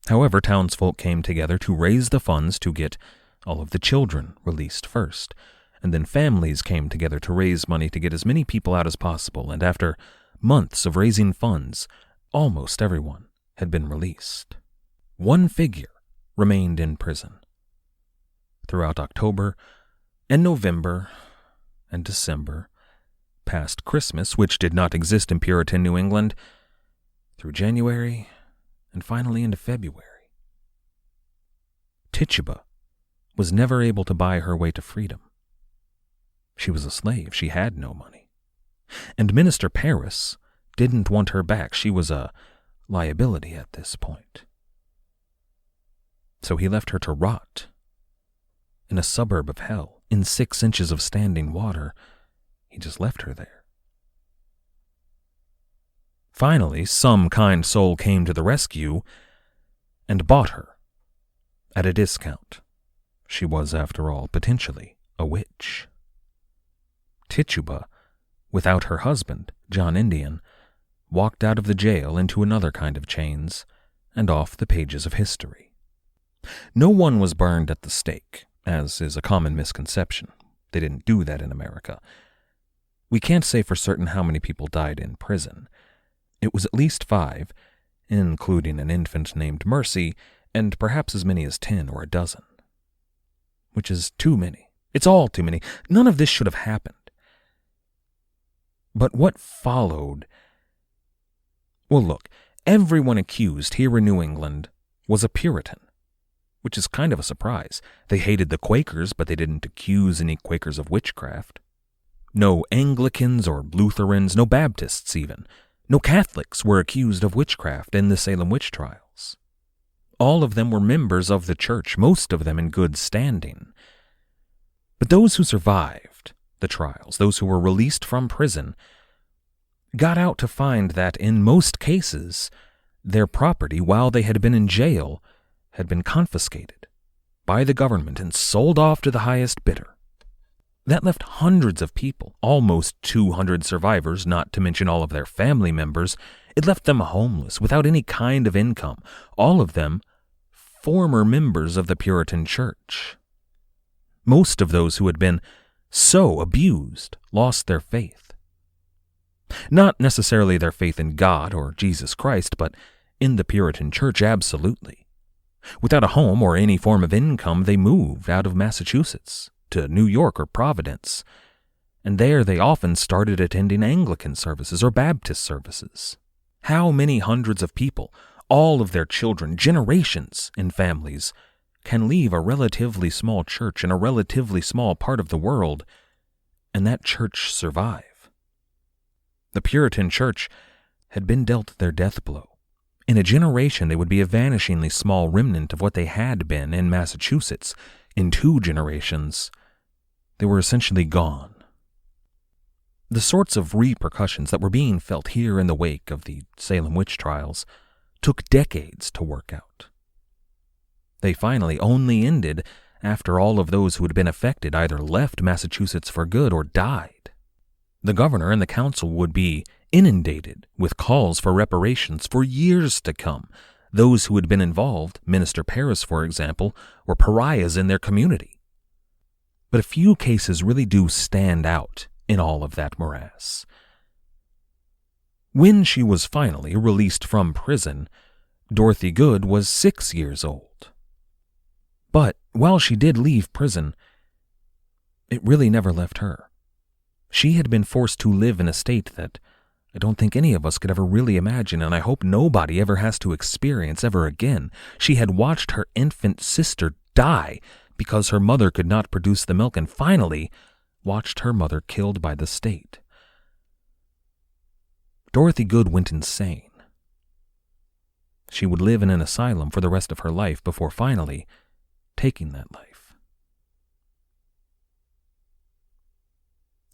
However, townsfolk came together to raise the funds to get all of the children released first, and then families came together to raise money to get as many people out as possible, and after months of raising funds, almost everyone had been released. One figure remained in prison. Throughout October and November and December, past Christmas, which did not exist in Puritan New England, through January, and finally into February. Tituba was never able to buy her way to freedom. She was a slave. She had no money. And Minister Paris didn't want her back. She was a liability at this point. so he left her to rot. In a suburb of hell, in 6 inches of standing water, he just left her there. Finally, some kind soul came to the rescue and bought her at a discount. She was, after all, potentially a witch. Tituba, without her husband, John Indian, walked out of the jail into another kind of chains and off the pages of history. No one was burned at the stake, as is a common misconception. They didn't do that in America. We can't say for certain how many people died in prison. It was at least 5, including an infant named Mercy, and perhaps as many as 10 or a dozen. Which is too many. It's all too many. None of this should have happened. But what followed? Well, look, everyone accused here in New England was a Puritan, which is kind of a surprise. They hated the Quakers, but they didn't accuse any Quakers of witchcraft. No Anglicans or Lutherans, no Baptists even. No Catholics were accused of witchcraft in the Salem Witch Trials. All of them were members of the church, most of them in good standing. But those who survived the trials, those who were released from prison, got out to find that in most cases, their property while they had been in jail had been confiscated by the government and sold off to the highest bidder. That left hundreds of people, almost 200 survivors, not to mention all of their family members. It left them homeless, without any kind of income, all of them former members of the Puritan Church. Most of those who had been so abused lost their faith. Not necessarily their faith in God or Jesus Christ, but in the Puritan Church, absolutely. Without a home or any form of income, they moved out of Massachusetts to New York or Providence, and there they often started attending Anglican services or Baptist services. How many hundreds of people, all of their children, generations in families, can leave a relatively small church in a relatively small part of the world, and that church survive? The Puritan Church had been dealt their death blow. In a generation, they would be a vanishingly small remnant of what they had been in Massachusetts. In 2 generations, they were essentially gone. The sorts of repercussions that were being felt here in the wake of the Salem Witch Trials took decades to work out. They finally only ended after all of those who had been affected either left Massachusetts for good or died. The governor and the council would be inundated with calls for reparations for years to come. Those who had been involved, Minister Paris, for example, were pariahs in their community. But a few cases really do stand out in all of that morass. When she was finally released from prison, Dorothy Good was 6 years old. But while she did leave prison, it really never left her. She had been forced to live in a state that I don't think any of us could ever really imagine, and I hope nobody ever has to experience ever again. She had watched her infant sister die because her mother could not produce the milk, and finally watched her mother killed by the state. Dorothy Good went insane. She would live in an asylum for the rest of her life before finally taking that life.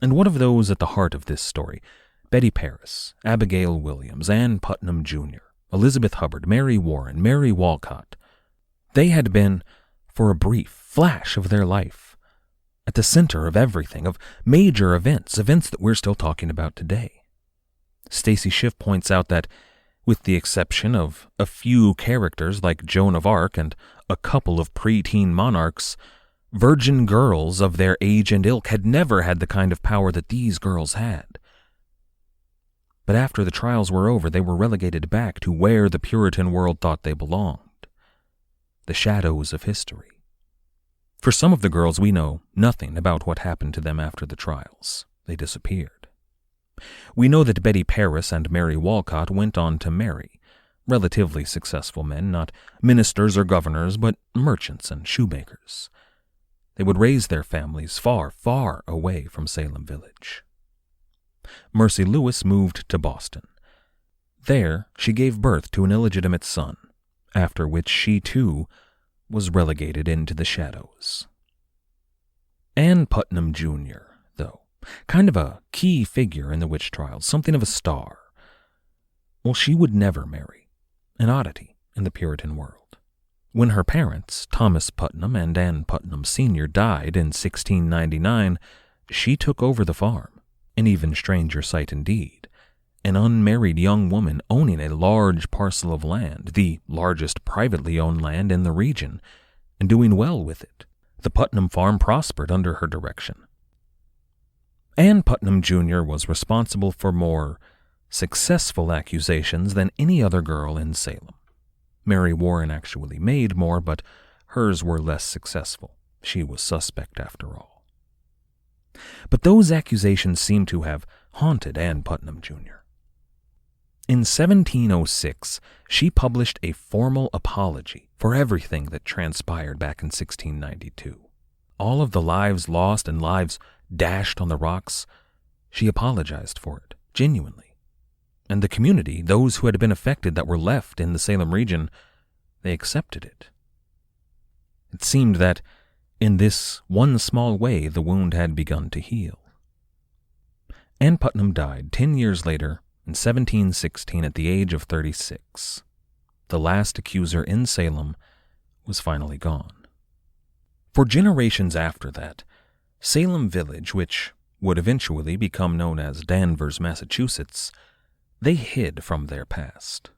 And what of those at the heart of this story? Betty Paris, Abigail Williams, Ann Putnam Jr., Elizabeth Hubbard, Mary Warren, Mary Walcott. They had been, for a brief flash of their life, at the center of everything, of major events that we're still talking about today. Stacy Schiff points out that, with the exception of a few characters like Joan of Arc and a couple of preteen monarchs, virgin girls of their age and ilk had never had the kind of power that these girls had. But after the trials were over, they were relegated back to where the Puritan world thought they belonged, the shadows of history. For some of the girls, we know nothing about what happened to them after the trials. They disappeared. We know that Betty Paris and Mary Walcott went on to marry relatively successful men, not ministers or governors, but merchants and shoemakers. They would raise their families far, far away from Salem Village. Mercy Lewis moved to Boston. There, she gave birth to an illegitimate son, after which she, too, was relegated into the shadows. Ann Putnam Jr., though, kind of a key figure in the witch trials, something of a star. Well, she would never marry, an oddity in the Puritan world. When her parents, Thomas Putnam and Ann Putnam Sr., died in 1699, she took over the farm, an even stranger sight indeed. An unmarried young woman owning a large parcel of land, the largest privately owned land in the region, and doing well with it. The Putnam farm prospered under her direction. Ann Putnam Jr. was responsible for more successful accusations than any other girl in Salem. Mary Warren actually made more, but hers were less successful. She was suspect after all. But those accusations seem to have haunted Ann Putnam Jr. In 1706, she published a formal apology for everything that transpired back in 1692. All of the lives lost and lives dashed on the rocks, she apologized for it, genuinely. And the community, those who had been affected that were left in the Salem region, they accepted it. It seemed that, in this one small way, the wound had begun to heal. Ann Putnam died 10 years later, in 1716, at the age of 36. The last accuser in Salem was finally gone. For generations after that, Salem Village, which would eventually become known as Danvers, Massachusetts, they hid from their past.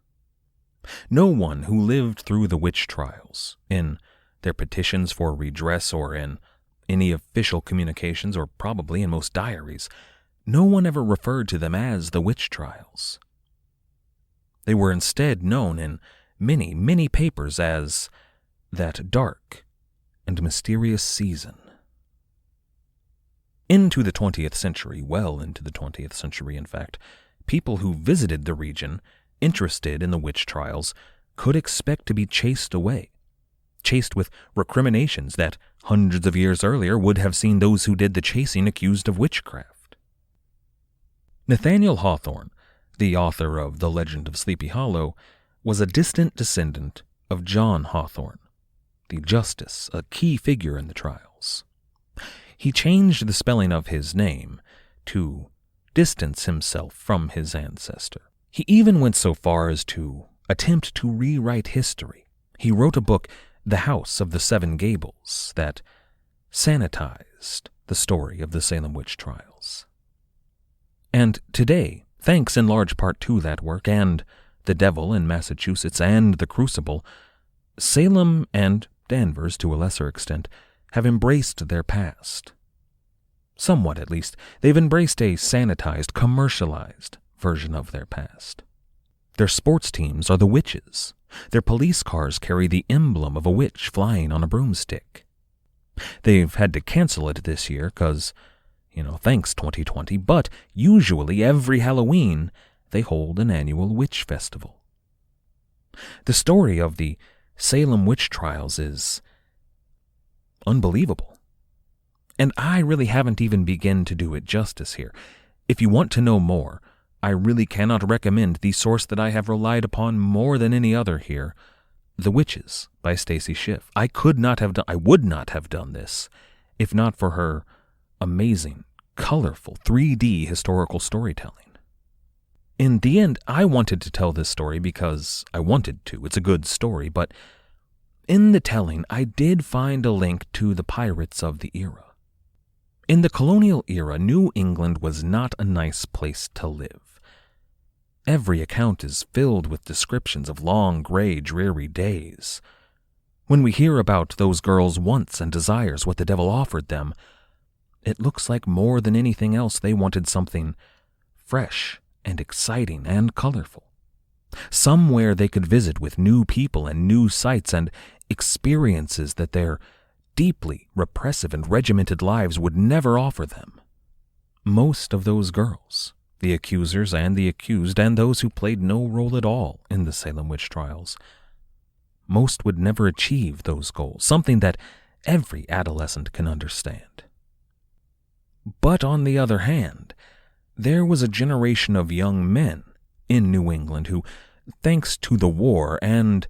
No one who lived through the witch trials, in their petitions for redress or in any official communications or probably in most diaries, no one ever referred to them as the witch trials. They were instead known in many, many papers as that dark and mysterious season. Into the 20th century, well into the 20th century in fact, people who visited the region, interested in the witch trials, could expect to be chased away, chased with recriminations that hundreds of years earlier would have seen those who did the chasing accused of witchcraft. Nathaniel Hawthorne, the author of The Legend of Sleepy Hollow, was a distant descendant of John Hawthorne, the justice, a key figure in the trials. He changed the spelling of his name to distance himself from his ancestor. He even went so far as to attempt to rewrite history. He wrote a book, The House of the Seven Gables, that sanitized the story of the Salem Witch Trials. And today, thanks in large part to that work and The Devil in Massachusetts and The Crucible, Salem and Danvers, to a lesser extent, have embraced their past. Somewhat, at least, they've embraced a sanitized, commercialized version of their past. Their sports teams are the witches. Their police cars carry the emblem of a witch flying on a broomstick. They've had to cancel it this year because, thanks 2020, but usually every Halloween they hold an annual witch festival. The story of the Salem Witch Trials is unbelievable. And I really haven't even begun to do it justice here. If you want to know more, I really cannot recommend the source that I have relied upon more than any other here, The Witches by Stacy Schiff. I would not have done this if not for her amazing, colorful 3D historical storytelling. In the end, I wanted to tell this story because I wanted to. It's a good story, but in the telling, I did find a link to the pirates of the era. In the colonial era, New England was not a nice place to live. Every account is filled with descriptions of long, gray, dreary days. When we hear about those girls' wants and desires, what the devil offered them, it looks like more than anything else they wanted something fresh and exciting and colorful. Somewhere they could visit with new people and new sights and experiences that their deeply repressive and regimented lives would never offer them. Most of those girls, the accusers and the accused, and those who played no role at all in the Salem Witch Trials, most would never achieve those goals, something that every adolescent can understand. But on the other hand, there was a generation of young men in New England who, thanks to the war and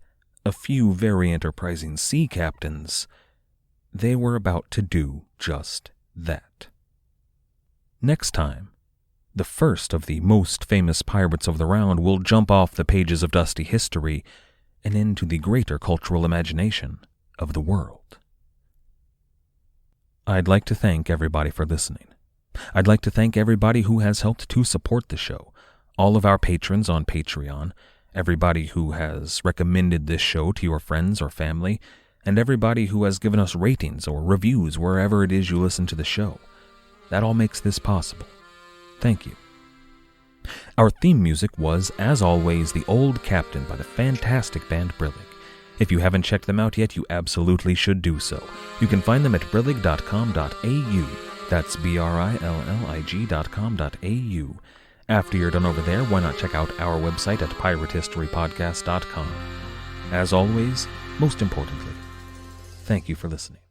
a few very enterprising sea captains, they were about to do just that. Next time, the first of the most famous pirates of the round will jump off the pages of dusty history and into the greater cultural imagination of the world. I'd like to thank everybody for listening. I'd like to thank everybody who has helped to support the show, all of our patrons on Patreon, everybody who has recommended this show to your friends or family, and everybody who has given us ratings or reviews wherever it is you listen to the show. That all makes this possible. Thank you. Our theme music was, as always, The Old Captain by the fantastic band Brillig. If you haven't checked them out yet, you absolutely should do so. You can find them at brillig.com.au. That's brillig.com.au. After you're done over there, why not check out our website at piratehistorypodcast.com. As always, most importantly, thank you for listening.